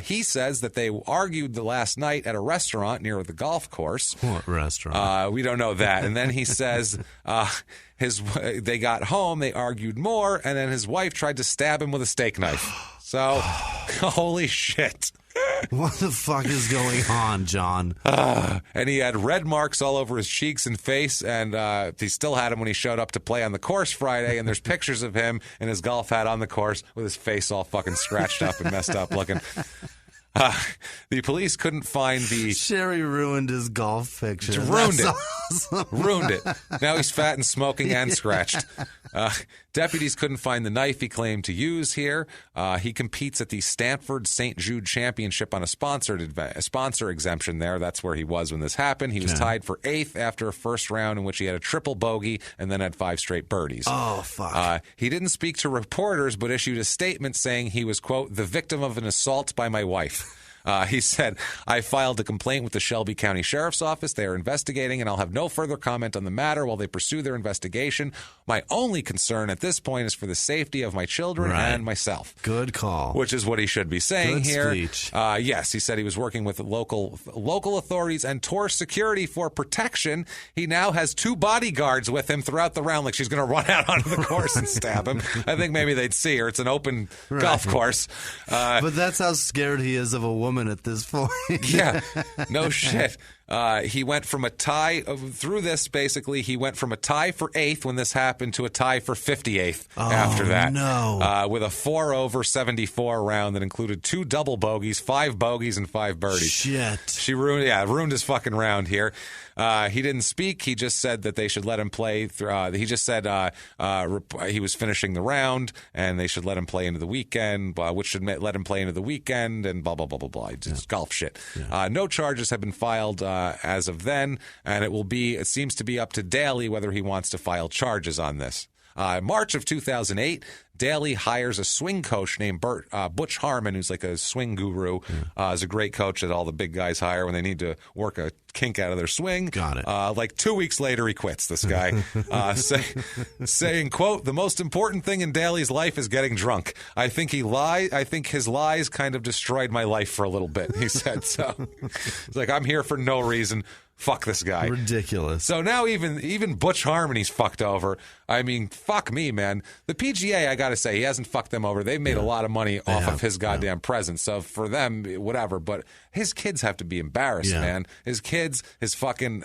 He says that they argued the last night at a restaurant near the golf course. What restaurant? We don't know that. And then he says they got home, they argued more, and then his wife tried to stab him with a steak knife. So, holy shit. What the fuck is going on, John? And he had red marks all over his cheeks and face, and he still had him when he showed up to play on the course Friday, and there's pictures of him in his golf hat on the course with his face all fucking scratched up and messed up looking. The police couldn't find the... Sherry ruined his golf picture. Ruined it. Awesome. Ruined it. Now he's fat and smoking and scratched. Deputies couldn't find the knife he claimed to use here. He competes at the Stanford St. Jude Championship on a sponsor exemption there. That's where he was when this happened. He was tied for 8th after a first round in which he had a triple bogey and then had 5 straight birdies. Oh, fuck. He didn't speak to reporters but issued a statement saying he was, quote, the victim of an assault by my wife. He said, I filed a complaint with the Shelby County Sheriff's Office. They are investigating, and I'll have no further comment on the matter while they pursue their investigation. My only concern at this point is for the safety of my children and myself. Good call. Which is what he should be saying Good here. Speech. Yes, he said he was working with local authorities and tour security for protection. He now has 2 bodyguards with him throughout the round, like she's going to run out onto the course and stab him. I think maybe they'd see her. It's an open golf course. But that's how scared he is of a woman at this point. Yeah, no shit. He went from a tie through this. Basically, he went from a tie for 8th when this happened to a tie for 58th after that. No, with a 4/74 round that included 2 double bogeys, 5 bogeys, and 5 birdies. Shit. She ruined his fucking round here. He didn't speak. He just said that they should let him play. He just said he was finishing the round and they should let him play into the weekend, which should let him play into the weekend and blah, blah, blah, blah, blah. Just golf shit. Yeah. No charges have been filed as of then, and it seems to be up to Daly whether he wants to file charges on this. March of 2008, Daly hires a swing coach named Butch Harmon, who's like a swing guru. Is a great coach that all the big guys hire when they need to work a kink out of their swing. Got it. Like 2 weeks later, he quits, this guy, saying, quote, the most important thing in Daly's life is getting drunk. I think his lies kind of destroyed my life for a little bit, he said. So it's like, I'm here for no reason. Fuck this guy. Ridiculous. So now even Butch Harmony's fucked over. I mean, fuck me, man. The PGA, I got to say, he hasn't fucked them over. They've made a lot of money off of his goddamn presence. So for them, whatever. But his kids have to be embarrassed, man. His kids, his fucking...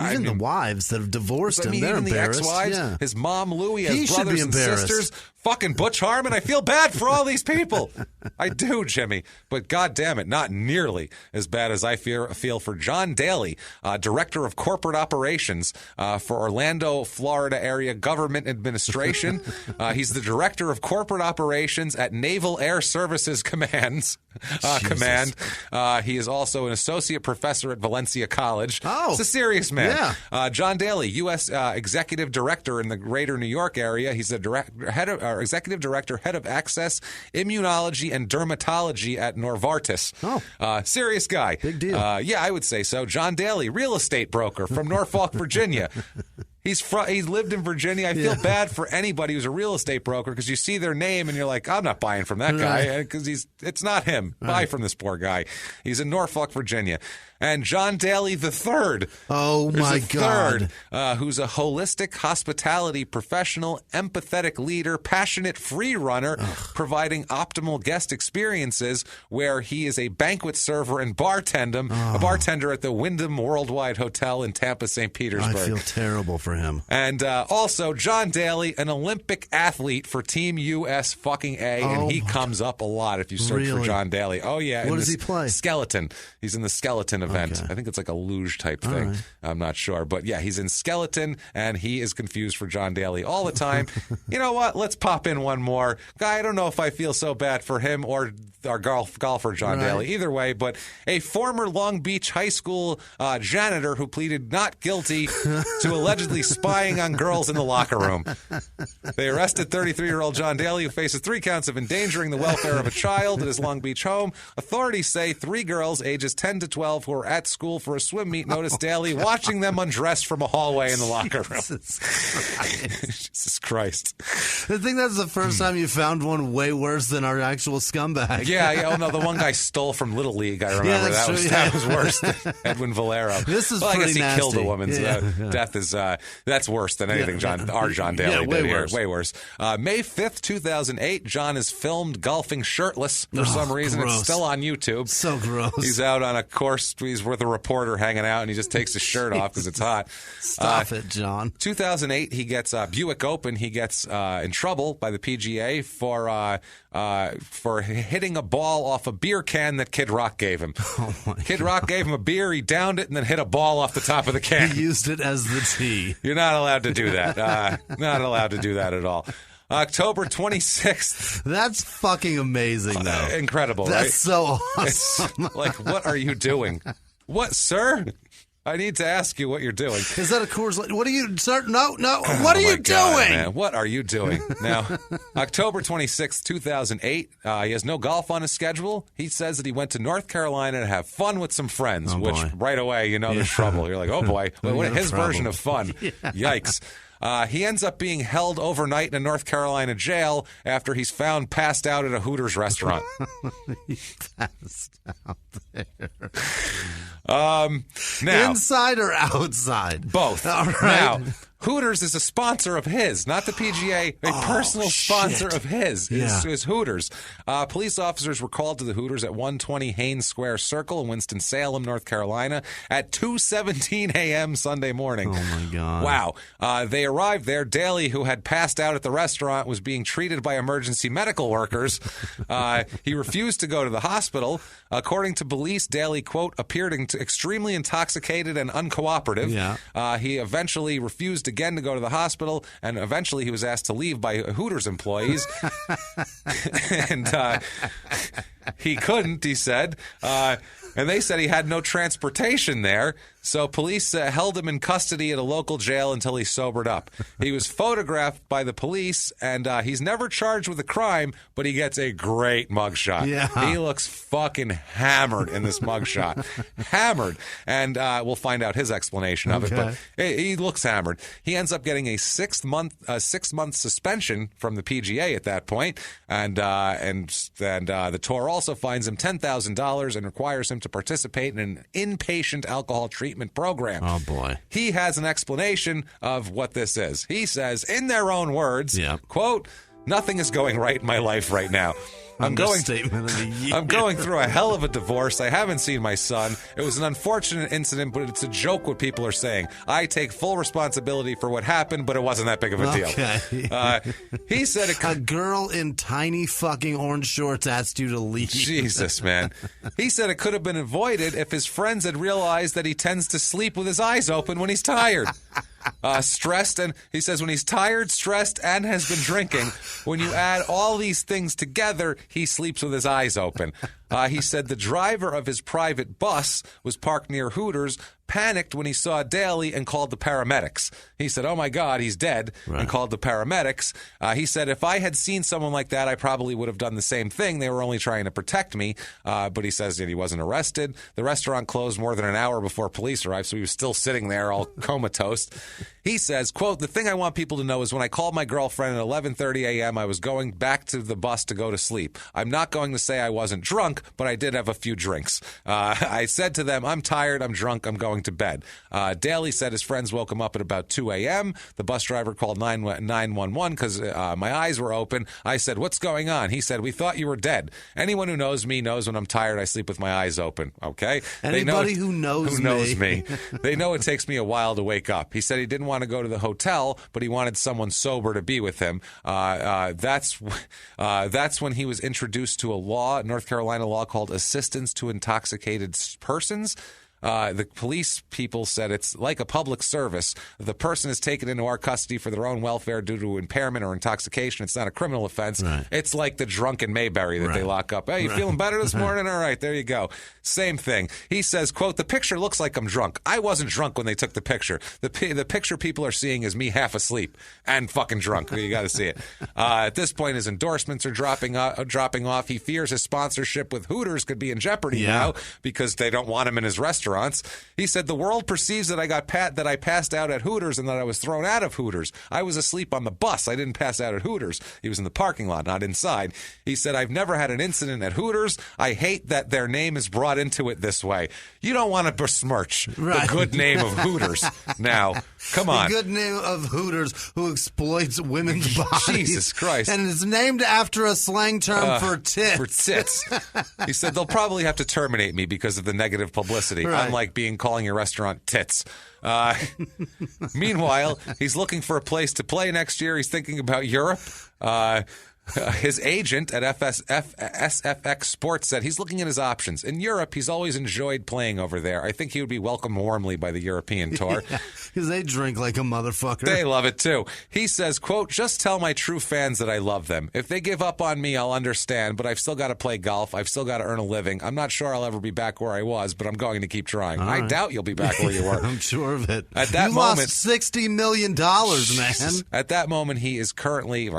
Even the wives that have divorced him, they're even embarrassed. The ex-wives, his mom, Louie, has brothers and embarrassed. sisters. Fucking Butch Harmon, I feel bad for all these people. I do, Jimmy. But God damn it, not nearly as bad as I feel for John Daly, Director of Corporate Operations for Orlando, Florida Area Government Administration. He's the Director of Corporate Operations at Naval Air Services Command. He is also an Associate Professor at Valencia College. Oh. It's a serious man. Yeah. John Daly, U.S. Executive Director in the greater New York area. He's the Executive Director, Head of Access, Immunology, and Dermatology at Novartis. Serious guy. Big deal. Yeah, I would say so. John Daly, real estate broker from Norfolk, Virginia. He's lived in Virginia. I feel bad for anybody who's a real estate broker because you see their name and you're like, I'm not buying from that guy because it's not him. Buy from this poor guy. He's in Norfolk, Virginia. And John Daly III. Oh, my God. Who's a holistic hospitality professional, empathetic leader, passionate free runner, providing optimal guest experiences where he is a banquet server and a bartender at the Wyndham Worldwide Hotel in Tampa, St. Petersburg. I feel terrible for him. And also John Daly, an Olympic athlete for Team US fucking A, and he comes up a lot if you search for John Daly. Oh, yeah. What does he play? Skeleton. He's in the skeleton event. Okay. I think it's like a luge type thing. Right. I'm not sure. But yeah, he's in skeleton, and he is confused for John Daly all the time. You know what? Let's pop in one more. Guy, I don't know if I feel so bad for him or our golfer, John Daly. Either way, but a former Long Beach high school janitor who pleaded not guilty to allegedly spying on girls in the locker room. They arrested 33-year-old John Daly, who faces 3 counts of endangering the welfare of a child at his Long Beach home. Authorities say 3 girls ages 10 to 12 who were at school for a swim meet noticed Daly watching them undress from a hallway in the locker room. Jesus Christ. I think that's the first time you found one way worse than our actual scumbag. Yeah. Oh, no, the one guy stole from Little League, I remember. That was worse than Edwin Valero. This is I guess he nasty. killed a woman. So death is, that's worse than anything John Daly did here. Way worse. May 5th, 2008, John is filmed golfing shirtless for some reason. Gross. It's still on YouTube. So gross. He's out on a course. He's with a reporter hanging out, and he just takes his shirt off because it's hot. Stop it, John. 2008, he gets Buick Open. He gets in trouble by the PGA for hitting a ball off a beer can that Kid Rock gave him. Kid Rock gave him a beer. He downed it and then hit a ball off the top of the can. He used it as the tee. You're not allowed to do that. Not allowed to do that at all. October 26th. That's fucking amazing, though. Incredible, That's right? so awesome. It's like, what are you doing? What, sir? I need to ask you what you're doing. Is that a Coors Light? What are you, sir? No. What are you doing? God, man. What are you doing? Now, October 26th, 2008, he has no golf on his schedule. He says that he went to North Carolina to have fun with some friends, which right away, there's trouble. You're like, oh boy, what his version of fun. Yikes. He ends up being held overnight in a North Carolina jail after he's found passed out at a Hooters restaurant. He passed out there. Now, inside or outside? Both. All right. Now, Hooters is a sponsor of his, not the PGA. A personal sponsor of his is Hooters. Police officers were called to the Hooters at 120 Haynes Square Circle in Winston-Salem, North Carolina, at 2:17 a.m. Sunday morning. Oh, my God. Wow. They arrived there. Daly, who had passed out at the restaurant, was being treated by emergency medical workers. He refused to go to the hospital. According to police, Daly, quote, appeared extremely intoxicated and uncooperative. Yeah. He eventually refused again to go to the hospital, and eventually he was asked to leave by Hooters employees. And he couldn't, he said. And they said he had no transportation there. So police held him in custody at a local jail until he sobered up. He was photographed by the police, and he's never charged with a crime, but he gets a great mugshot. Yeah. He looks fucking hammered in this mugshot. Hammered. And we'll find out his explanation of it, but he looks hammered. He ends up getting a 6-month suspension from the PGA at that point, and the tour also fines him $10,000 and requires him to participate in an inpatient alcohol treatment program. Oh, boy. He has an explanation of what this is. He says, in their own words, quote, nothing is going right in my life right now. I'm going through a hell of a divorce. I haven't seen my son. It was an unfortunate incident, but it's a joke what people are saying. I take full responsibility for what happened, but it wasn't that big of a deal. He said a girl in tiny fucking orange shorts asked you to leave. Jesus, man. He said it could have been avoided if his friends had realized that he tends to sleep with his eyes open when he's tired. Stressed, and he says when he's tired, stressed, and has been drinking, when you add all these things together, he sleeps with his eyes open. He said the driver of his private bus was parked near Hooters, panicked when he saw Daly, and called the paramedics. He said, oh my God, he's dead, and called the paramedics. He said, if I had seen someone like that, I probably would have done the same thing. They were only trying to protect me. But he says that he wasn't arrested. The restaurant closed more than an hour before police arrived, so he was still sitting there all comatose. He says, quote, the thing I want people to know is when I called my girlfriend at 11:30 a.m., I was going back to the bus to go to sleep. I'm not going to say I wasn't drunk, but I did have a few drinks. I said to them, I'm tired, I'm drunk, I'm going to bed. Daly said his friends woke him up at about 2 a.m. The bus driver called 911 because my eyes were open. I said, what's going on? He said, we thought you were dead. Anyone who knows me knows when I'm tired, I sleep with my eyes open. Okay? Anybody who knows me. They know it takes me a while to wake up. He said he didn't want to go to the hotel, but he wanted someone sober to be with him. That's when he was introduced to a North Carolina law called Assistance to Intoxicated Persons. The police people said it's like a public service. The person is taken into our custody for their own welfare due to impairment or intoxication. It's not a criminal offense. Right. It's like the drunk in Mayberry that they lock up. Hey, you feeling better this morning? All right, there you go. Same thing. He says, quote, the picture looks like I'm drunk. I wasn't drunk when they took the picture. The picture people are seeing is me half asleep and fucking drunk. You got to see it. At this point, his endorsements are dropping off. He fears his sponsorship with Hooters could be in jeopardy now because they don't want him in his restaurants. He said the world perceives that I passed out at Hooters and that I was thrown out of Hooters. I was asleep on the bus. I didn't pass out at Hooters. He was in the parking lot, not inside. He said, I've never had an incident at Hooters. I hate that their name is brought into it this way. You don't want to besmirch the good name of Hooters. Now, come on. The good name of Hooters who exploits women's bodies. Jesus Christ. And it's named after a slang term for tits. For tits. He said they'll probably have to terminate me because of the negative publicity. Right. Unlike calling your restaurant tits. Meanwhile, he's looking for a place to play next year. He's thinking about Europe. His agent at SFX Sports said he's looking at his options. In Europe, he's always enjoyed playing over there. I think he would be welcomed warmly by the European tour. Because they drink like a motherfucker. They love it, too. He says, quote, just tell my true fans that I love them. If they give up on me, I'll understand, but I've still got to play golf. I've still got to earn a living. I'm not sure I'll ever be back where I was, but I'm going to keep trying. I doubt you'll be back where you were. I'm sure of it. At that you moment, lost $60 million, man. At that moment, he is currently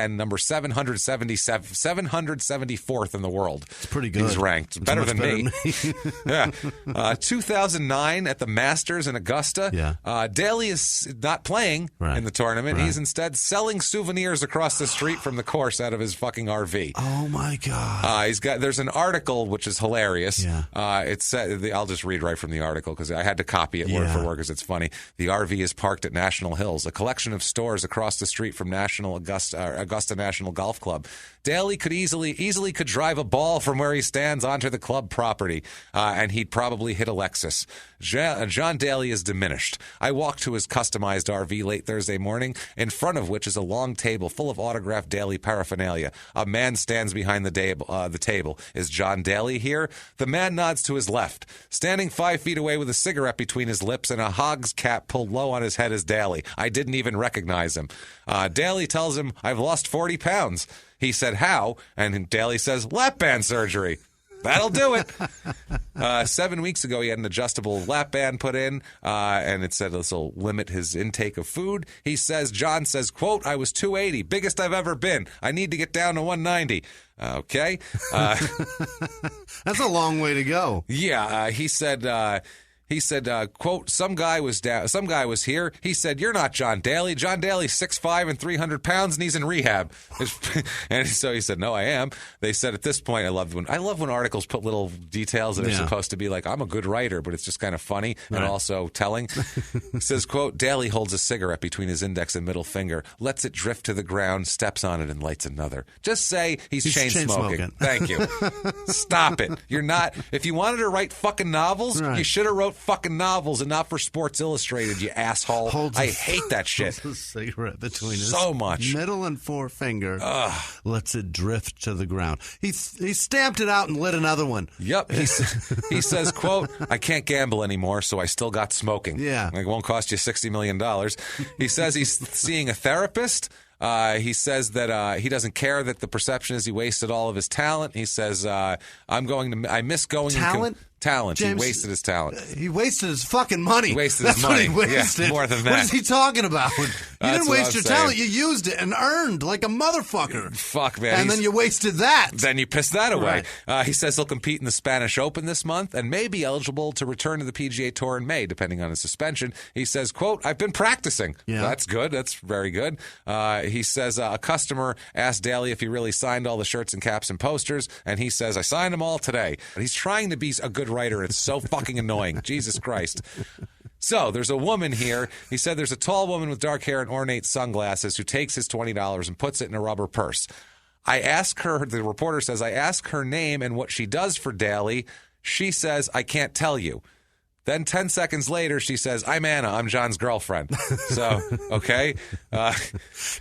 then, number 774th in the world. It's pretty good. He's ranked. It's Better than me. Yeah. 2009 at the Masters in Augusta. Daly is not playing in the tournament. He's instead selling souvenirs across the street from the course out of his fucking RV. Oh, my God. There's an article which is hilarious. I'll just read right from the article because I had to copy it word for word because it's funny. The RV is parked at National Hills, a collection of stores across the street from Augusta National Golf Club. Daly could easily could drive a ball from where he stands onto the club property, and he'd probably hit a Lexus. John Daly is diminished. I walked to his customized RV late Thursday morning, in front of which is a long table full of autographed Daly paraphernalia. A man stands behind the table. Is John Daly here? The man nods to his left. Standing 5 feet away with a cigarette between his lips and a hog's cap pulled low on his head is Daly. I didn't even recognize him. Daly tells him, I've lost 40 pounds. He said, how? And Daly says, lap band surgery. That'll do it. 7 weeks ago, he had an adjustable lap band put in, and it said this will limit his intake of food. John says, quote, I was 280, biggest I've ever been. I need to get down to 190. Okay. That's a long way to go. Yeah. He said, quote, some guy was here. He said, you're not John Daly. John Daly's 6'5" and 300 pounds, and he's in rehab. And so he said, no, I am. They said at this point, I love when articles put little details that are supposed to be like, I'm a good writer, but it's just kind of funny and also telling. He says, quote, Daly holds a cigarette between his index and middle finger, lets it drift to the ground, steps on it, and lights another. Just say he's chain smoking. Thank you. Stop it. You're not. If you wanted to write fucking novels, you should have wrote fucking novels and not for Sports Illustrated, you asshole. I hate that shit. Holds a cigarette between his middle and forefinger. Lets it drift to the ground. He stamped it out and lit another one. Yep. He says, quote, I can't gamble anymore, so I still got smoking. Yeah. It won't cost you $60 million. He says he's seeing a therapist. He says that he doesn't care that the perception is he wasted all of his talent. He says, I miss going. Talent. James, he wasted his talent. He wasted his fucking money. He wasted his money. What he wasted. Yeah, more than that. What is he talking about? You didn't waste your talent. You used it and earned like a motherfucker. Fuck, man. And then you wasted that. Then you pissed that away. Right. He says he'll compete in the Spanish Open this month and may be eligible to return to the PGA Tour in May, depending on his suspension. He says, quote, I've been practicing. Yeah. That's good. That's very good. He says a customer asked Daly if he really signed all the shirts and caps and posters, and he says, I signed them all today. He's trying to be a good writer. It's so fucking annoying. Jesus Christ. So there's a woman here. He said there's a tall woman with dark hair and ornate sunglasses who takes his $20 and puts it in a rubber purse. I ask her, the reporter says, I ask her name and what she does for Daly. She says, I can't tell you. Then 10 seconds later, she says, I'm Anna. I'm John's girlfriend. So, okay.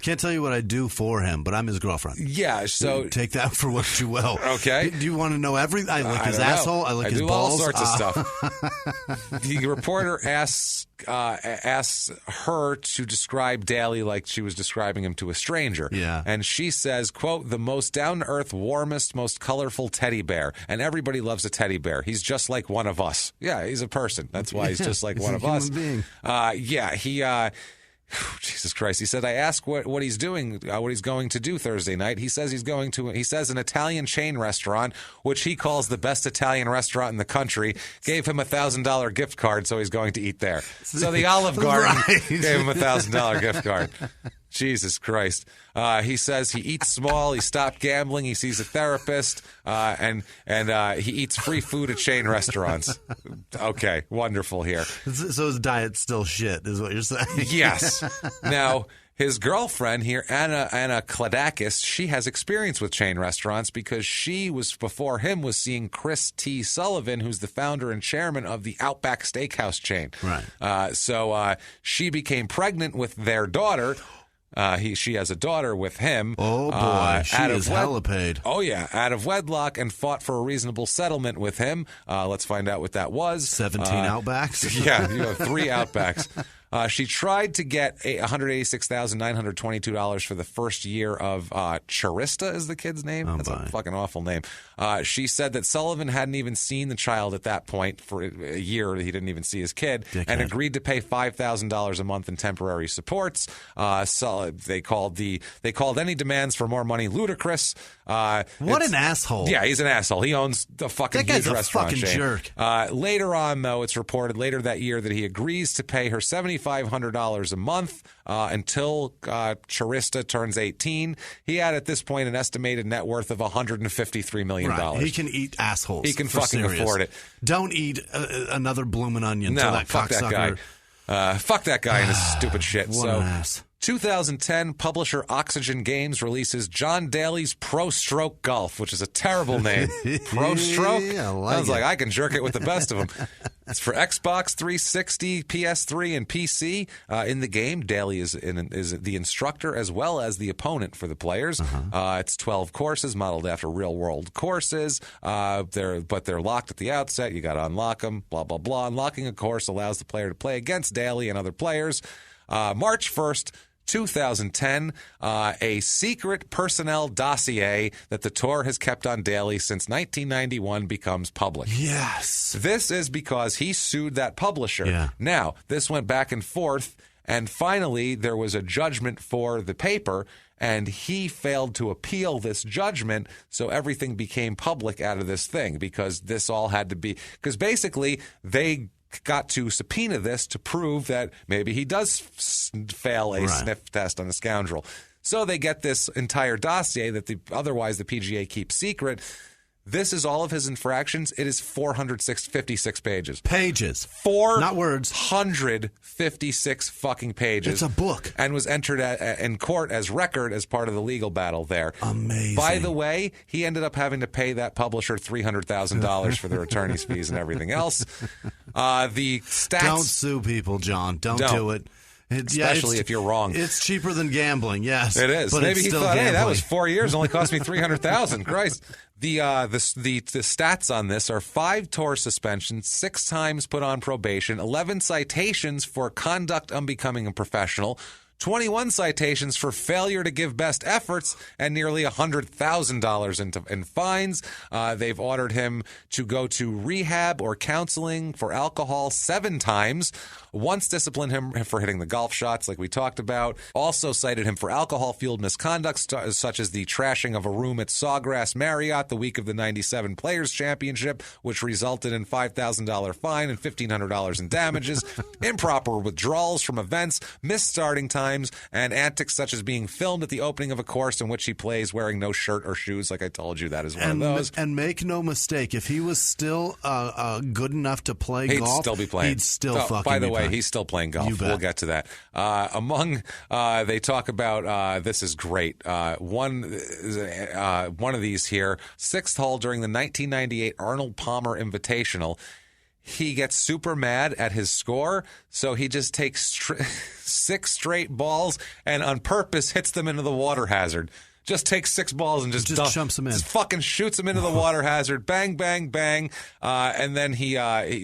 Can't tell you what I do for him, but I'm his girlfriend. Yeah, so... Take that for what you will. Okay. Do you want to know everything? I lick his asshole. I lick his balls. I do all sorts of stuff. The reporter asks her to describe Daly like she was describing him to a stranger. Yeah. And she says, quote, the most down-to-earth, warmest, most colorful teddy bear. And everybody loves a teddy bear. He's just like one of us. Yeah, he's a person. That's why he's just like one of us. Being. Jesus Christ. He said, I asked what he's doing, what he's going to do Thursday night. He says he says an Italian chain restaurant, which he calls the best Italian restaurant in the country, gave him $1,000 gift card, so he's going to eat there. So the Olive Garden gave him $1,000 gift card. Jesus Christ. He says he eats small, he stopped gambling, he sees a therapist, and he eats free food at chain restaurants. Okay, wonderful here. So his diet's still shit, is what you're saying? Yes. Now, his girlfriend here, Anna Kladakis, she has experience with chain restaurants because she was, before him, was seeing Chris T. Sullivan, who's the founder and chairman of the Outback Steakhouse chain. Right. So she became pregnant with their daughter. She has a daughter with him. Oh, boy. She is hella paid. Oh, yeah. Out of wedlock and fought for a reasonable settlement with him. Let's find out what that was. 17 Outbacks? Yeah, you have 3 Outbacks. She tried to get $186,922 for the first year of Charista is the kid's name. Oh, that's a fucking awful name. She said that Sullivan hadn't even seen the child at that point for a year. He didn't even see his kid. Dickhead. And agreed to pay $5,000 a month in temporary supports. So they called any demands for more money ludicrous. What an asshole. Yeah, he's an asshole. He owns the fucking huge restaurant chain. That guy's a fucking jerk. Later on, though, it's reported later that year that he agrees to pay her $7,500 a month until Charista turns 18. He had at this point an estimated net worth of $153 million. Right. He can eat assholes. He can fucking afford it. Don't eat another bloomin' onion. No, that fuck that cocksucker. guy. Fuck that guy and his stupid shit. What an ass. 2010, publisher Oxygen Games releases John Daly's Pro Stroke Golf, which is a terrible name. Pro Stroke? Sounds like I can jerk it with the best of them. It's for Xbox 360, PS3, and PC. In the game, Daly is the instructor as well as the opponent for the players. It's 12 courses modeled after real-world courses. They're locked at the outset. You got to unlock them, blah, blah, blah. Unlocking a course allows the player to play against Daly and other players. March 1st, 2010, a secret personnel dossier that the tour has kept on Daly since 1991 becomes public. Yes. This is because he sued that publisher. Yeah. Now, this went back and forth, and finally there was a judgment for the paper, and he failed to appeal this judgment, so everything became public out of this thing because this all had to be... Because basically, they got to subpoena this to prove that maybe he does fail a sniff test on the scoundrel. So they get this entire dossier that otherwise the PGA keeps secret. This is all of his infractions. It is 456 pages. Pages. Not words. 456 fucking pages. It's a book. And was entered in court as record as part of the legal battle there. Amazing. By the way, he ended up having to pay that publisher $300,000 for their attorney's fees and everything else. The stats... Don't sue people, John. Don't do it. Especially if you're wrong. It's cheaper than gambling, yes. It is. But maybe he thought, gambling. hey, that was 4 years, only cost me $300,000. Christ. The stats on this are 5 tour suspensions, 6 times put on probation, 11 citations for conduct unbecoming a professional, 21 citations for failure to give best efforts, and nearly $100,000 in fines. They've ordered him to go to rehab or counseling for alcohol 7 times. Once disciplined him for hitting the golf shots, like we talked about. Also cited him for alcohol-fueled misconduct, such as the trashing of a room at Sawgrass Marriott the week of the 97 Players Championship, which resulted in $5,000 fine and $1,500 in damages, improper withdrawals from events, missed starting times, and antics such as being filmed at the opening of a course in which he plays wearing no shirt or shoes. Like I told you, that is one of those. And make no mistake, if he was still good enough to play golf, he'd still be playing. He'd still fucking by the be way, playing. he's still playing golf. We'll get to that. They talk about, this is great. One of these here, 6th hole during the 1998 Arnold Palmer Invitational. he gets super mad at his score, so he just takes 6 straight balls and on purpose hits them into the water hazard. Just takes 6 balls and just jumps them in. Just fucking shoots them into the water hazard. Bang, bang, bang. And then he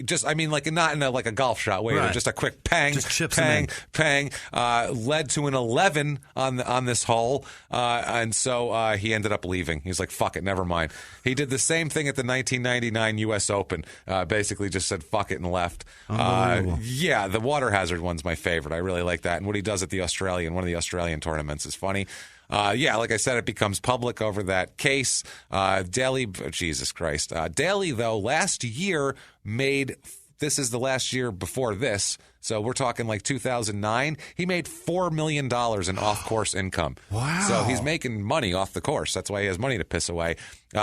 just, I mean, like not in a golf shot way, Right. just a quick pang, Just chips pang, them in. pang. Led to an 11 on this hole. And so he ended up leaving. He's like, fuck it, never mind. He did the same thing at the 1999 U.S. Open. Basically just said fuck it and left. Yeah, the water hazard one's my favorite. I really like that. And what he does at one of the Australian tournaments is funny. Yeah, like I said, it becomes public over that case. Daly, Jesus Christ. Daly, though, last year this is the last year before this, so we're talking like 2009, he made $4 million in off-course income. Wow. So he's making money off the course. That's why he has money to piss away.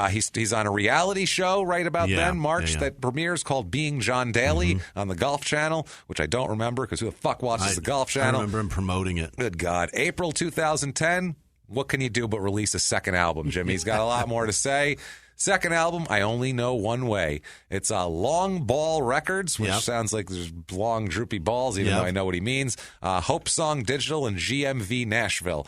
He's on a reality show right about then, March, that premieres called Being John Daly on the Golf Channel, which I don't remember because who the fuck watches the Golf Channel? I remember him promoting it. Good God. April 2010. What can you do but release a second album, Jimmy? He's got a lot more to say. Second album, I Only Know One Way. It's Long Ball Records, which sounds like there's long, droopy balls, even though I know what he means. Hope Song Digital and GMV Nashville.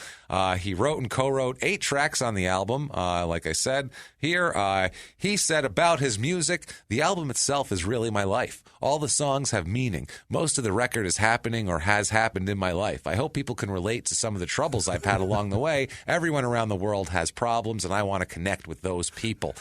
He wrote and co-wrote 8 tracks on the album, like I said here. He said about his music, the album itself is really my life. All the songs have meaning. Most of the record is happening or has happened in my life. I hope people can relate to some of the troubles I've had along the way. Everyone around the world has problems, and I want to connect with those people.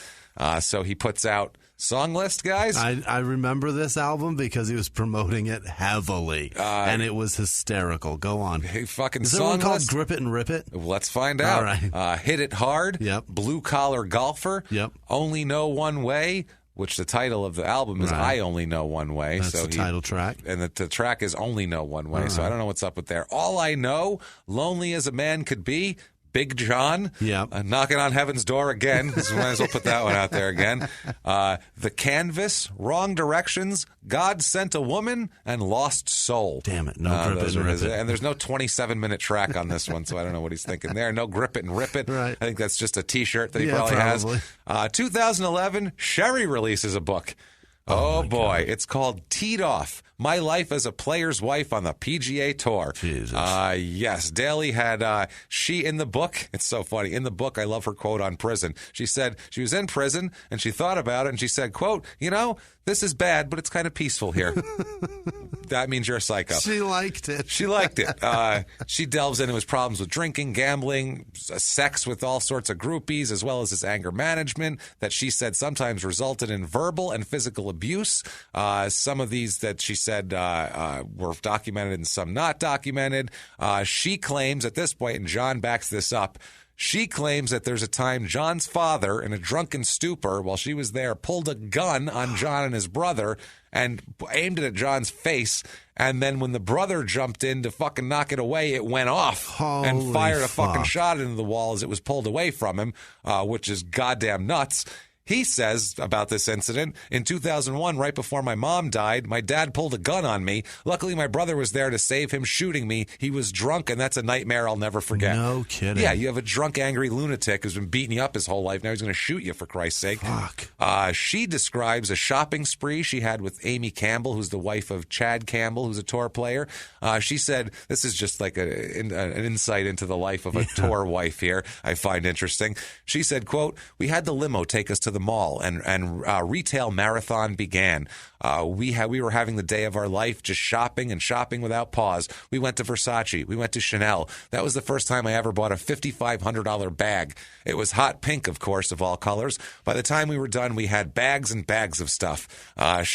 So he puts out Song List, guys. I remember this album because he was promoting it heavily, and it was hysterical. Go on. Hey, fucking Is there Song one called List? Grip It and Rip It? Let's find out. All right. Hit It Hard. Yep. Blue Collar Golfer. Yep. Only Know One Way, which the title of the album is I Only Know One Way. That's the title track. And the track is Only Know One Way, so I don't know what's up with there. All I Know, Lonely as a Man Could Be, Big John, knocking on heaven's door again. So might as well put that one out there again. The Canvas, Wrong Directions, God Sent a Woman, and Lost Soul. Damn it, no Grip It and Rip It. And there's no 27-minute track on this one, so I don't know what he's thinking there. No Grip It and Rip It. Right. I think that's just a T-shirt that he probably has. 2011, Sherry releases a book. Oh boy, God. It's called Teed Off, My Life as a Player's Wife on the PGA Tour. Jesus. Yes, Daly had, she in the book, it's so funny, in the book, I love her quote on prison. She said she was in prison and she thought about it and she said, quote, this is bad, but it's kind of peaceful here. That means you're a psycho. She liked it. She liked it. She delves into his problems with drinking, gambling, sex with all sorts of groupies, as well as his anger management that she said sometimes resulted in verbal and physical abuse. Some of these that she said were documented and some not documented. She claims at this point, and John backs this up, she claims that there's a time John's father, in a drunken stupor while she was there, pulled a gun on John and his brother and aimed it at John's face. And then when the brother jumped in to fucking knock it away, it went off and fired a fucking shot into the wall as it was pulled away from him, which is goddamn nuts. He says about this incident, in 2001, right before my mom died, my dad pulled a gun on me. Luckily, my brother was there to save him shooting me. He was drunk, and that's a nightmare I'll never forget. No kidding. Yeah, you have a drunk, angry lunatic who's been beating you up his whole life. Now he's going to shoot you, for Christ's sake. Fuck. She describes a shopping spree she had with Amy Campbell, who's the wife of Chad Campbell, who's a tour player. She said, this is just like an insight into the life of a tour wife here, I find interesting. She said, quote, we had the limo take us to the mall and retail marathon began. We were having the day of our life, just shopping and shopping without pause. We went to Versace. We went to Chanel. That was the first time I ever bought a $5,500 bag. It was hot pink, of course, of all colors. By the time we were done, we had bags and bags of stuff. That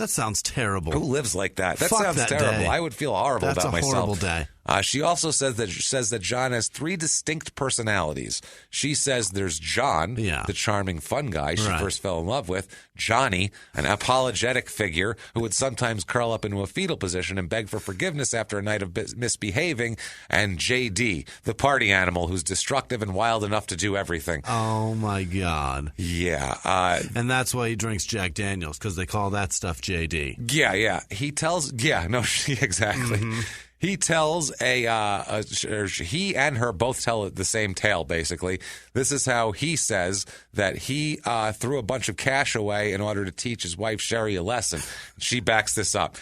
sounds terrible. Who lives like that? That Fuck sounds that terrible. day. I would feel horrible about myself. That's a horrible day. She also says that John has 3 distinct personalities. She says there's John, the charming, fun guy she first fell in love with, Johnny, an apologetic figure who would sometimes curl up into a fetal position and beg for forgiveness after a night of misbehaving, and JD, the party animal who's destructive and wild enough to do everything. Oh, my God. Yeah. And that's why he drinks Jack Daniels, because they call that stuff JD. Yeah. He tells... Yeah, no, exactly. Mm-hmm. He tells he and her both tell the same tale, basically. This is how he says that he threw a bunch of cash away in order to teach his wife, Sherry, a lesson. She backs this up.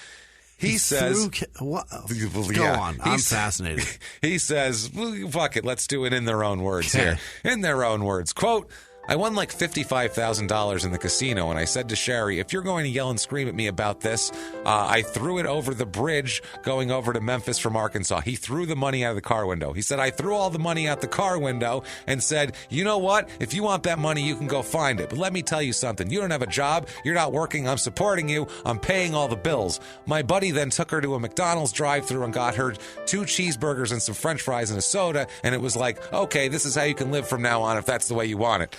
He says... Go on. I'm fascinated. He says, well, fuck it, let's do it in their own words here. In their own words. Quote, I won like $55,000 in the casino, and I said to Sherry, if you're going to yell and scream at me about this, I threw it over the bridge going over to Memphis from Arkansas. He threw the money out of the car window. He said, I threw all the money out the car window and said, you know what? If you want that money, you can go find it. But let me tell you something. You don't have a job. You're not working. I'm supporting you. I'm paying all the bills. My buddy then took her to a McDonald's drive-thru and got her 2 cheeseburgers and some French fries and a soda, and it was like, okay, this is how you can live from now on if that's the way you want it.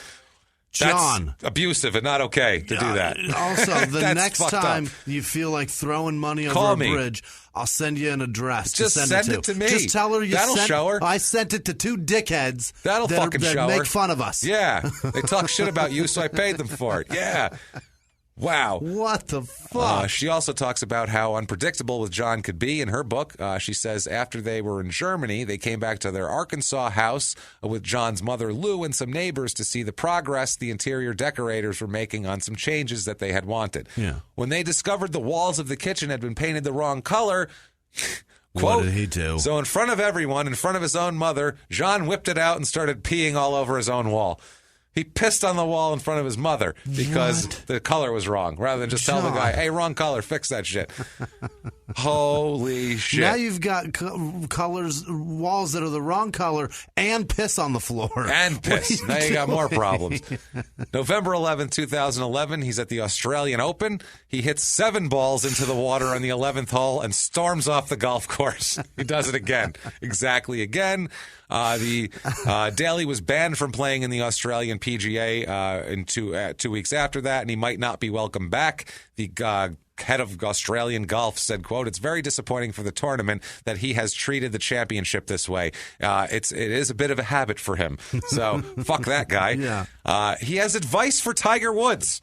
John. That's abusive and not okay to do that. Also, the next time you feel like throwing money over a bridge, I'll send you an address Just to send it to me. Just tell her show her. I sent it to 2 dickheads That'll fucking show her. Make fun of us. Yeah. They talk shit about you, so I paid them for it. Yeah. Wow. What the fuck? She also talks about how unpredictable with John could be in her book. She says after they were in Germany, they came back to their Arkansas house with John's mother, Lou, and some neighbors to see the progress the interior decorators were making on some changes that they had wanted. Yeah. When they discovered the walls of the kitchen had been painted the wrong color... Quote, what did he do? So in front of everyone, in front of his own mother, John whipped it out and started peeing all over his own wall. He pissed on the wall in front of his mother because the color was wrong, rather than just tell the guy, hey, wrong color, fix that shit. Holy shit. Now you've got walls that are the wrong color and piss on the floor. And piss. Now you got more problems. November 11th, 2011, he's at the Australian Open. He hits 7 balls into the water on the 11th hole and storms off the golf course. He does it again. Exactly again. Daly was banned from playing in the Australian PGA in 2 weeks after that, and he might not be welcome back. The head of Australian golf said, quote, it's very disappointing for the tournament that he has treated the championship this way. It is a bit of a habit for him. So fuck that guy. Yeah. He has advice for Tiger Woods.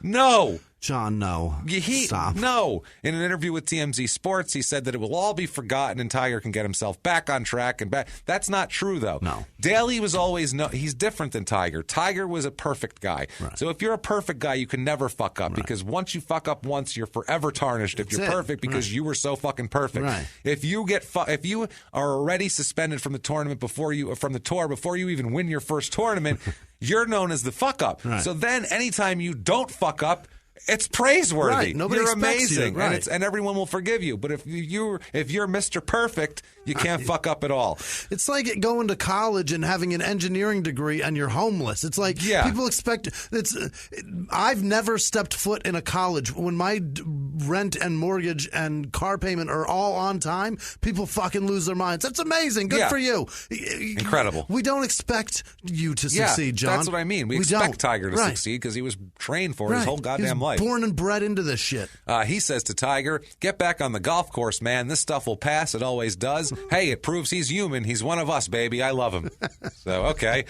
No. John, no. Stop. No. In an interview with TMZ Sports, he said that it will all be forgotten and Tiger can get himself back on track and back. That's not true, though. No. Daly was always he's different than Tiger. Tiger was a perfect guy. Right. So if you're a perfect guy, you can never fuck up because once you fuck up once, you're forever tarnished. If you're perfect because you were so fucking perfect. Right. If you if you are already suspended from the tournament before you even win your first tournament, you're known as the fuck up. Right. So then anytime you don't fuck up, it's praiseworthy. Right. Nobody you're expects amazing, you. Right. and everyone will forgive you. But if you're Mr. Perfect, you can't fuck up at all. It's like going to college and having an engineering degree and you're homeless. It's like people expect. I've never stepped foot in a college when my rent and mortgage and car payment are all on time. People fucking lose their minds. That's amazing. Good for you. Incredible. We don't expect you to succeed, John. That's what I mean. We expect Tiger to succeed because he was trained for it his whole goddamn life. Born and bred into this shit. He says to Tiger, get back on the golf course, man. This stuff will pass. It always does. Hey, it proves he's human. He's one of us, baby. I love him. So, okay.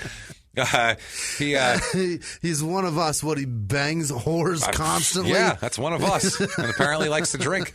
He's one of us. What, he bangs whores constantly? Yeah, that's one of us. And apparently likes to drink.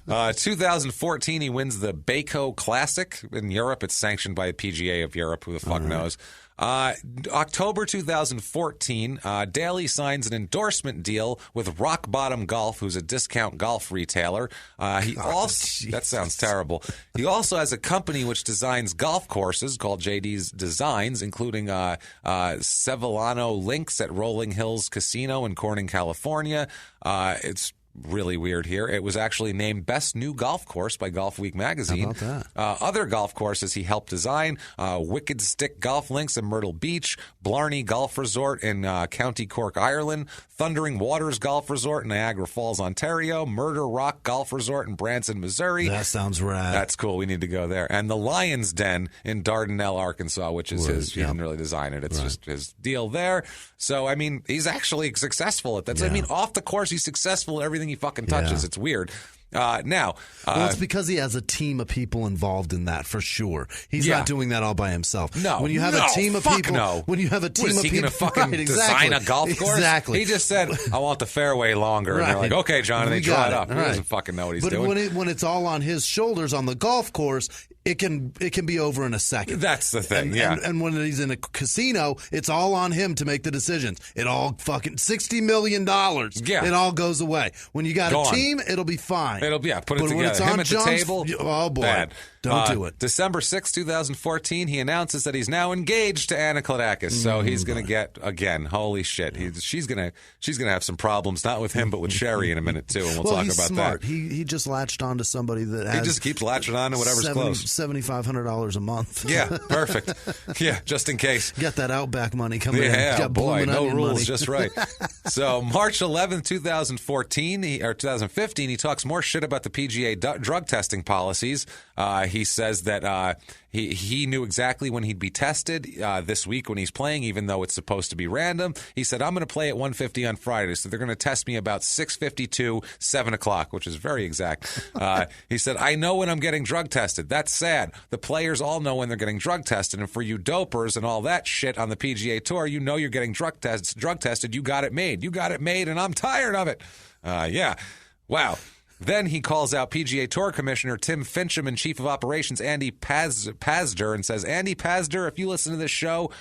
2014, he wins the Baco Classic. In Europe, it's sanctioned by the PGA of Europe. Who the fuck knows? October 2014, Daly signs an endorsement deal with Rock Bottom Golf, who's a discount golf retailer. That sounds terrible. He also has a company which designs golf courses called JD's Designs, including Sevillano Links at Rolling Hills Casino in Corning, California. It's really weird here. It was actually named Best New Golf Course by Golf Week magazine. How about that? Other golf courses he helped design, Wicked Stick Golf Links in Myrtle Beach, Blarney Golf Resort in County Cork, Ireland, Thundering Waters Golf Resort in Niagara Falls, Ontario, Murder Rock Golf Resort in Branson, Missouri. That sounds rad. That's cool. We need to go there. And the Lion's Den in Dardanelle, Arkansas, which is his. He didn't really design it. It's just his deal there. So, I mean, he's actually successful at that. So, I mean, off the course, he's successful at everything he fucking touches. It's weird. Now, well, it's because he has a team of people involved in that for sure. He's not doing that all by himself. No, when you have a team of people, when you have a team of people, going to fucking design a golf course? Exactly. He just said, "I want the fairway longer," and they're like, "Okay, John," and they draw it up. He doesn't fucking know what he's doing. But when it's all on his shoulders on the golf course, it can be over in a second. That's the thing. And when he's in a casino, it's all on him to make the decisions. It all fucking $60 million. Yeah. It all goes away. When you got a team, it'll be fine. It'll put it but together. When it's Him on at John's, the table. Oh boy. Bad. Don't do it. December 6, 2014, he announces that he's now engaged to Anna Klodakis. So he's going to get, again, holy shit. She's going to have some problems, not with him, but with Sherry in a minute, too. And we'll talk he's about smart. that. He just latched on to somebody that has... He just keeps latching on to whatever's close. $7,500 a month. Yeah, perfect. Yeah, just in case. Got that Outback money coming in. Yeah, boy, no rules, money. just right. So March 11, 2015, he talks more shit about the PGA drug testing policies. He says that he knew exactly when he'd be tested this week when he's playing, even though it's supposed to be random. He said, I'm going to play at 1:50 on Friday, so they're going to test me about 6:52, 7 o'clock, which is very exact. He said, I know when I'm getting drug tested. That's sad. The players all know when they're getting drug tested, and for you dopers and all that shit on the PGA Tour, you know you're getting drug tested. You got it made. You got it made, and I'm tired of it. Yeah. Wow. Then he calls out PGA Tour Commissioner Tim Fincham and Chief of Operations Andy Pazder and says, Andy Pazder, if you listen to this show,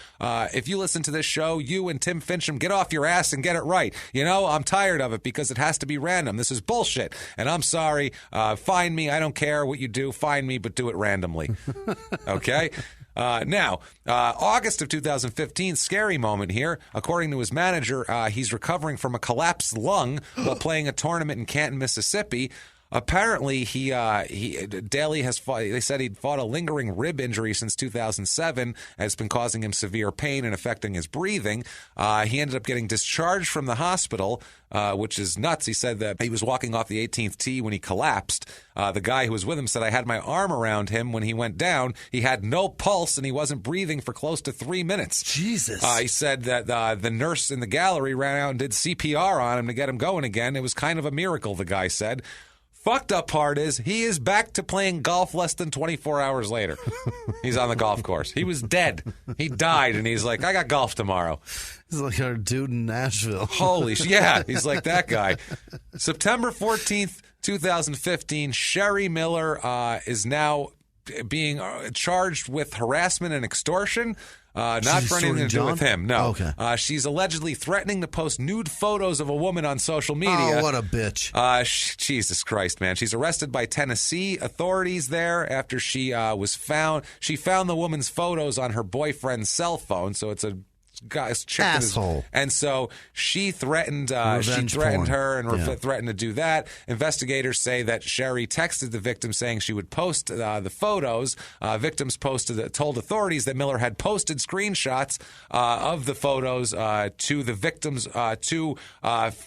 you and Tim Fincham, get off your ass and get it right. You know, I'm tired of it because it has to be random. This is bullshit. And I'm sorry. Fine me. I don't care what you do. Fine me, but do it randomly. Okay? Now, August of 2015, scary moment here. According to his manager, he's recovering from a collapsed lung while playing a tournament in Canton, Mississippi. Apparently, Daly has fought. They said he'd fought a lingering rib injury since 2007, has been causing him severe pain and affecting his breathing. He ended up getting discharged from the hospital, which is nuts. He said that he was walking off the 18th tee when he collapsed. The guy who was with him said, I had my arm around him when he went down. He had no pulse and he wasn't breathing for close to 3 minutes. Jesus. He said that the nurse in the gallery ran out and did CPR on him to get him going again. It was kind of a miracle, the guy said. Fucked up part is he is back to playing golf less than 24 hours later. He's on the golf course. He was dead. He died, and he's like, I got golf tomorrow. He's like our dude in Nashville. Holy shit. Yeah, he's like that guy. September 14th, 2015, Sherry Miller is now being charged with harassment and extortion. Not for anything to do with him, no. Okay. She's allegedly threatening to post nude photos of a woman on social media. Oh, what a bitch. Jesus Christ, man. She's arrested by Tennessee authorities there after she was found. She found the woman's photos on her boyfriend's cell phone, so it's a guy's asshole. And so she threatened her and threatened to do that. Investigators say that Sherry texted the victim saying she would post the photos. Victims told authorities that Miller had posted screenshots of the photos to the victims to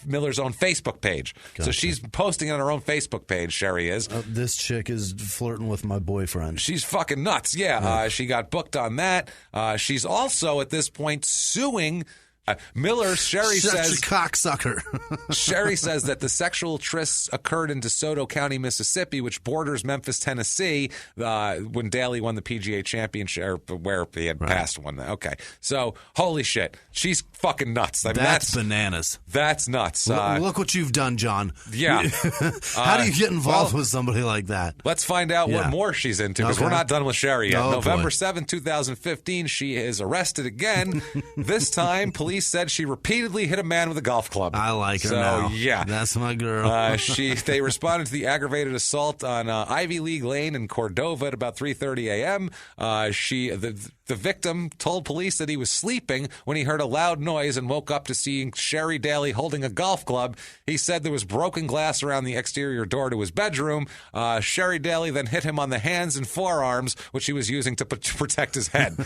Miller's own Facebook page. Gotcha. So she's posting it on her own Facebook page, Sherry is. This chick is flirting with my boyfriend. She's fucking nuts. Yeah. She got booked on that. She's also at this point suing Miller. Sherry says, cocksucker. Sherry says that the sexual trysts occurred in DeSoto County, Mississippi, which borders Memphis, Tennessee, when Daly won the PGA Championship, where he had passed one. Okay, so holy shit, she's fucking nuts. I mean, that's bananas. That's nuts. Look what you've done, John. Yeah. How do you get involved with somebody like that? Let's find out what more she's into, because we're not done with Sherry yet. November 7, 2015, she is arrested again. This time, police said she repeatedly hit a man with a golf club. I like her now. Yeah. That's my girl. They responded to the aggravated assault on Ivy League Lane in Cordova at about 3:30 a.m. The victim told police that he was sleeping when he heard a loud noise and woke up to seeing Sherry Daly holding a golf club. He said there was broken glass around the exterior door to his bedroom. Sherry Daly then hit him on the hands and forearms, which he was using to protect his head.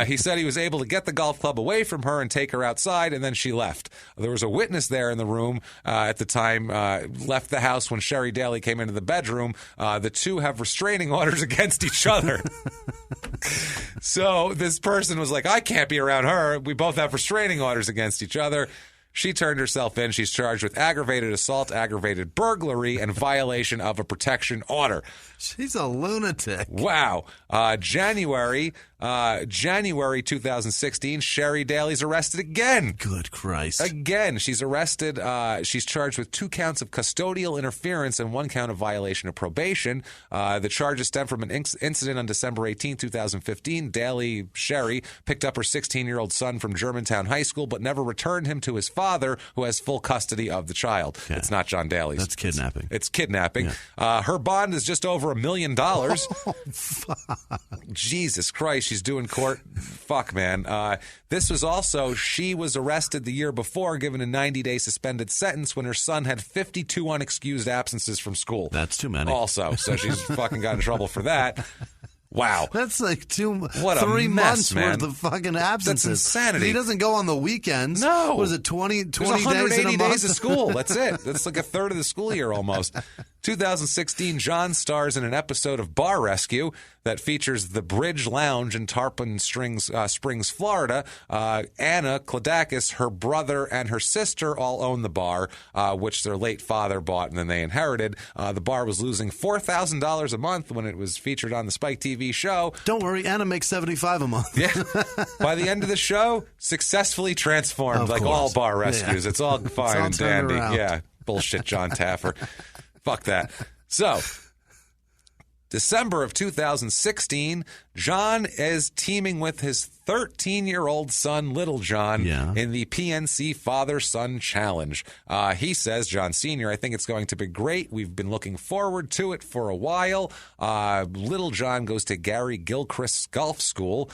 He said he was able to get the golf club away from her and take her outside, and then she left. There was a witness there in the room at the time, left the house when Sherry Daly came into the bedroom. The two have restraining orders against each other. So this person was like, I can't be around her. We both have restraining orders against each other. She turned herself in. She's charged with aggravated assault, aggravated burglary, and violation of a protection order. She's a lunatic. Wow. January 2016, Sherry Daly's arrested again. Good Christ. Again, she's arrested. She's charged with 2 counts of custodial interference and 1 count of violation of probation. The charges stem from an incident on December 18, 2015. Daly, Sherry, picked up her 16-year-old son from Germantown High School, but never returned him to his father, who has full custody of the child. Yeah. It's not John Daly's. That's kidnapping. It's kidnapping. Yeah. Her bond is just over $1 million. Oh, fuck. Jesus Christ, she's due in court. Fuck, man. This was also, she was arrested the year before, given a 90-day suspended sentence when her son had 52 unexcused absences from school. That's too many. Also, so she's fucking got in trouble for that. Wow. That's like 3 mess, months man. worth of fucking absences. That's insanity. He doesn't go on the weekends. No. What is it, 20 There's days 180 in a month? days of school. That's it. That's like a third of the school year almost. 2016, John stars in an episode of Bar Rescue that features the Bridge Lounge in Tarpon Springs, Florida. Anna Kladakis, her brother, and her sister all own the bar, which their late father bought and then they inherited. The bar was losing $4,000 a month when it was featured on the Spike TV show. Don't worry, Anna makes $75 a month. Yeah. By the end of the show, successfully transformed, like all bar rescues. Yeah. It's all fine and dandy. Yeah. Bullshit, John Taffer. Fuck that. So, December of 2016, John is teaming with his 13-year-old son, Little John, in the PNC Father-Son Challenge. He says, John Sr., I think it's going to be great. We've been looking forward to it for a while. Little John goes to Gary Gilchrist's golf school.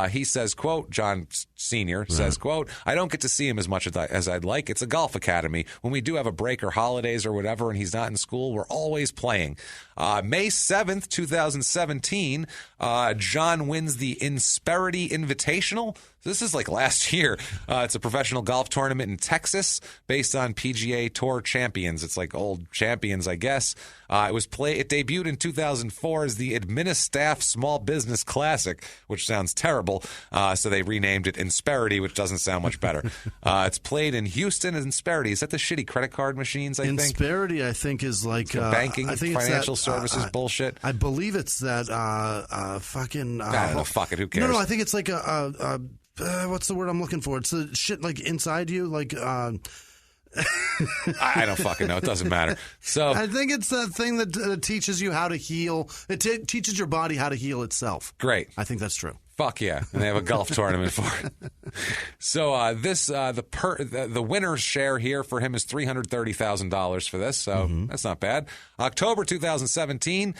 He says, quote, John Sr. says, quote, I don't get to see him as much as I'd like. It's a golf academy. When we do have a break or holidays or whatever and he's not in school, we're always playing. May 7th, 2017, John wins the Insperity Invitational. This is like last year. It's a professional golf tournament in Texas based on PGA Tour champions. It's like old champions, I guess. It debuted in 2004 as the Administaff Small Business Classic, which sounds terrible. So they renamed it Insperity, which doesn't sound much better. It's played in Houston. Insperity, is that the shitty credit card machines, I think? Insperity, I think, is like banking, I think financial it's that, services bullshit. I believe it's that fucking... I don't know, fuck it, who cares? No, I think it's like what's the word I'm looking for? It's the shit like inside you, like... I don't fucking know. It doesn't matter. So I think it's that thing that teaches you how to heal. It teaches your body how to heal itself. Great. I think that's true. Fuck yeah. And they have a golf tournament for it. So the winner's share here for him is $330,000 for this. So that's not bad. October 2017,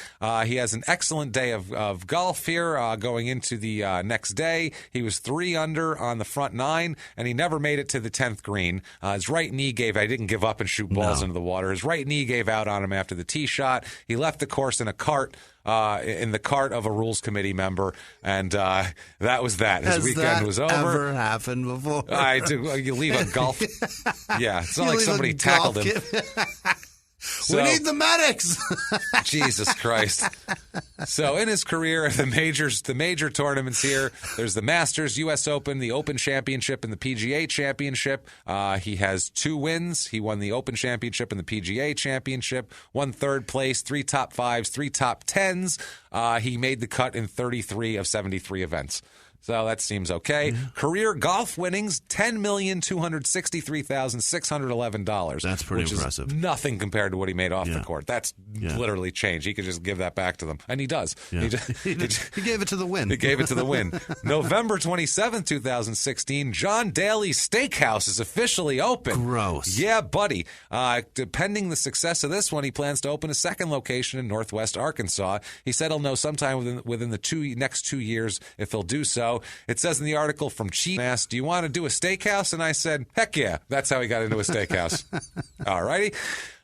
he has an excellent day of golf here going into the next day. He was 3 under on the front 9, and he never made it to the 10th green. His right knee I didn't give up and shoot balls into the water. His right knee gave out on him after the tee shot. He left the course in a cart. In the cart of a rules committee member, and that was that. His weekend was over. Has that ever happened before? You leave a golf... Yeah, it's not like somebody tackled him. We need the medics. Jesus Christ. So in his career, the major tournaments here, there's the Masters, U.S. Open, the Open Championship, and the PGA Championship. He has 2 wins. He won the Open Championship and the PGA Championship, won 3rd place, 3 top 5s, 3 top 10s. He made the cut in 33 of 73 events. So that seems okay. Career golf winnings, $10,263,611. That's pretty Which impressive. is nothing compared to what he made off the court. That's literally change. He could just give that back to them. And he does. Yeah. He gave it to the win. He gave it to the win. November 27th, 2016, John Daly Steakhouse is officially open. Gross. Yeah, buddy. Depending the success of this one, he plans to open a second location in Northwest Arkansas. He said he'll know sometime within the next 2 years if he'll do so. It says in the article from Chief asked, do you want to do a steakhouse? And I said, heck yeah. That's how he got into a steakhouse. All righty.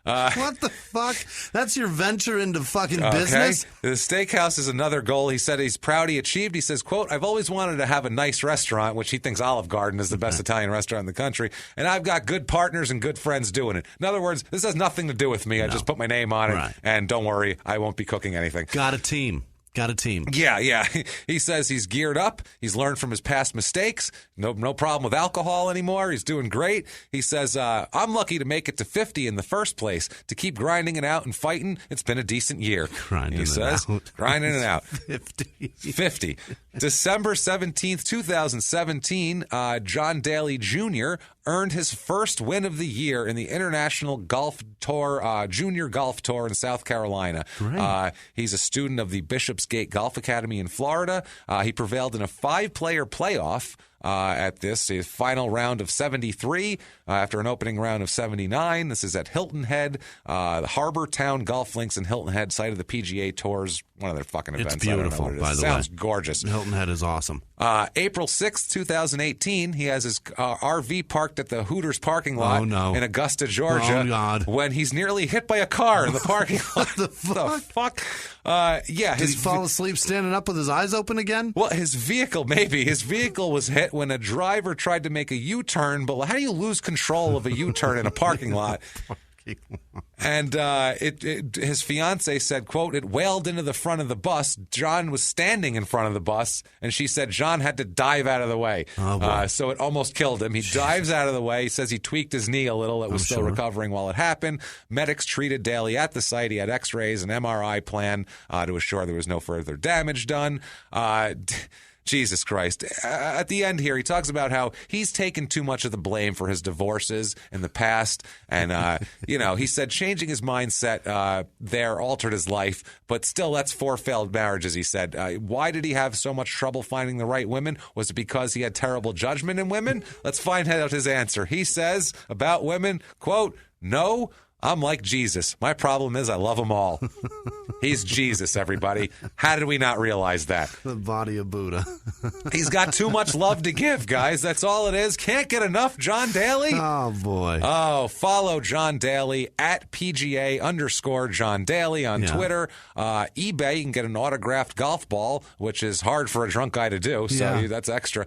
What the fuck? That's your venture into fucking business? The steakhouse is another goal. He said he's proud he achieved. He says, quote, I've always wanted to have a nice restaurant, which he thinks Olive Garden is the best Italian restaurant in the country. And I've got good partners and good friends doing it. In other words, this has nothing to do with me. I just put my name on it. And don't worry, I won't be cooking anything. Got a team. Got a team. Yeah. He says he's geared up. He's learned from his past mistakes. No problem with alcohol anymore. He's doing great. He says, I'm lucky to make it to 50 in the first place. To keep grinding it out and fighting, it's been a decent year. Grinding it out. 50. December 17th, 2017, John Daly Jr. earned his first win of the year in the International Golf Tour, Junior Golf Tour in South Carolina. He's a student of the Bishopsgate Golf Academy in Florida. He prevailed in a 5-player playoff at his final round of 73 after an opening round of 79. This is at Hilton Head, the Harbor Town Golf Links in Hilton Head, site of the PGA Tour's one of their fucking events. It's beautiful, by the way. Sounds gorgeous. Hilton Head is awesome. April 6th, 2018, he has his RV parked at the Hooters parking lot in Augusta, Georgia. Oh, God. When he's nearly hit by a car in the parking lot. What the fuck? Yeah. Did he fall asleep standing up with his eyes open again? Well, his vehicle was hit when a driver tried to make a U-turn, but how do you lose control of a U-turn in a parking lot? And his fiance said, quote, it wailed into the front of the bus. John was standing in front of the bus, and she said John had to dive out of the way. So it almost killed him. He dives out of the way. He says he tweaked his knee a little. It was still recovering while it happened. Medics treated Daly at the site. He had x-rays and MRI plan to assure there was no further damage done. Jesus Christ. At the end here, he talks about how he's taken too much of the blame for his divorces in the past. And, he said changing his mindset there altered his life. But still, that's 4 failed marriages, he said. Why did he have so much trouble finding the right women? Was it because he had terrible judgment in women? Let's find out his answer. He says about women, quote, no, I'm like Jesus. My problem is I love them all. He's Jesus, everybody. How did we not realize that? The body of Buddha. He's got too much love to give, guys. That's all it is. Can't get enough John Daly. Oh, boy. Oh, follow John Daly at PGA_John Daly on Twitter. eBay, you can get an autographed golf ball, which is hard for a drunk guy to do, so that's extra.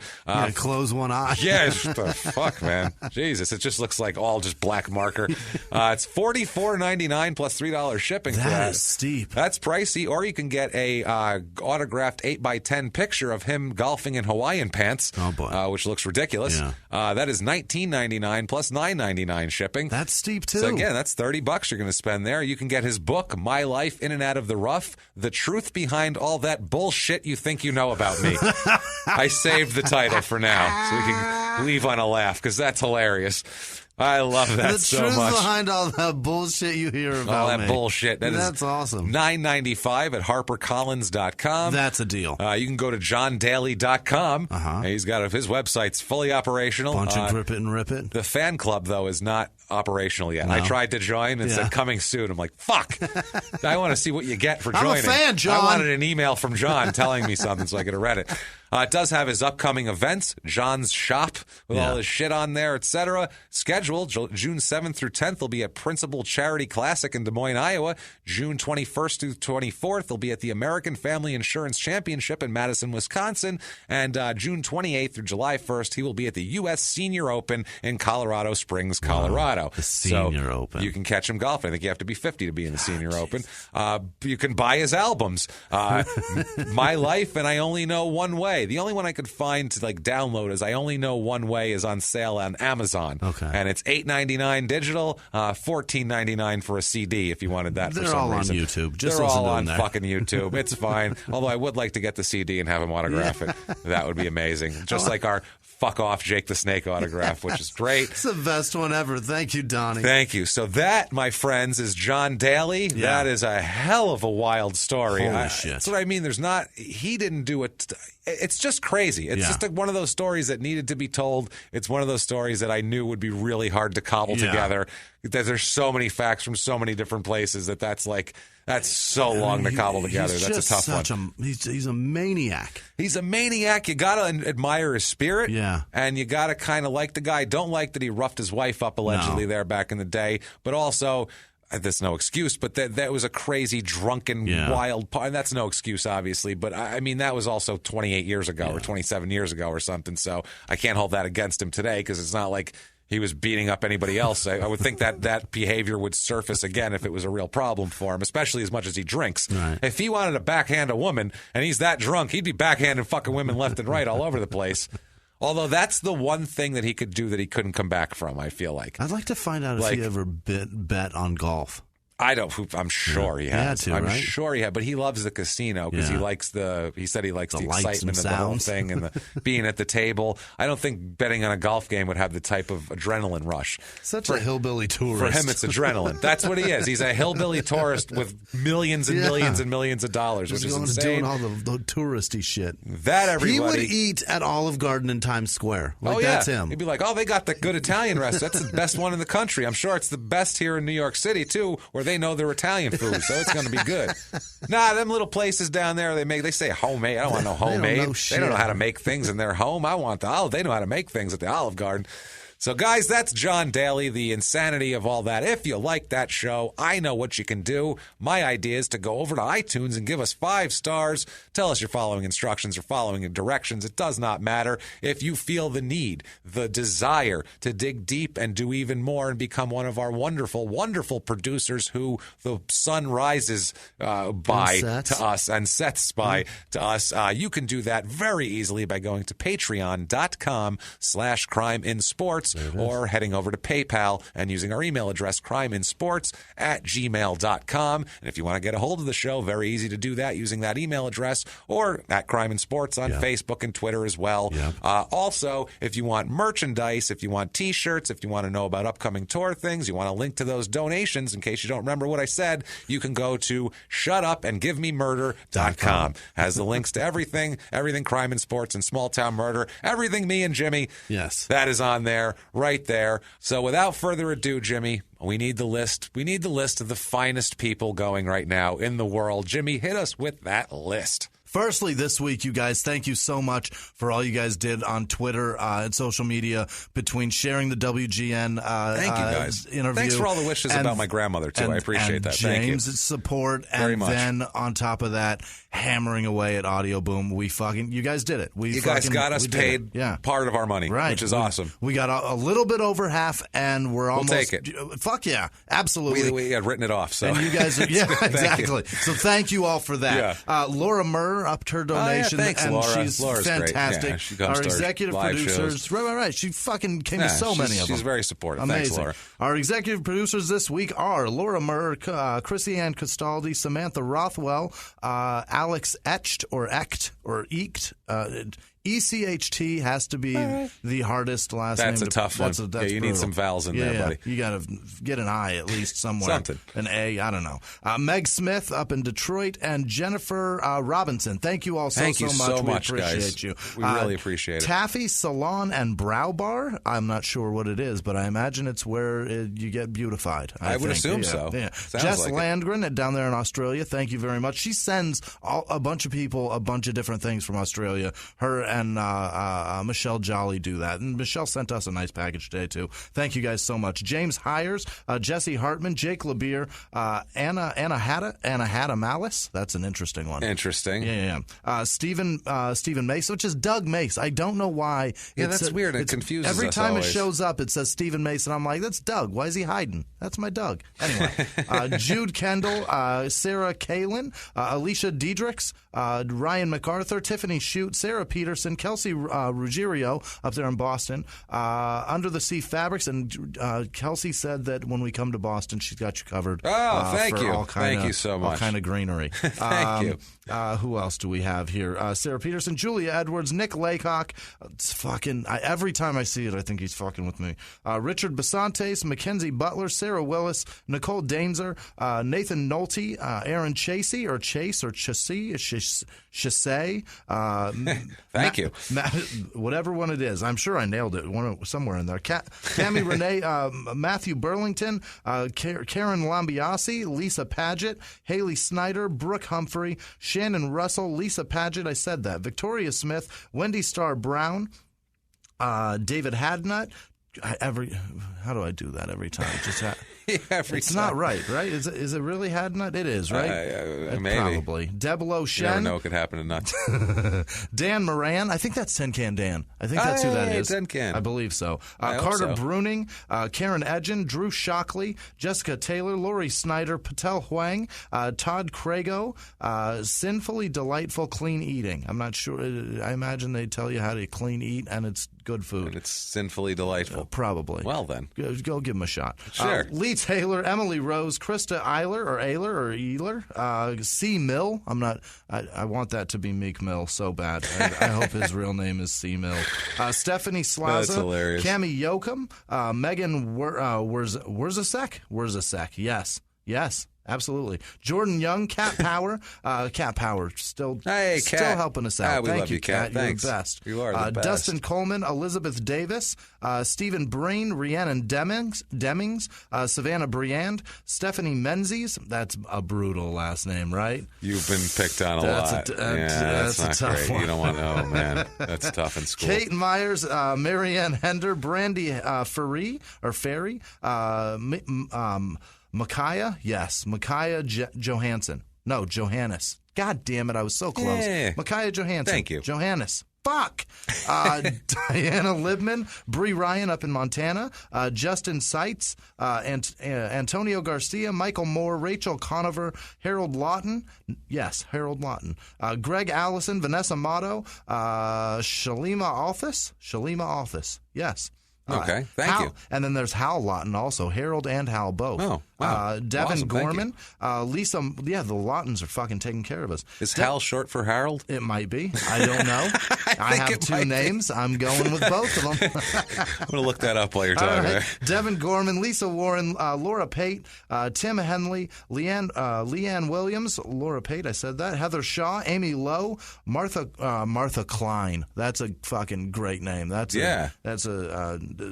Close one eye. Yeah, the fuck, man. Jesus, it just looks like all just black marker. It's $44.99 plus $3 shipping. That is steep. That's pricey. Or you can get a autographed 8x10 picture of him golfing in Hawaiian pants. Oh boy, which looks ridiculous. Yeah. That is $19.99 plus $9.99 shipping. That's steep too. So again, that's $30 you're going to spend there. You can get his book, My Life in and Out of the Rough: The Truth Behind All That Bullshit You Think You Know About Me. I saved the title for now, so we can leave on a laugh because that's hilarious. I love that so much. The truth behind all that bullshit you hear about all that me. Bullshit. That's awesome. $9.95 at HarperCollins.com. That's a deal. You can go to JohnDaly.com. He's got his website's fully operational. Bunch of grip it and rip it. The fan club, though, is not operational yet. No. I tried to join and said coming soon. I'm like, fuck. I want to see what you get for joining. I'm a fan, John. I wanted an email from John telling me something so I could have read it. It does have his upcoming events, John's Shop, with all his shit on there, etc. Scheduled June 7th through 10th will be at Principal Charity Classic in Des Moines, Iowa. June 21st through 24th will be at the American Family Insurance Championship in Madison, Wisconsin. And June 28th through July 1st, he will be at the U.S. Senior Open in Colorado Springs, Colorado. The Senior Open. You can catch him golfing. I think you have to be 50 to be in the Senior Open. You can buy his albums, My Life and I Only Know One Way. The only one I could find to download is I Only Know One Way is on sale on Amazon. Okay. And it's $8.99 digital, $14.99 for a CD if you wanted that for some reason. They're all on YouTube. They're all on fucking YouTube. It's fine. Although I would like to get the CD and have him autograph it. That would be amazing. Just like our fuck off Jake the Snake autograph, which is great. It's the best one ever. Thank you, Donnie. Thank you. So that, my friends, is John Daly. Yeah. That is a hell of a wild story. Holy shit. That's what I mean. He didn't do it. It's just crazy. It's just one of those stories that needed to be told. It's one of those stories that I knew would be really hard to cobble together. There's so many facts from so many different places that's so long to cobble together. That's a tough one. He's a maniac. He's a maniac. You got to admire his spirit. Yeah. And you got to kind of like the guy. Don't like that he roughed his wife up allegedly there back in the day. But also, that's no excuse, but that was a crazy, drunken, wild party. That's no excuse, obviously. But, I mean, that was also 28 years ago or 27 years ago or something. So I can't hold that against him today because it's not like he was beating up anybody else. I would think that behavior would surface again if it was a real problem for him, especially as much as he drinks. Right. If he wanted to backhand a woman and he's that drunk, he'd be backhanding fucking women left and right all over the place. Although that's the one thing that he could do that he couldn't come back from, I feel like. I'd like to find out if he ever bet on golf. I'm sure he has. Right? I'm sure he had, but he loves the casino because he said he likes the excitement of the whole thing and the being at the table. I don't think betting on a golf game would have the type of adrenaline rush. Such a hillbilly tourist. For him, it's adrenaline. That's what he is. He's a hillbilly tourist with millions and millions and millions of dollars, which is insane. Doing all the touristy shit. That everybody. He would eat at Olive Garden in Times Square. That's him. He'd be like, they got the good Italian restaurant. That's the best one in the country. I'm sure it's the best here in New York City, too, where they know they're Italian food, so it's going to be good. Nah, them little places down there, they say homemade. I don't want no homemade. They don't know how to make things in their home. They know how to make things at the Olive Garden. So, guys, that's John Daly, the insanity of all that. If you like that show, I know what you can do. My idea is to go over to iTunes and give us 5 stars. Tell us you're following instructions or following directions. It does not matter. If you feel the need, the desire to dig deep and do even more and become one of our wonderful, wonderful producers who the sun rises by to us and sets by to us, you can do that very easily by going to patreon.com/crimeinsports. Or heading over to PayPal and using our email address, crimeinsports@gmail.com. And if you want to get a hold of the show, very easy to do that using that email address or at Crime in Sports on Facebook and Twitter as well. Yep. Also, if you want merchandise, if you want T-shirts, if you want to know about upcoming tour things, you want to link to those donations in case you don't remember what I said, you can go to shutupandgivememurder.com. Has the links to everything Crime in Sports and Small Town Murder, everything me and Jimmie. Yes. That is on there. Right there. So without further ado, Jimmie, we need the list. We need the list of the finest people going right now in the world. Jimmie, hit us with that list. Firstly, this week, you guys, thank you so much for all you guys did on Twitter and social media between sharing the WGN thank you guys. Interview. Thanks for all the wishes about my grandmother, too. I appreciate that. Thank you. James' support. Very much. Then, on top of that, hammering away at Audio Boom. You guys did it. You guys got us paid part of our money, which is awesome. We got a little bit over half, and we're almost... We'll take it. Fuck yeah. Absolutely. We had written it off, so... And you guys... exactly. So thank you all for that. Yeah. Laura Murr upped her donation, thanks, and Laura. she's Laura's fantastic. Yeah, she comes our to executive live producers... shows. Right. She fucking came to so many of them. She's very supportive. Amazing. Thanks, Laura. Our executive producers this week are Laura Murr, Chrissy-Ann Castaldi, Samantha Rothwell, Alex Echt, or Eekt. ECHT has to be the hardest last name. That's a tough one. That's you need some vowels in there, buddy. You got to get an I at least somewhere. Something. An A, I don't know. Meg Smith up in Detroit and Jennifer Robinson. Thank you all so much. We appreciate guys. you. We really appreciate it. Taffy Salon and Brow Bar. I'm not sure what it is, but I imagine it's where you get beautified. I would assume so. Yeah. Sounds Jess like Landgren down there in Australia. Thank you very much. She sends a bunch of people a bunch of different things from Australia. Her and Michelle Jolly do that. And Michelle sent us a nice package today, too. Thank you guys so much. James Hires, Jesse Hartman, Jake LeBeer, Anna Hatta Malice. That's an interesting one. Interesting. Yeah. Stephen Mace, which is Doug Mace. I don't know why. Yeah, that's weird. It confuses us every time always. It shows up, it says Stephen Mace, and I'm like, that's Doug. Why is he hiding? That's my Doug. Anyway, Jude Kendall, Sarah Kalin, Alicia Diedrichs, Ryan MacArthur, Tiffany Shute, Sarah Peterson, Kelsey Ruggiero up there in Boston, Under the Sea Fabrics, and Kelsey said that when we come to Boston, she's got you covered. Oh, thank you. Thank you so much. All kind of greenery. Thank you. Who else do we have here? Sarah Peterson, Julia Edwards, Nick Laycock. It's fucking. Every time I see it, I think he's fucking with me. Richard Basantes, Mackenzie Butler, Sarah Willis, Nicole Dainzer, Nathan Nolte, Aaron Chasey or Chassey. Thank you. Whatever one it is. I'm sure I nailed it somewhere in there. Tammy Renee, Matthew Burlington, Karen Lambiasi, Lisa Paget, Haley Snyder, Brooke Humphrey, Shannon Russell, Lisa Paget, I said that, Victoria Smith, Wendy Starr Brown, David Hadnut. How do I do that every time? It's not right? Is it really had nut? It is, right? Maybe. Probably. Deblo Shen. You never know what could happen to nuts. Dan Moran. I think that's Tin Can Dan. I think that's who that is. Tin Can. I believe so. Carter Bruning, Karen Edgen, Drew Shockley, Jessica Taylor, Lori Snyder, Patel Huang, Todd Crago, Sinfully Delightful Clean Eating. I'm not sure. I imagine they tell you how to clean eat, and it's good food. And it's sinfully delightful. Probably. Well, then. Go give them a shot. Sure. Lee Taylor, Emily Rose, Krista Eiler, C. Mill. I want that to be Meek Mill so bad. I hope his real name is C. Mill. Stephanie Slaza. That's hilarious. Cami Yoakum. Megan Wurzasek. Yes. Absolutely. Jordan Young, Cat Power. Cat Power still helping us out. We Thank love you, Cat. Thanks. You're the best. You are the best. Dustin Coleman, Elizabeth Davis, Stephen Breen, Rhiannon Demings, Savannah Briand, Stephanie Menzies. That's a brutal last name, right? You've been picked on a lot. That's not a tough great. one. You don't want to know, man. That's tough in school. Kate Myers, Marianne Hender, Brandy Ferry, Micaiah, yes. Micaiah Johansson. No, Johannes. God damn it, I was so close. Yeah. Micaiah Johansson. Thank you. Johannes. Fuck. Diana Libman, Bree Ryan up in Montana, Justin Seitz, Antonio Garcia, Michael Moore, Rachel Conover, Harold Lawton. Yes, Harold Lawton. Greg Allison, Vanessa Motto, Shalima Alphys. Yes. Okay, thank you. And then there's Hal Lawton also, Harold and Hal both. Oh, wow. Devin Awesome, Gorman, Lisa. Yeah, the Lawtons are fucking taking care of us. Is Hal short for Harold? It might be. I don't know. I have two names. I'm going with both of them. I'm going to look that up while you're talking. Right. Devin Gorman, Lisa Warren, Laura Pate, Tim Henley, Leanne Williams, Laura Pate, I said that, Heather Shaw, Amy Lowe, Martha Klein. That's a fucking great name.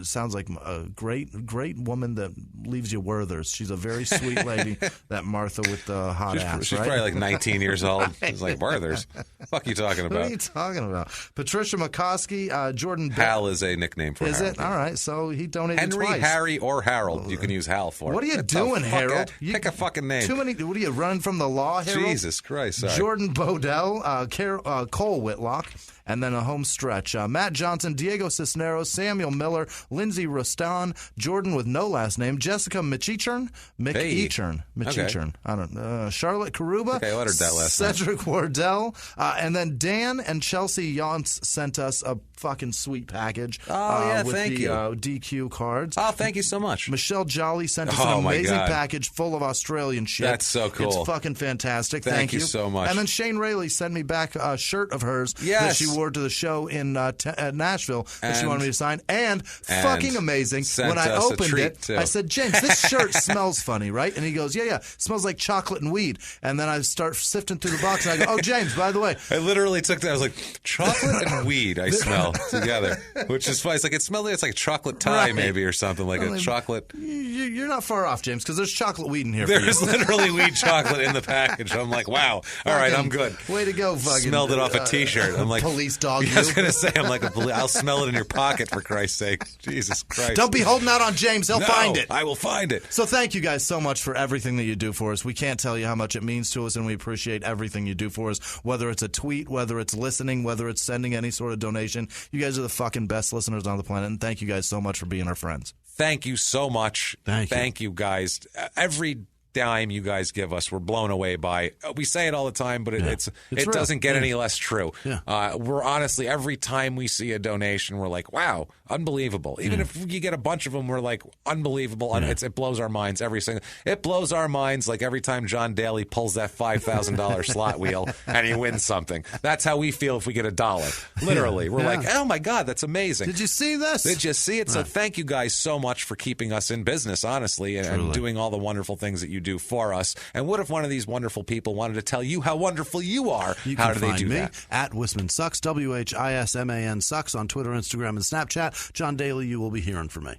Sounds like a great woman that leaves you Werther's. She's a very sweet lady, that Martha with the hot ass. She's probably like 19 years old. She's like, Werther's. Fuck you talking about? What are you talking about? Patricia McCoskey, Jordan Hal is a nickname for Is Harold. it? All right, so he donated Henry, twice. Harry, or Harold. You can use Hal for. What are you doing, Harold? Pick a fucking name. Too many. What are you running from the law, Harold? Jesus Christ! Sorry. Jordan Bodell, Cole Whitlock. And then a home stretch. Matt Johnson, Diego Cisneros, Samuel Miller, Lindsay Rustan, Jordan with no last name, Jessica McEachern. Okay. I don't know. Charlotte Karuba. Okay, I uttered that last name. Cedric Wardell. And then Dan and Chelsea Yonts sent us a fucking sweet package. With thank you. DQ cards. Oh, thank you so much. Michelle Jolly sent us an amazing package full of Australian shit. That's so cool. It's fucking fantastic. Thank you so much. And then Shane Rayleigh sent me back a shirt of hers that Yes. she wore to the show in Nashville that she wanted me to sign. And fucking amazing. When I opened it, too. I said, James, this shirt smells funny, right? And he goes, yeah. Smells like chocolate and weed. And then I start sifting through the box and I go, oh, James, by the way. I literally took that. I was like, chocolate and weed I smell together, which is funny. It's like, it's like chocolate tie maybe or something, like a chocolate. You're not far off, James, because there's chocolate weed in here. There's literally weed chocolate in the package. I'm like, wow. All right, I'm good. Way to go, fucking. Smelled it off a T-shirt. I'm like, police dog. I was going to say, I'm like, I'll smell it in your pocket, for Christ's sake. Jesus Christ. Don't be holding out on James. He'll find it. I will find it. So thank you guys so much for everything that you do for us. We can't tell you how much it means to us, and we appreciate everything you do for us, whether it's a tweet, whether it's listening, whether it's sending any sort of donation. You guys are the fucking best listeners on the planet, and thank you guys so much for being our friends. Thank you so much. Thank you guys. Every dime you guys give us, we're blown away by. We say it all the time, but it doesn't get any less true. Yeah. We're honestly, every time we see a donation, we're like, wow, unbelievable. Even if you get a bunch of them, we're like, unbelievable. It blows our minds It blows our minds like every time John Daly pulls that $5,000 slot wheel and he wins something. That's how we feel if we get $1. Literally. We're like, oh my God, that's amazing. Did you see this? Did you see it? So thank you guys so much for keeping us in business, honestly, and doing all the wonderful things that you you do for us. And what if one of these wonderful people wanted to tell you how wonderful you are? How do they do that? At Whisman Sucks, WHISMAN Sucks on Twitter, Instagram, and Snapchat. John Daly, you will be hearing from me.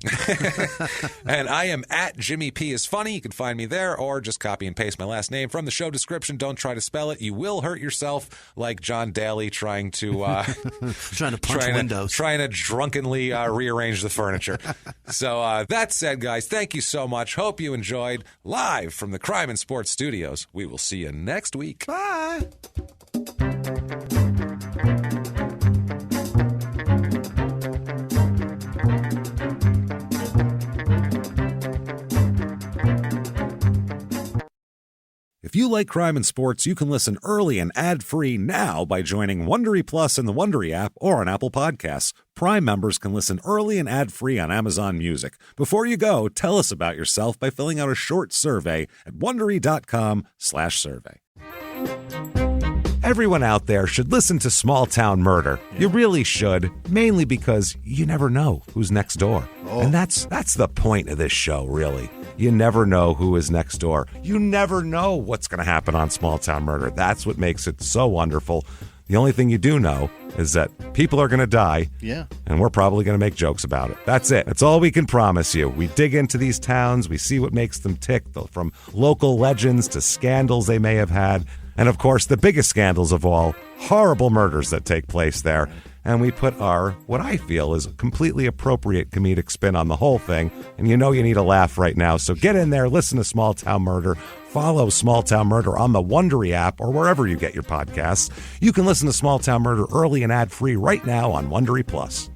And I am at Jimmie P is Funny. You can find me there, or just copy and paste my last name from the show description. Don't try to spell it. You will hurt yourself like John Daly trying to punch windows. Trying to drunkenly rearrange the furniture. So that said, guys, thank you so much. Hope you enjoyed. Live from the Crime and Sports Studios. We will see you next week. Bye. If you like crime and sports, you can listen early and ad-free now by joining Wondery Plus in the Wondery app or on Apple Podcasts. Prime members can listen early and ad-free on Amazon Music. Before you go, tell us about yourself by filling out a short survey at Wondery.com/survey. Everyone out there should listen to Small Town Murder. Yeah. You really should, mainly because you never know who's next door. And that's the point of this show, really. You never know who is next door. You never know what's going to happen on Small Town Murder. That's what makes it so wonderful. The only thing you do know is that people are going to die, and we're probably going to make jokes about it. That's it. That's all we can promise you. We dig into these towns. We see what makes them tick, from local legends to scandals they may have had. And, of course, the biggest scandals of all, horrible murders that take place there. And we put our, what I feel is a completely appropriate comedic spin on the whole thing. And you know you need a laugh right now. So get in there, listen to Small Town Murder, follow Small Town Murder on the Wondery app or wherever you get your podcasts. You can listen to Small Town Murder early and ad-free right now on Wondery Plus.